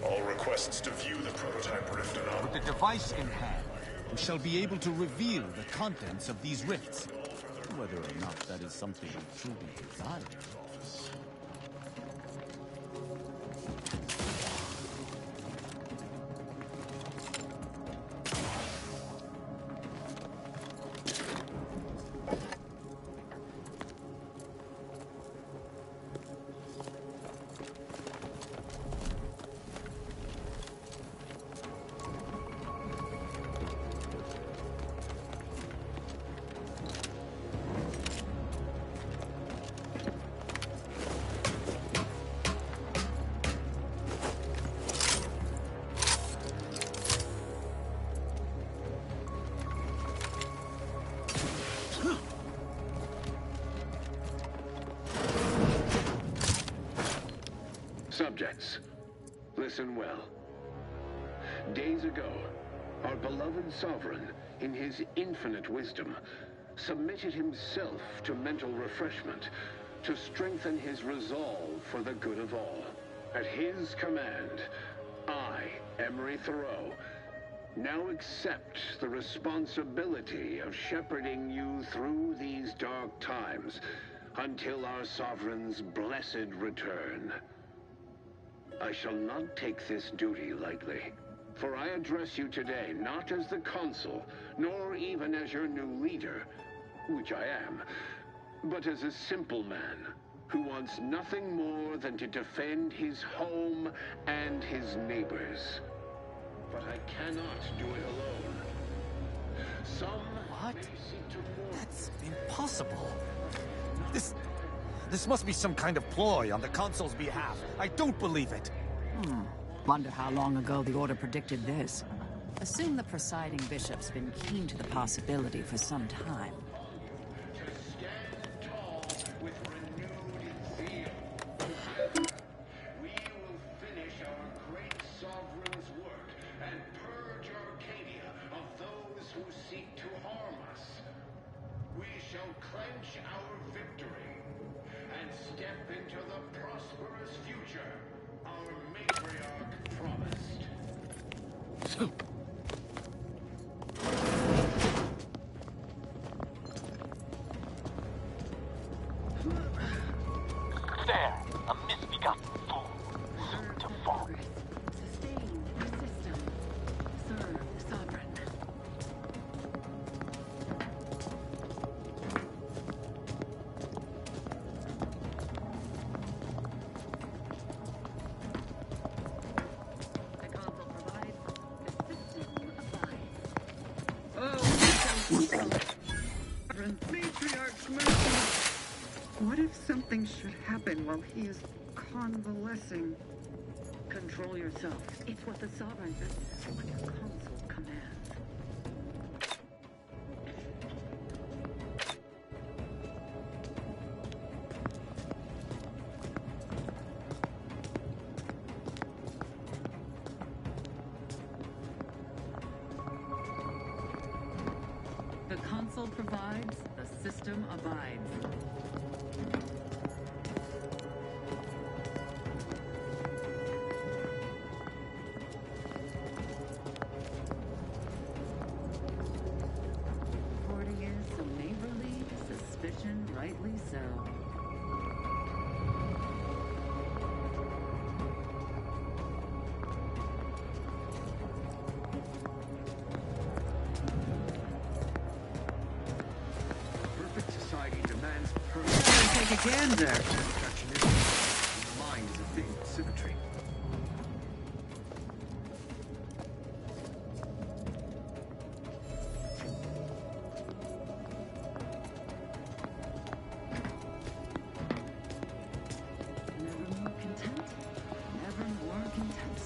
All requests to view the prototype rift anomaly.
With the device in hand, we shall be able to reveal the contents of these rifts. Whether or not that is something we truly desire.
Subjects, listen well. Days ago, our beloved sovereign, in his infinite wisdom, submitted himself to mental refreshment to strengthen his resolve for the good of all. At his command, I, Emery Thoreau, now accept the responsibility of shepherding you through these dark times until our sovereign's blessed return. I shall not take this duty lightly, for I address you today not as the consul, nor even as your new leader, which I am, but as a simple man who wants nothing more than to defend his home and his neighbors. But I cannot do it alone.
What? That's impossible. This must be some kind of ploy on the consul's behalf. I don't believe it.
Wonder how long ago the Order predicted this. Assume the presiding bishop's been keen to the possibility for some time.
We will finish our great sovereign's work and purge Arcadia of those who seek to harm us. We shall clench our victory and step into the prosperous future our matriarch promised.
There, a misbegotten fool, soon to fall.
Sustain the system. Serve the sovereign. The console provides, the system abides.
Matriarch's mercy! What if something should happen while he is convalescing?
Control yourself. It's what the sovereign says when your console commands. The console provides, the system abides. Reporting is so neighborly, suspicion rightly so.
Perfect society demands perfect.
Take a gander.
Perfectionism in the mind is a thing of symmetry.
Never more content, never more content.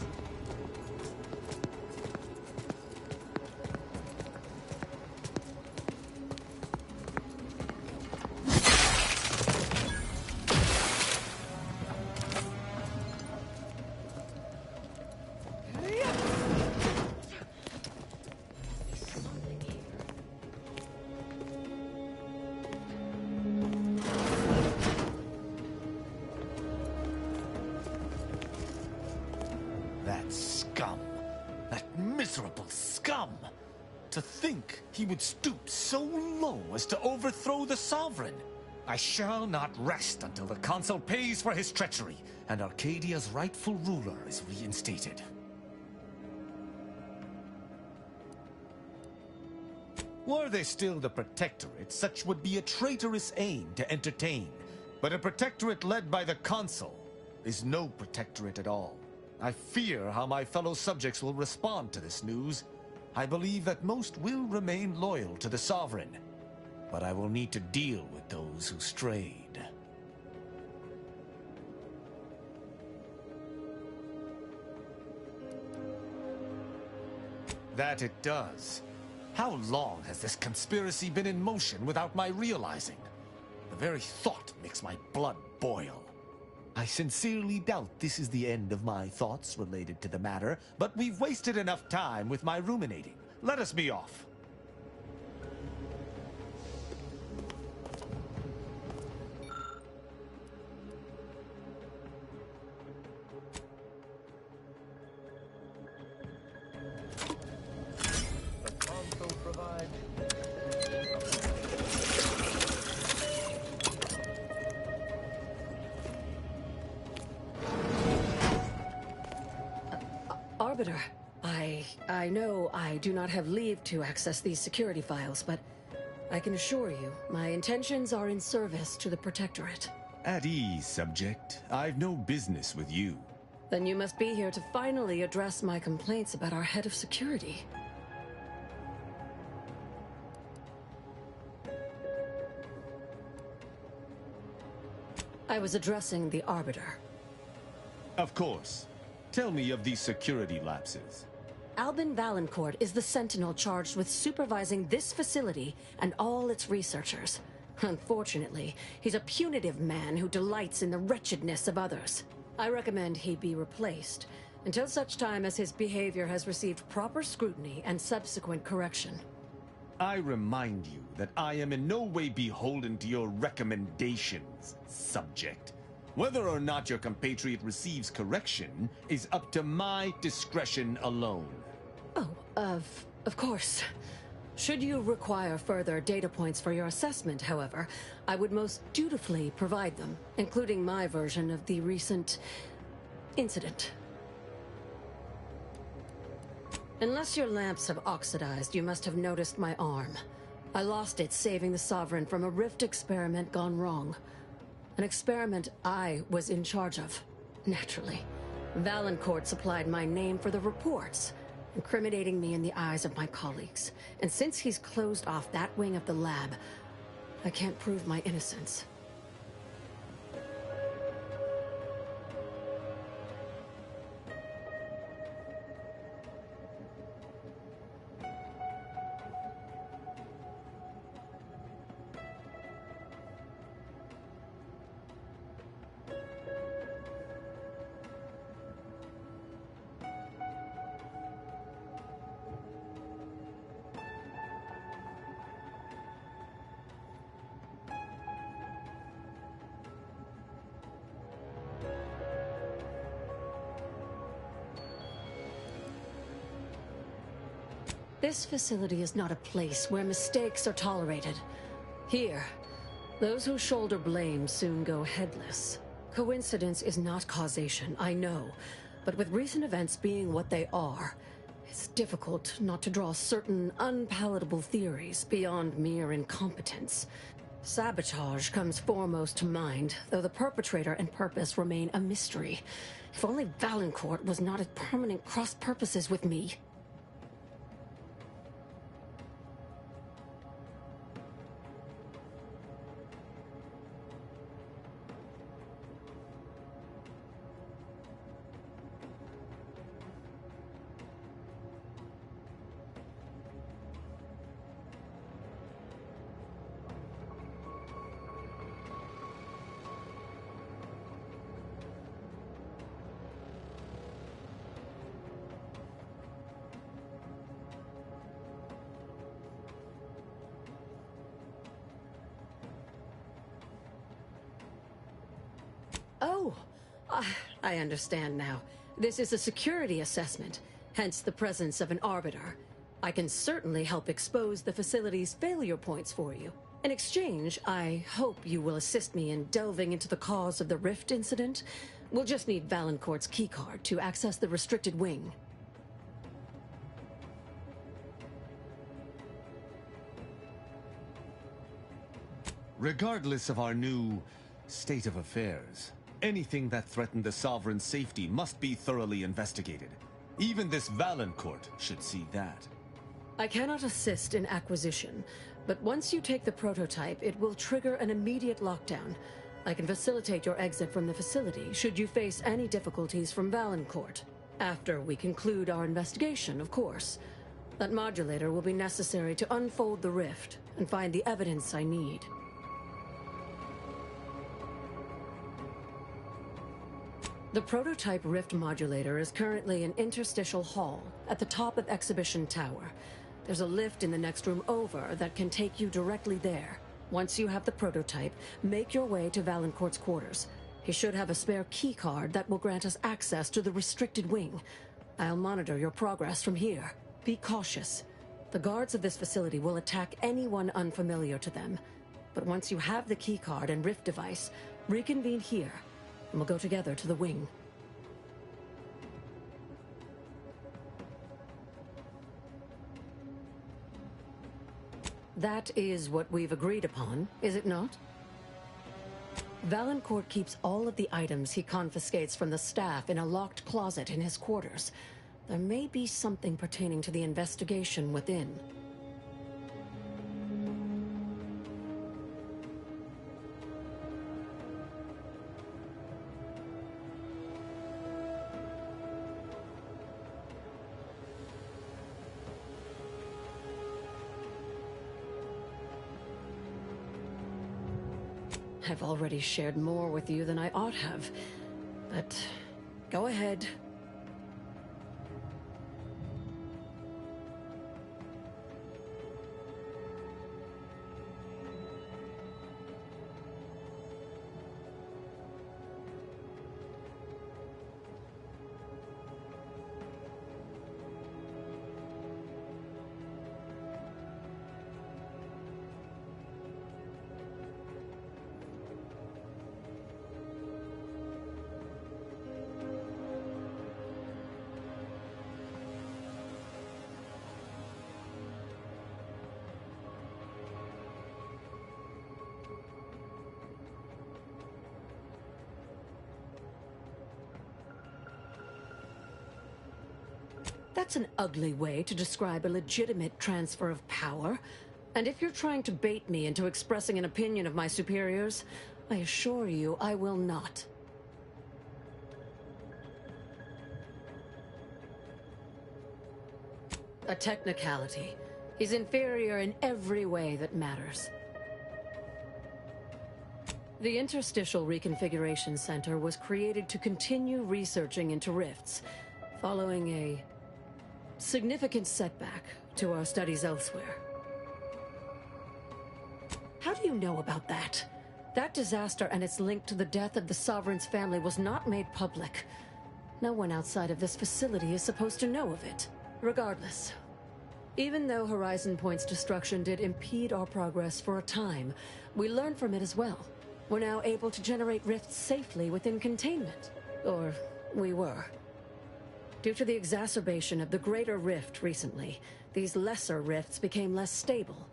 That scum. That miserable scum! To think he would stoop so low as to overthrow the Sovereign. I shall not rest until the Consul pays for his treachery, and Arcadia's rightful ruler is reinstated. Were they still the Protectorate, such would be a traitorous aim to entertain. But a Protectorate led by the Consul is no Protectorate at all. I fear how my fellow subjects will respond to this news. I believe that most will remain loyal to the Sovereign, but I will need to deal with those who strayed. That it does. How long has this conspiracy been in motion without my realizing? The very thought makes my blood boil. I sincerely doubt this is the end of my thoughts related to the matter, but we've wasted enough time with my ruminating. Let us be off.
Arbiter, I know I do not have leave to access these security files, but I can assure you, my intentions are in service to the Protectorate.
At ease, subject. I've no business with you.
Then you must be here to finally address my complaints about our head of security. I was addressing the Arbiter.
Of course. Tell me of these security lapses.
Albin Valancourt is the Sentinel charged with supervising this facility and all its researchers. Unfortunately, he's a punitive man who delights in the wretchedness of others. I recommend he be replaced until such time as his behavior has received proper scrutiny and subsequent correction.
I remind you that I am in no way beholden to your recommendations, subject. Whether or not your compatriot receives correction is up to my discretion alone.
Oh, of course. Should you require further data points for your assessment, however, I would most dutifully provide them, including my version of the recent incident. Unless your lamps have oxidized, you must have noticed my arm. I lost it saving the Sovereign from a rift experiment gone wrong. An experiment I was in charge of, naturally. Valancourt supplied my name for the reports, incriminating me in the eyes of my colleagues. And since he's closed off that wing of the lab, I can't prove my innocence. This facility is not a place where mistakes are tolerated. Here, those who shoulder blame soon go headless. Coincidence is not causation, I know. But with recent events being what they are, it's difficult not to draw certain unpalatable theories beyond mere incompetence. Sabotage comes foremost to mind, though the perpetrator and purpose remain a mystery. If only Valancourt was not at permanent cross-purposes with me. Oh, I understand now. This is a security assessment, hence the presence of an arbiter. I can certainly help expose the facility's failure points for you. In exchange, I hope you will assist me in delving into the cause of the rift incident. We'll just need Valancourt's keycard to access the restricted wing.
Regardless of our new state of affairs, anything that threatened the Sovereign's safety must be thoroughly investigated. Even this Valancourt should see that.
I cannot assist in acquisition, but once you take the prototype, it will trigger an immediate lockdown. I can facilitate your exit from the facility should you face any difficulties from Valancourt. After we conclude our investigation, of course. That modulator will be necessary to unfold the rift and find the evidence I need. The prototype rift modulator is currently in Interstitial Hall at the top of Exhibition Tower. There's a lift in the next room over that can take you directly there. Once you have the prototype, make your way to Valancourt's quarters. He should have a spare key card that will grant us access to the restricted wing. I'll monitor your progress from here. Be cautious. The guards of this facility will attack anyone unfamiliar to them. But once you have the key card and rift device, reconvene here, and we'll go together to the wing. That is what we've agreed upon, is it not? Valancourt keeps all of the items he confiscates from the staff in a locked closet in his quarters. There may be something pertaining to the investigation within. I've already shared more with you than I ought have, but go ahead. That's an ugly way to describe a legitimate transfer of power. And if you're trying to bait me into expressing an opinion of my superiors, I assure you I will not. A technicality. He's inferior in every way that matters. The Interstitial Reconfiguration Center was created to continue researching into rifts, following a significant setback to our studies elsewhere. How do you know about that? That disaster and its link to the death of the Sovereign's family was not made public. No one outside of this facility is supposed to know of it. Regardless, even though Horizon Point's destruction did impede our progress for a time, we learned from it as well. We're now able to generate rifts safely within containment. Or we were. Due to the exacerbation of the greater rift recently, these lesser rifts became less stable.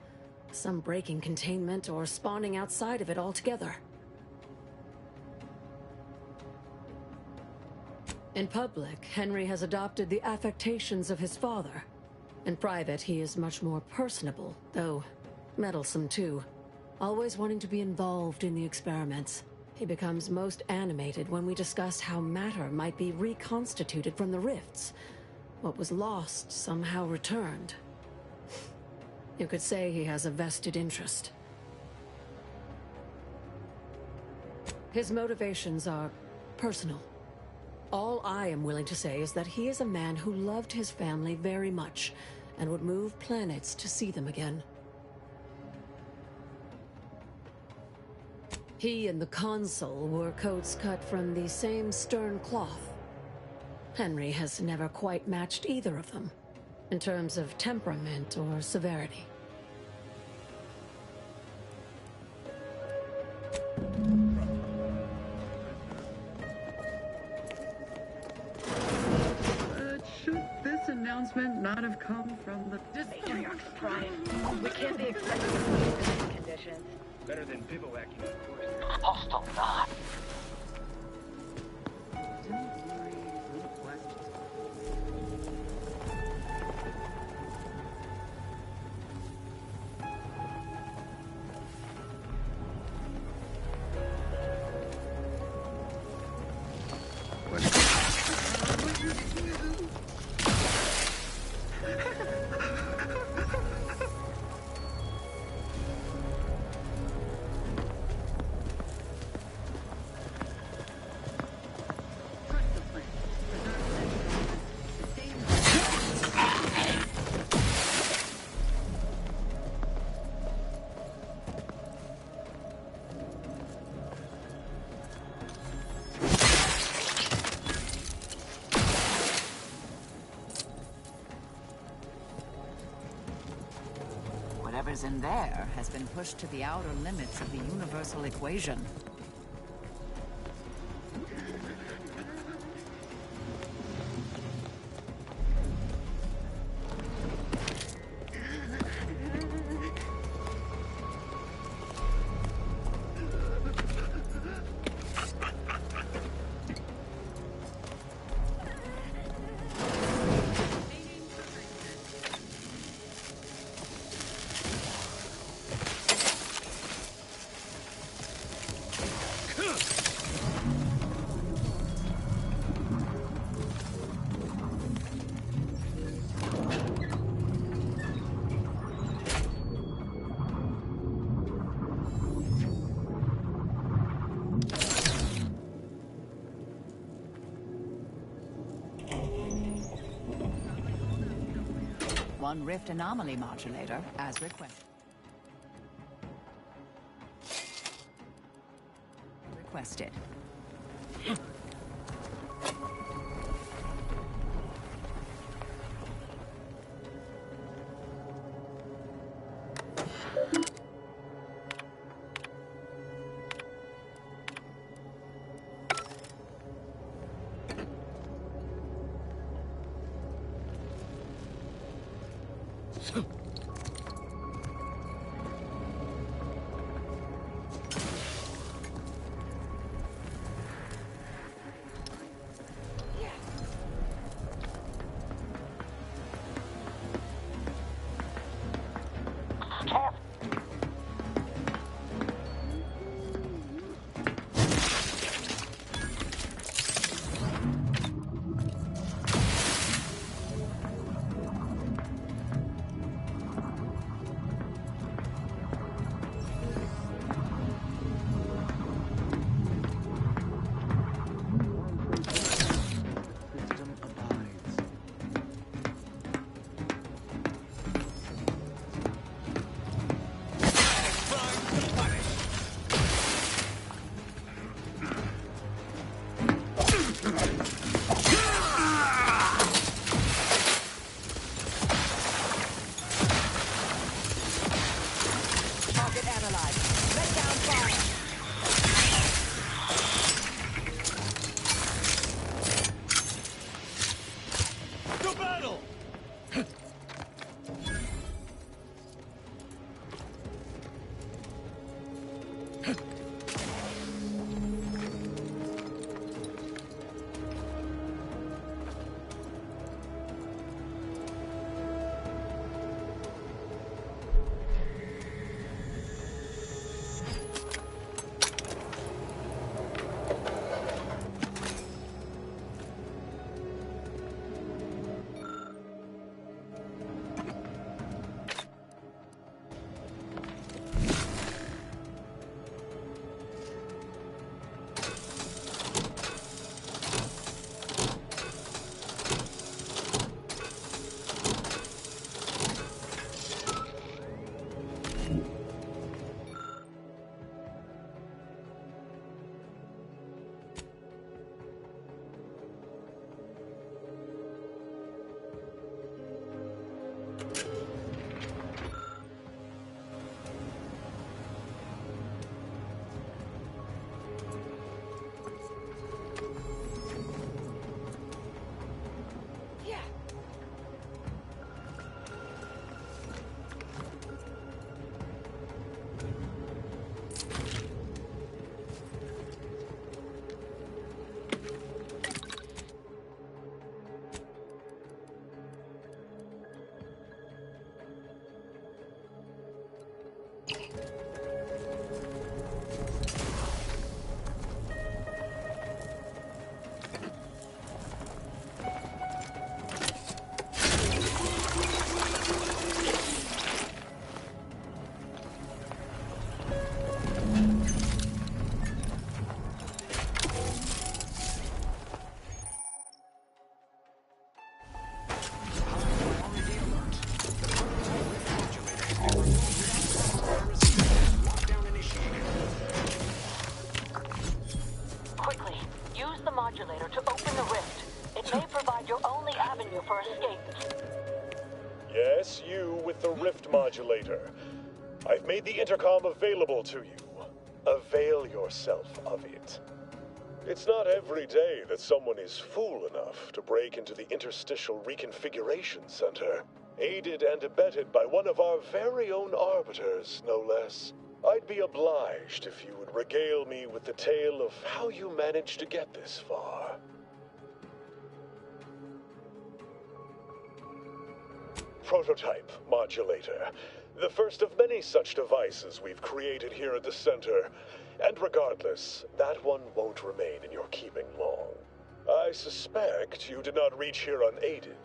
Some breaking containment or spawning outside of it altogether. In public, Henry has adopted the affectations of his father. In private, he is much more personable, though meddlesome too. Always wanting to be involved in the experiments. He becomes most animated when we discuss how matter might be reconstituted from the rifts. What was lost somehow returned. You could say he has a vested interest. His motivations are personal. All I am willing to say is that he is a man who loved his family very much and would move planets to see them again. He and the consul wore coats cut from the same stern cloth. Henry has never quite matched either of them, in terms of temperament or severity.
Should this announcement not have come from the...
Matriarch's Prime. We can't be expected to push in these conditions.
Better than bivouacking, of course.
Postal not.
Whatever's in there has been pushed to the outer limits of the universal equation. One rift anomaly modulator, as requested. Requested.
the modulator to open the rift. It may provide your only avenue for escape.
Yes, you with the rift modulator. I've made the intercom available to you. Avail yourself of it. It's not every day that someone is fool enough to break into the Interstitial Reconfiguration Center, aided and abetted by one of our very own arbiters, no less. I'd be obliged if you would regale me with the tale of how you managed to get this far. Prototype modulator. The first of many such devices we've created here at the center. And regardless, that one won't remain in your keeping long. I suspect you did not reach here unaided.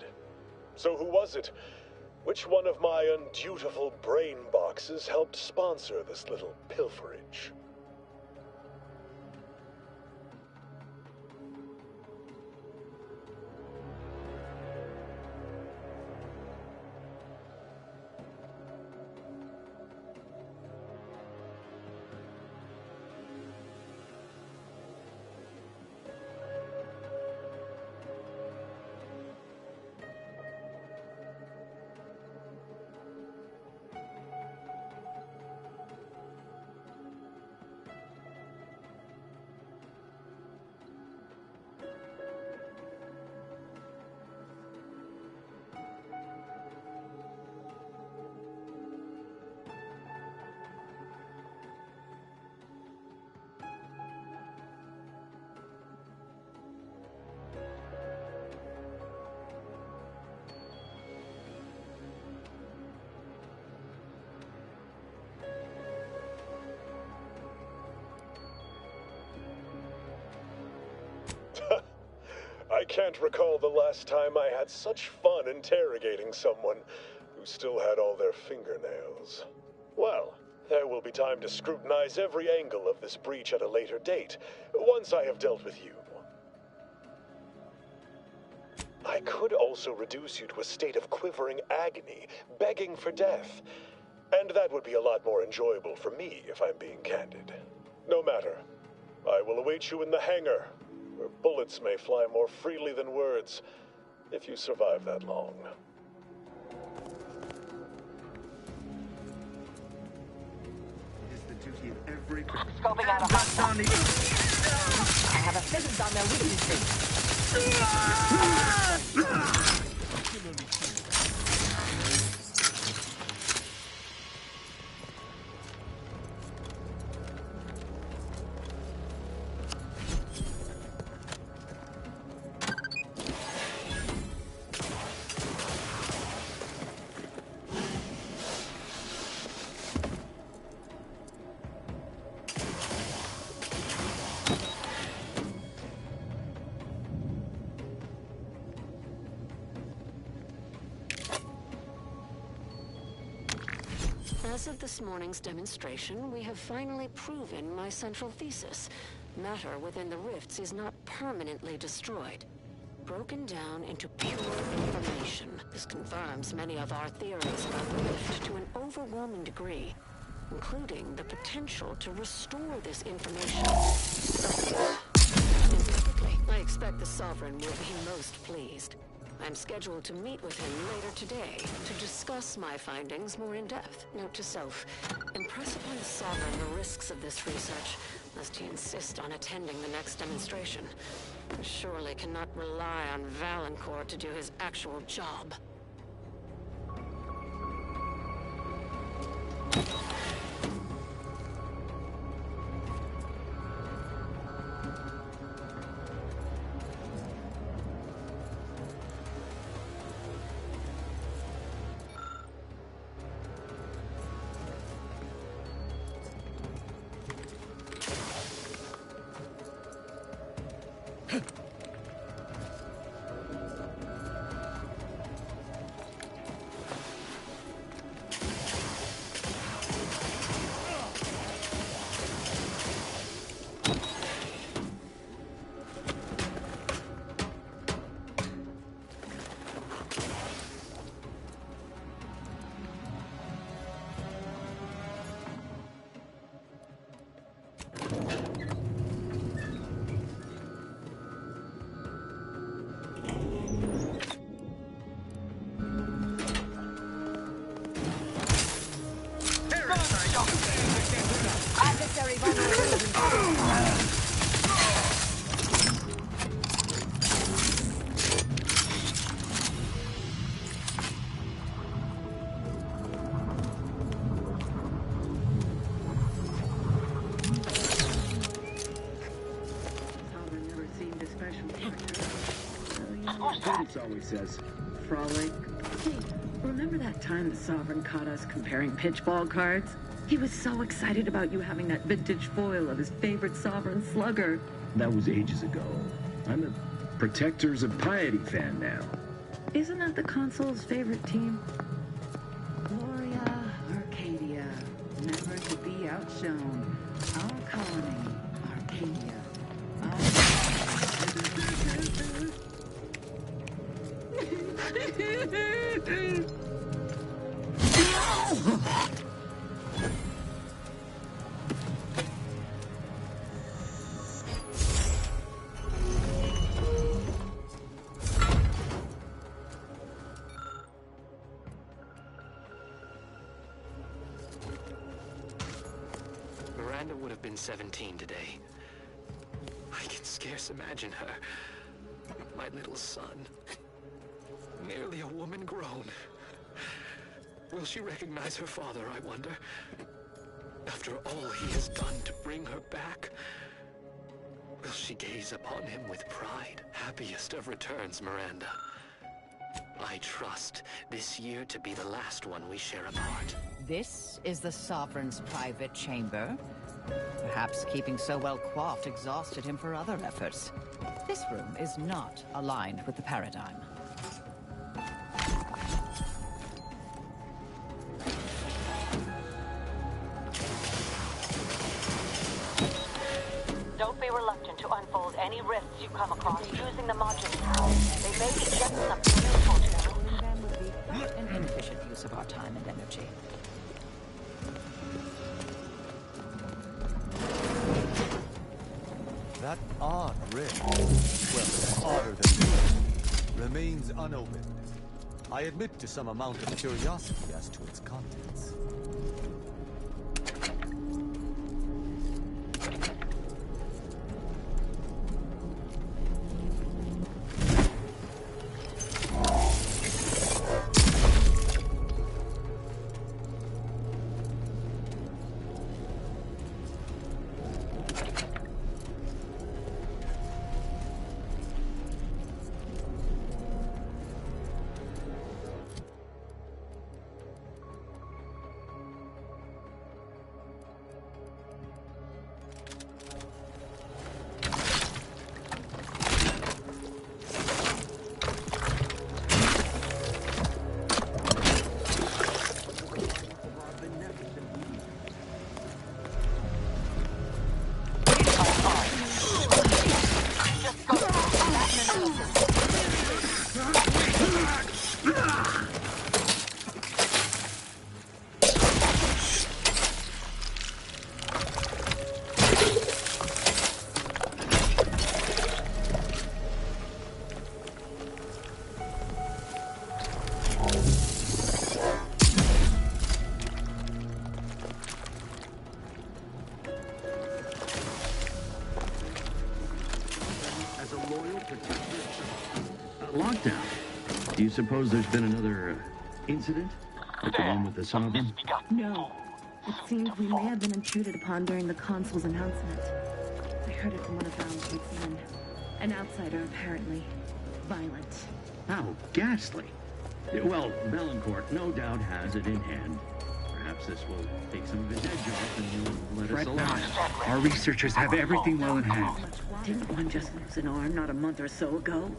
So who was it? Which one of my undutiful brain boxes helped sponsor this little pilferage? I can't recall the last time I had such fun interrogating someone who still had all their fingernails. Well, there will be time to scrutinize every angle of this breach at a later date, once I have dealt with you. I could also reduce you to a state of quivering agony, begging for death. And that would be a lot more enjoyable for me, if I'm being candid. No matter. I will await you in the hangar, where bullets may fly more freely than words, if you survive that long.
It is the duty of every...
Scoping out a hot
I have a feeling on their weaknesses.
As of this morning's demonstration, we have finally proven my central thesis. Matter within the rifts is not permanently destroyed. Broken down into pure information. This confirms many of our theories about the rift to an overwhelming degree, including the potential to restore this information. Imperfectly. I expect the Sovereign will be most pleased. I'm scheduled to meet with him later today to discuss my findings more in depth. Note to self, impress upon the Sovereign the risks of this research, lest he insist on attending the next demonstration. I surely cannot rely on Valancourt to do his actual job.
Prudence always says, frolic. Hey, remember that time the Sovereign caught us comparing pitchball cards? He was so excited about you having that vintage foil of his favorite Sovereign slugger.
That was ages ago. I'm a Protectors of Piety fan now.
Isn't that the console's favorite team? Gloria, Arcadia, never to be outshone. Our colony, Arcadia.
Miranda would have been 17 today. I can scarce imagine her. My little son. Nearly a woman grown. Will she recognize her father, I wonder? After all he has done to bring her back, will she gaze upon him with pride? Happiest of returns, Miranda. I trust this year to be the last one we share apart.
This is the Sovereign's private chamber. Perhaps keeping so well coiffed exhausted him for other efforts. This room is not aligned with the paradigm.
Don't be reluctant to unfold any rifts you come across using the modulator. They may be just something useful to you.
An inefficient use of our time and energy.
That odd rift, well, odder than me, remains unopened. I admit to some amount of curiosity as to its contents.
Lockdown. Do you suppose there's been another incident? Like the one with the Sovereign?
No. It seems we may have been intruded upon during the consul's announcement. I heard it from one of Valencourt's men. An outsider, apparently. Violent.
How ghastly. Well, Valancourt no doubt has it in hand. Perhaps this will take some of his edge off and he'll let us alone.
Our researchers have everything well in hand. Didn't one just lose an arm not a month or so ago?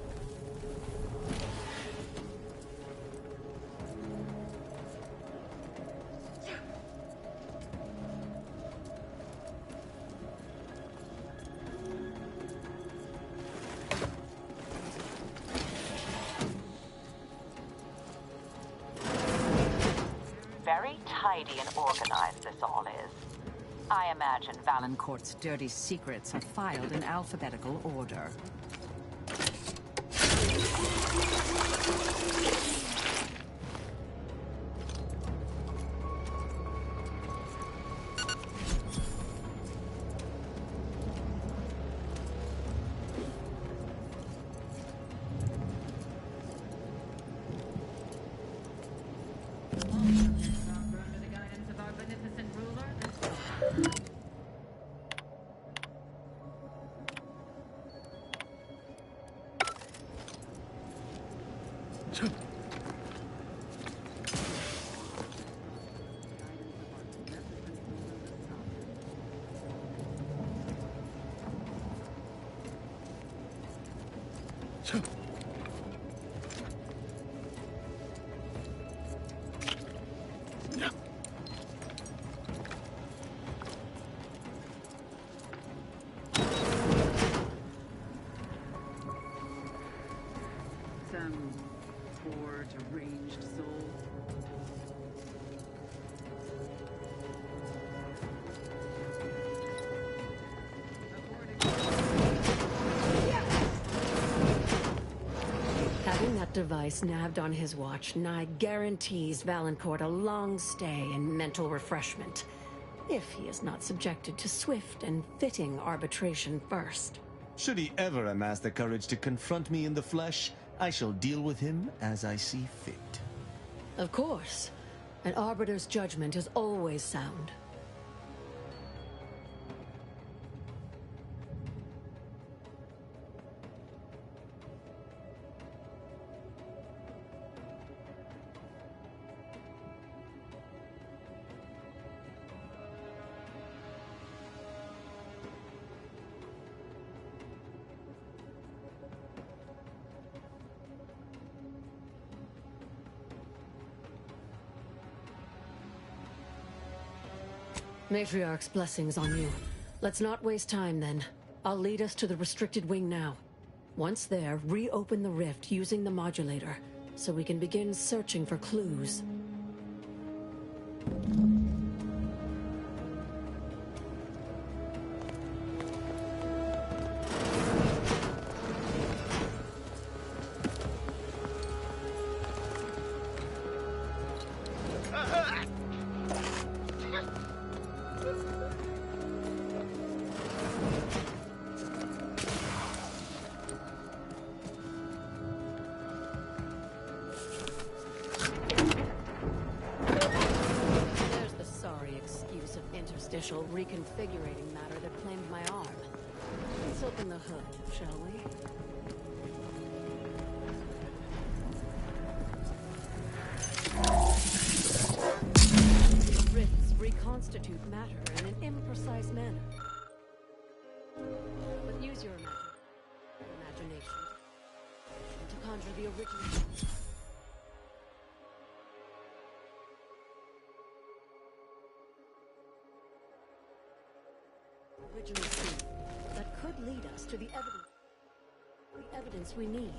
Very tidy and organized this all is. I imagine
Valancourt's dirty secrets are filed in alphabetical order.
Some poor, deranged soul.
Having that device nabbed on his watch nigh guarantees Valancourt a long stay and mental refreshment, if he is not subjected to swift and fitting arbitration first.
Should he ever amass the courage to confront me in the flesh, I shall deal with him as I see fit.
Of course. An arbiter's judgment is always sound. Matriarch's blessings on you. Let's not waste time, then. I'll lead us to the restricted wing now. Once there, reopen the rift using the modulator, so we can begin searching for clues. Interstitial reconfigurating matter that claimed my arm. Let's open the hood, shall we? Rifts reconstitute matter in an imprecise manner. But use your imagination to conjure the original. Original scene that could lead us to the evidence we need.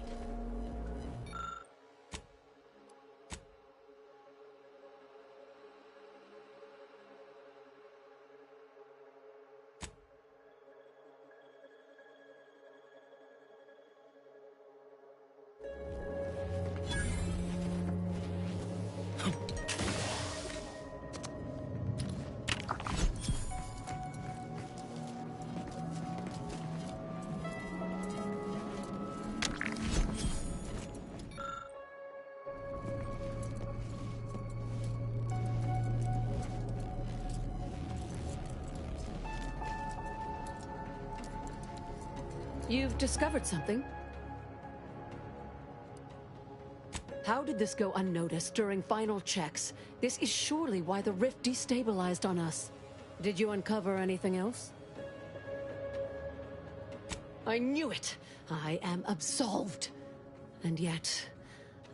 You've discovered something. How did this go unnoticed during final checks? This is surely why the rift destabilized on us. Did you uncover anything else? I knew it! I am absolved. And yet,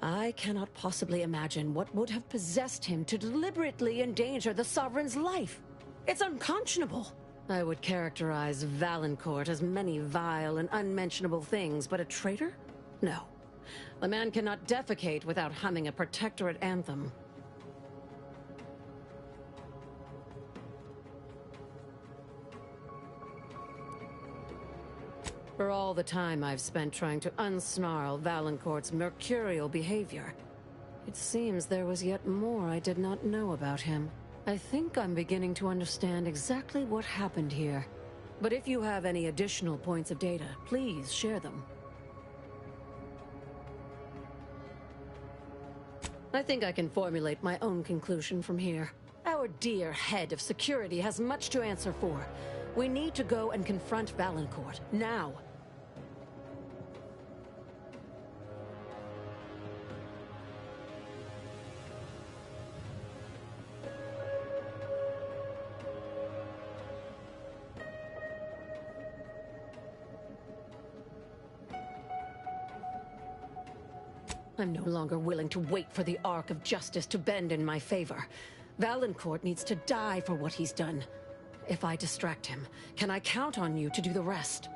I cannot possibly imagine what would have possessed him to deliberately endanger the Sovereign's life. It's unconscionable. I would characterize Valancourt as many vile and unmentionable things, but a traitor? No. The man cannot defecate without humming a protectorate anthem. For all the time I've spent trying to unsnarl Valancourt's mercurial behavior, it seems there was yet more I did not know about him. I think I'm beginning to understand exactly what happened here. But if you have any additional points of data, please share them. I think I can formulate my own conclusion from here. Our dear head of security has much to answer for. We need to go and confront Valancourt, now. I'm no longer willing to wait for the arc of justice to bend in my favor. Valancourt needs to die for what he's done. If I distract him, can I count on you to do the rest?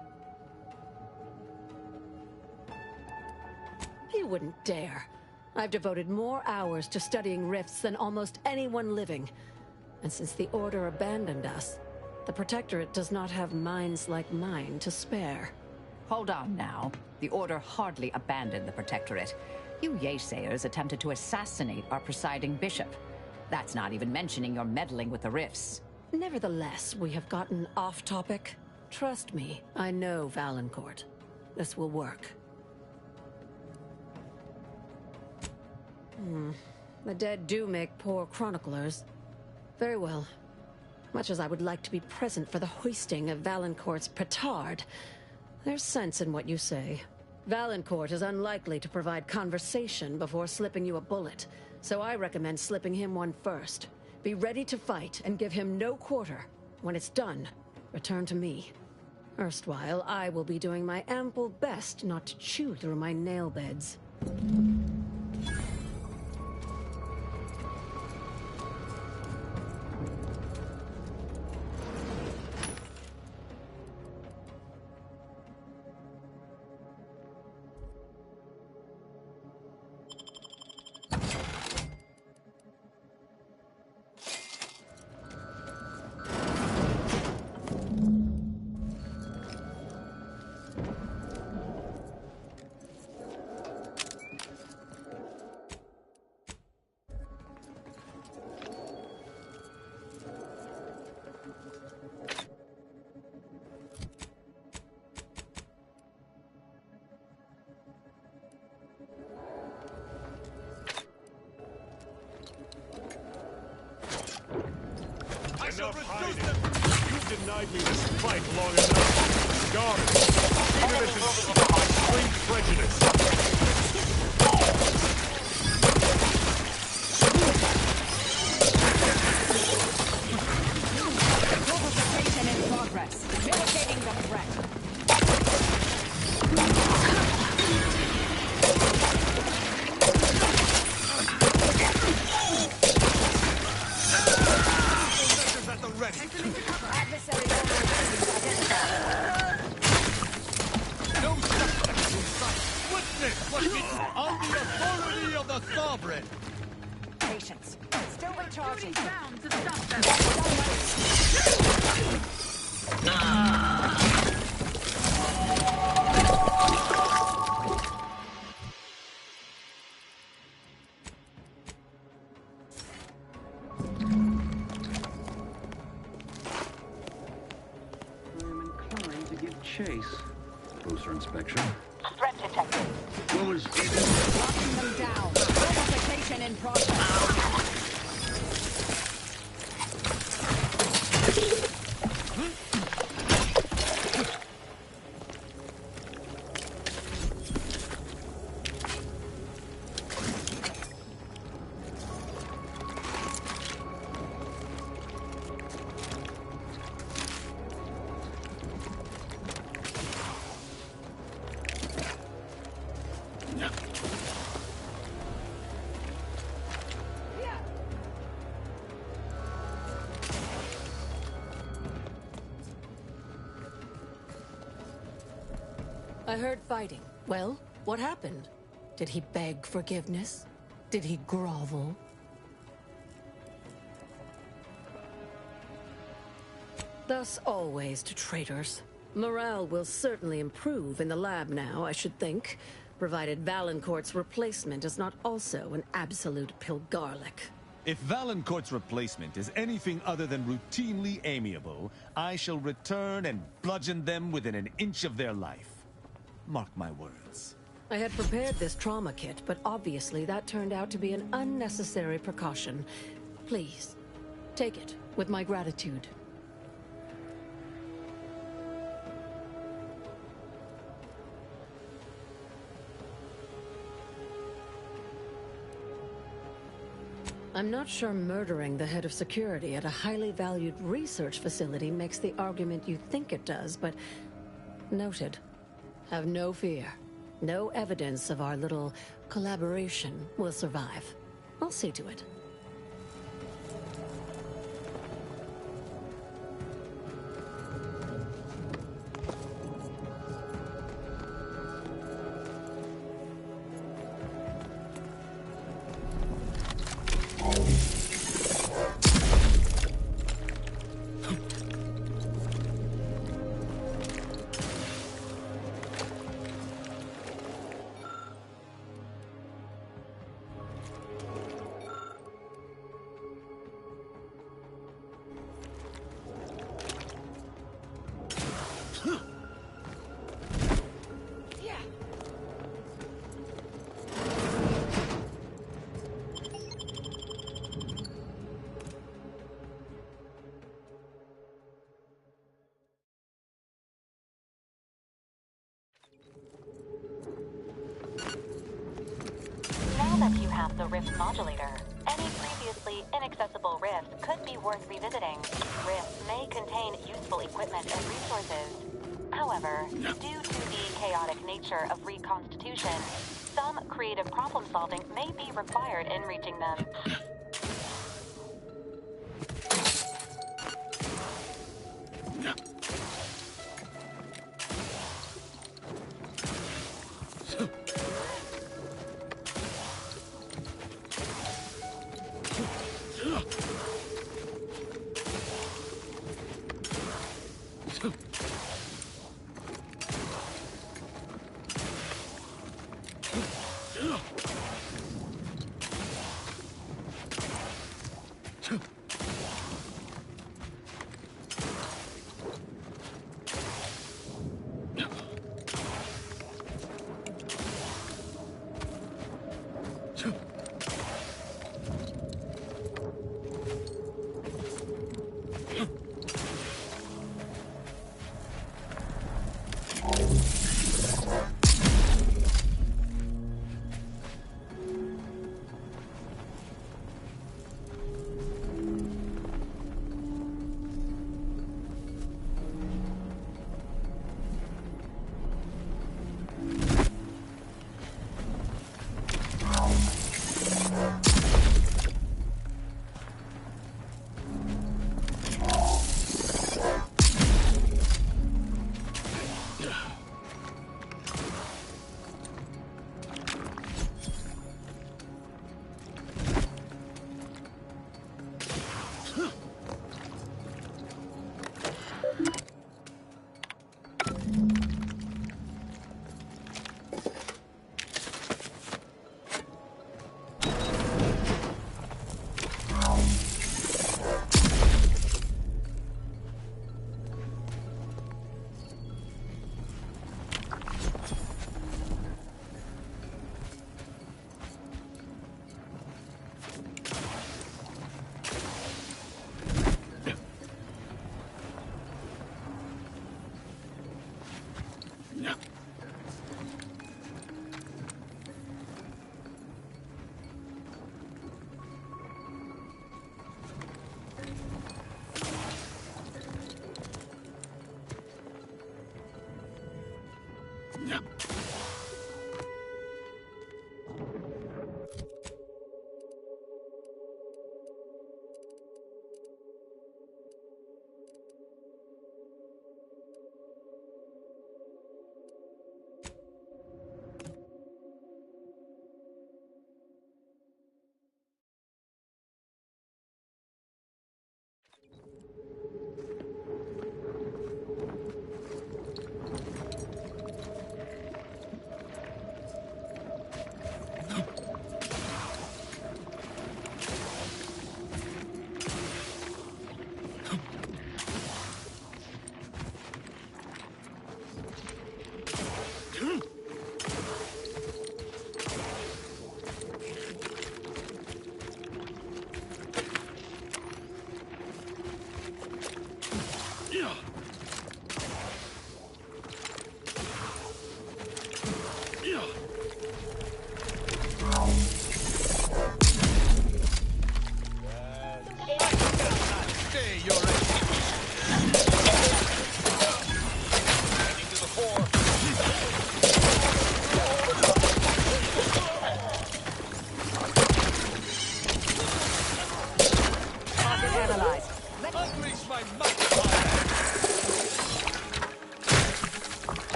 You wouldn't dare. I've devoted more hours to studying rifts than almost anyone living. And since the Order abandoned us, the Protectorate does not have minds like mine to spare.
Hold on now. The Order hardly abandoned the Protectorate. You Yaysayers attempted to assassinate our presiding bishop. That's not even mentioning your meddling with the rifts.
Nevertheless, we have gotten off topic. Trust me, I know Valancourt. This will work. The dead do make poor chroniclers. Very well. Much as I would like to be present for the hoisting of Valancourt's petard, there's sense in what you say. Valancourt is unlikely to provide conversation before slipping you a bullet, so I recommend slipping him one first. Be ready to fight and give him no quarter. When it's done, return to me. Erstwhile, I will be doing my ample best not to chew through my nail beds.
Enough hiding. You've denied me this fight long enough. Garbage. Ignorance is my strange prejudice.
Fortification in progress. Mitigating the threat.
On the authority of the Sovereign!
Patience. Still recharging.
Down to stop them.
I'm inclined to give chase. Closer inspection.
Threat detected.
What was
Locking them down. Fortification in progress.
I heard fighting. Well, what happened? Did he beg forgiveness? Did he grovel? Thus always to traitors. Morale will certainly improve in the lab now, I should think, provided Valancourt's replacement is not also an absolute pilgarlic.
If Valancourt's replacement is anything other than routinely amiable, I shall return and bludgeon them within an inch of their life. Mark my words.
I had prepared this trauma kit, but obviously that turned out to be an unnecessary precaution. Please, take it with my gratitude. I'm not sure murdering the head of security at a highly valued research facility makes the argument you think it does, but noted. Have no fear. No evidence of our little Collaboration will survive. I'll see to it.
Now that you have the rift modulator, any previously inaccessible rift could be worth revisiting. Rifts may contain useful equipment and resources. However, due to the chaotic nature of reconstitution, some creative problem solving may be required in reaching them.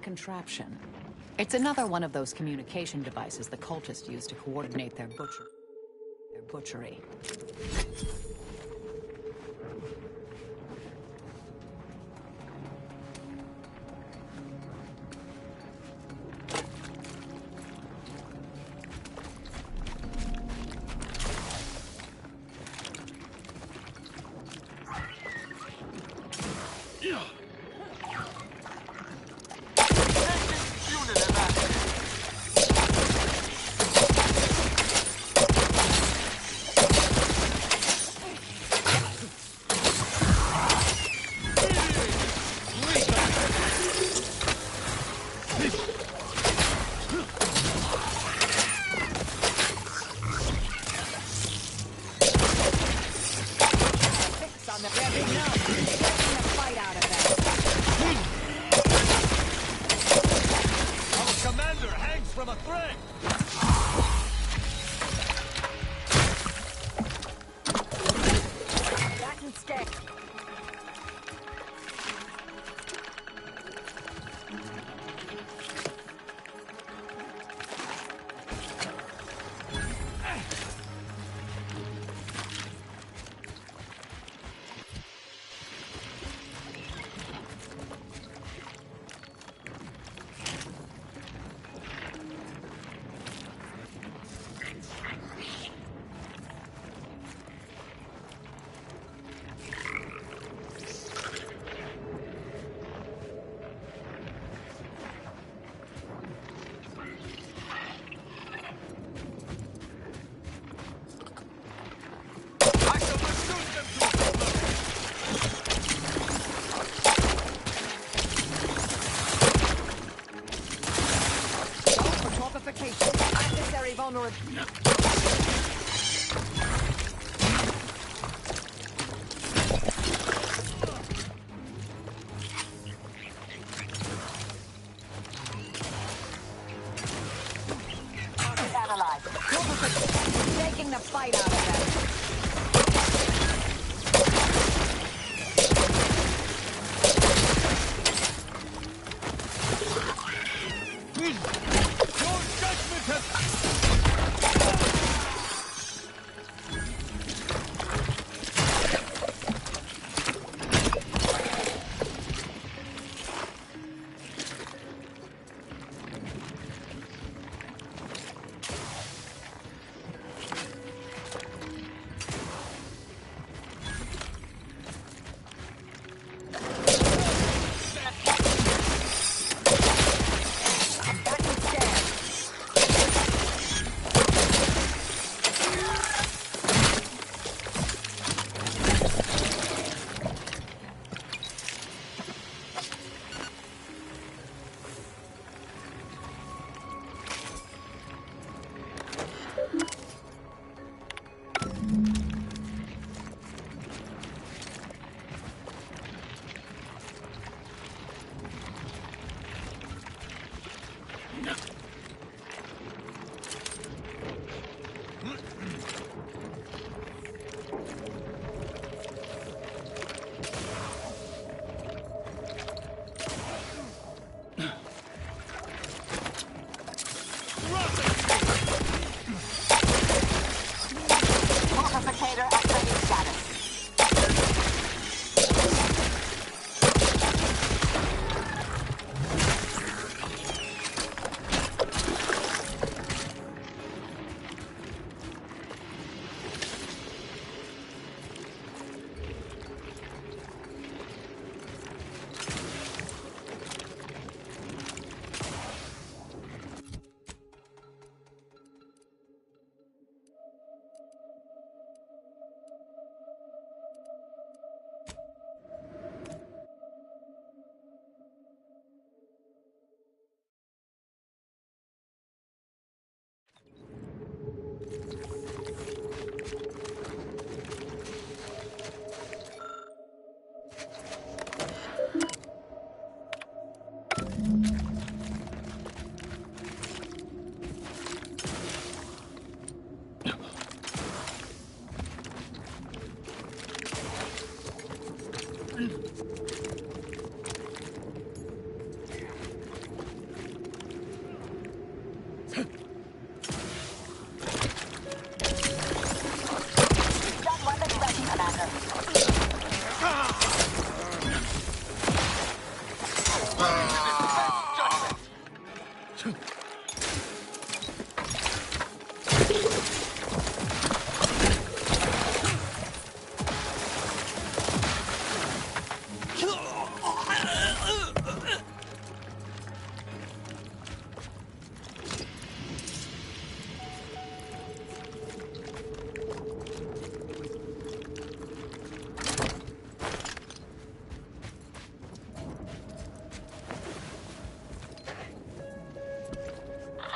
contraption? It's another one of those communication devices the cultists use to coordinate their butchery.
Taking the fight out of them.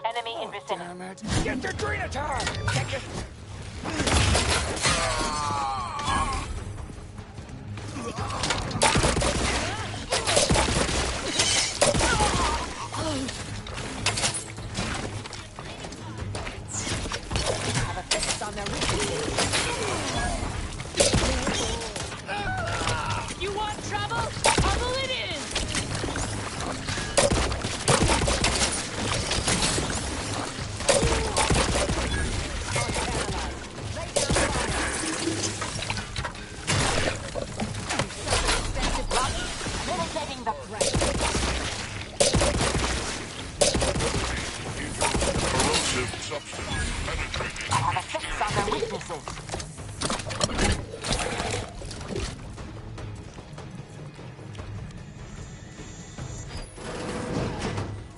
Enemy in vicinity.
Damn it. Get your Greenatar! Get your...
Have a fix on their weaknesses. You want trouble? Trouble it is!
Mitigating the threat.
Corrosive substance penetrating.
I have a fix on their weaknesses.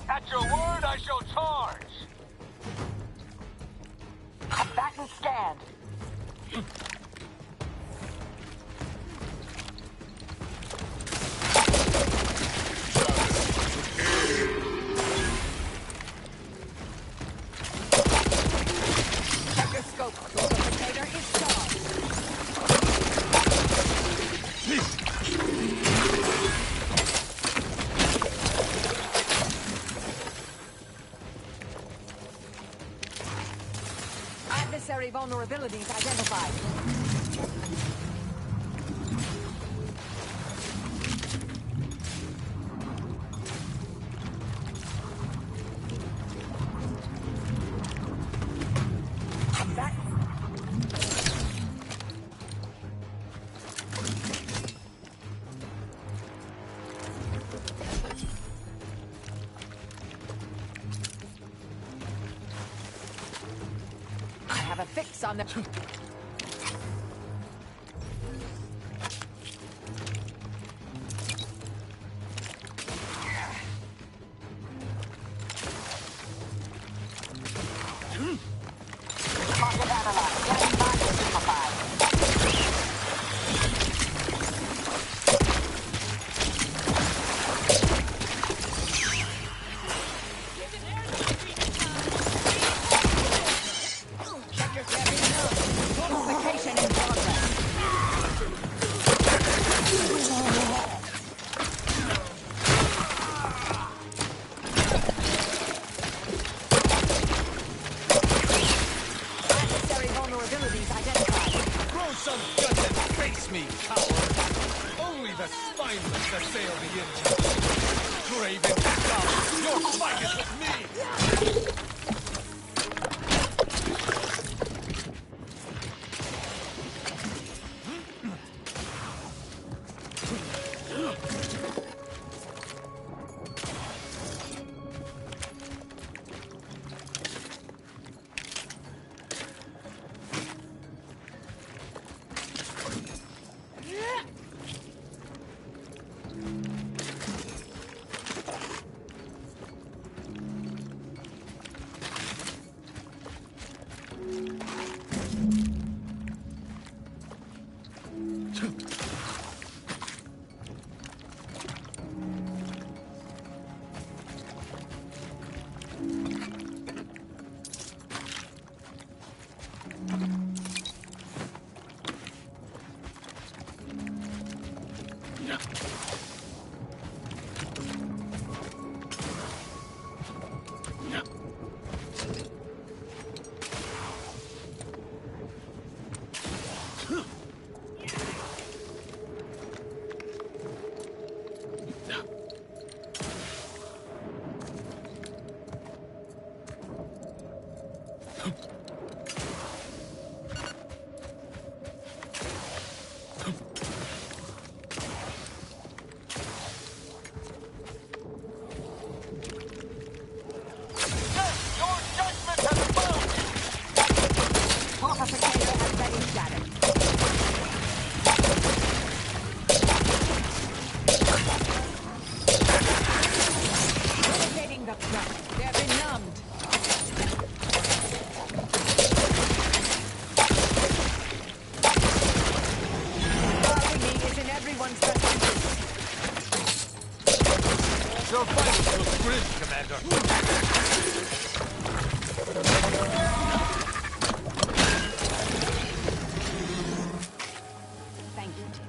At your word, I shall charge!
Combatant scanned.
Check your scope. Your potato is charged. Adversary vulnerabilities identified. I have a fix on the...
Target analyzed. Getting back to simplified.
Check your fortification in progress. Adversary vulnerabilities identified.
Throw some guts and face me, coward! Only the spineless assail the injured. Craven scum, your fight is with me!
Your fight feels grim, Commander.
Thank you, Tim.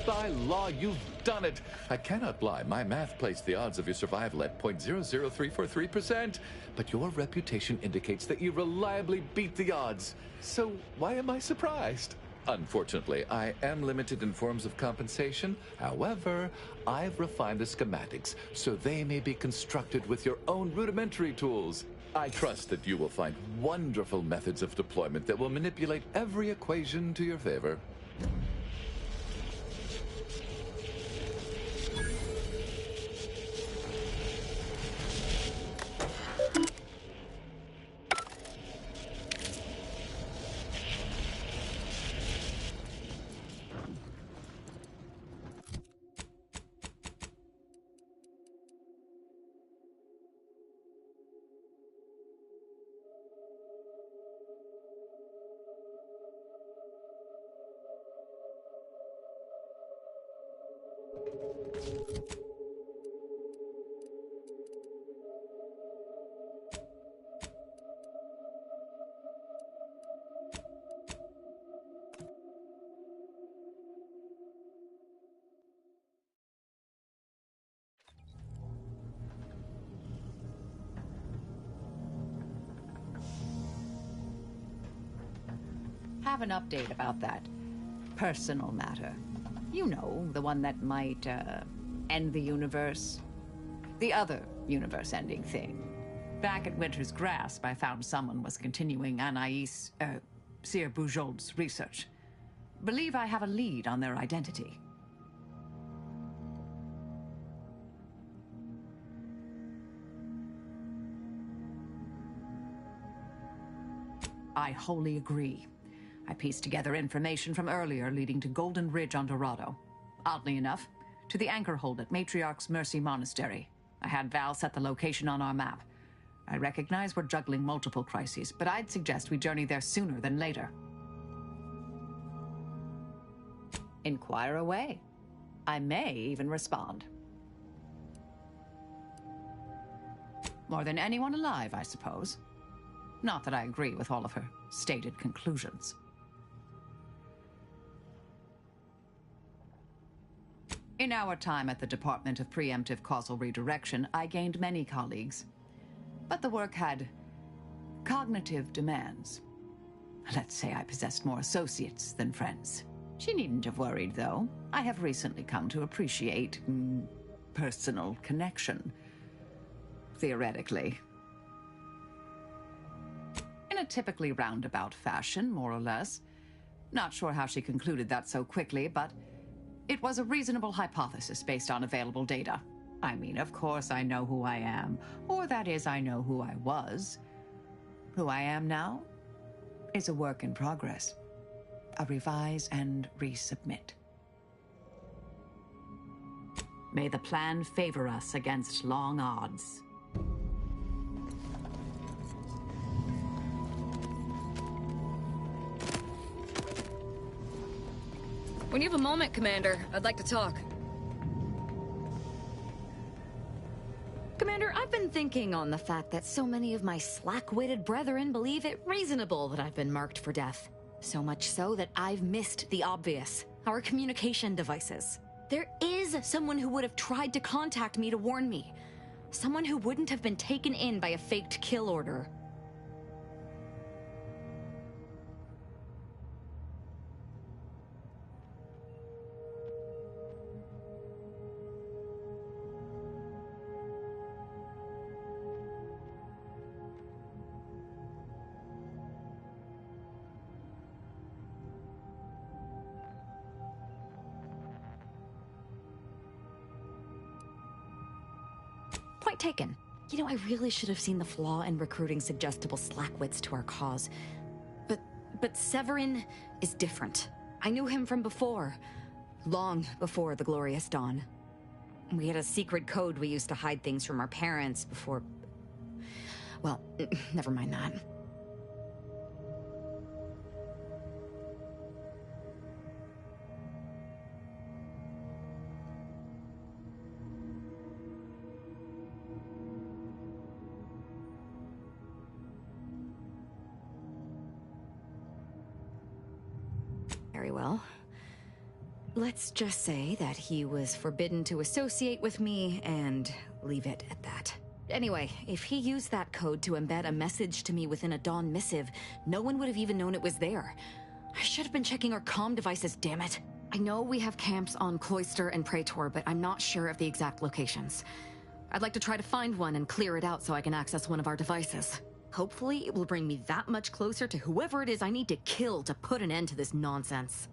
By law, you've done it. I cannot lie. My math placed the odds of your survival at 0.00343%. But your reputation indicates that you reliably beat the odds. So why am I surprised? Unfortunately, I am limited in forms of compensation. However, I've refined the schematics so they may be constructed with your own rudimentary tools. I trust that you will find wonderful methods of deployment that will manipulate every equation to your favor.
Have an update about that personal matter. You know, the one that might, end the universe. The other universe-ending thing. Back at Winter's Grasp, I found someone was continuing Anais, Sir Bujold's research. Believe I have a lead on their identity. I wholly agree. I pieced together information from earlier leading to Golden Ridge on Dorado. Oddly enough, to the anchor hold at Matriarch's Mercy Monastery. I had Val set the location on our map. I recognize we're juggling multiple crises, but I'd suggest we journey there sooner than later. Inquire away. I may even respond. More than anyone alive, I suppose. Not that I agree with all of her stated conclusions. In our time at the Department of Preemptive Causal Redirection, I gained many colleagues. But the work had cognitive demands. Let's say I possessed more associates than friends. She needn't have worried, though. I have recently come to appreciate personal connection. Theoretically. In a typically roundabout fashion, more or less. Not sure how she concluded that so quickly, but it was a reasonable hypothesis based on available data. I mean, of course I know who I am. Or that is, I know who I was. Who I am now is a work in progress. A revise and resubmit. May the plan favor us against long odds.
When you have a moment, Commander, I'd like to talk. Commander, I've been thinking on the fact that so many of my slack-witted brethren believe it reasonable that I've been marked for death. So much so that I've missed the obvious, our communication devices. There is someone who would have tried to contact me to warn me. Someone who wouldn't have been taken in by a faked kill order. Point taken. You know, I really should have seen the flaw in recruiting suggestible slackwits to our cause. But Severin is different. I knew him from before. Long before the Glorious Dawn. We had a secret code we used to hide things from our parents before... Well, never mind that. Very well. Let's just say that he was forbidden to associate with me and leave it at that. Anyway, if he used that code to embed a message to me within a Dawn missive, no one would have even known it was there. I should have been checking our comm devices, damn it. I know we have camps on Cloister and Praetor, but I'm not sure of the exact locations. I'd like to try to find one and clear it out so I can access one of our devices. Hopefully, it will bring me that much closer to whoever it is I need to kill to put an end to this nonsense.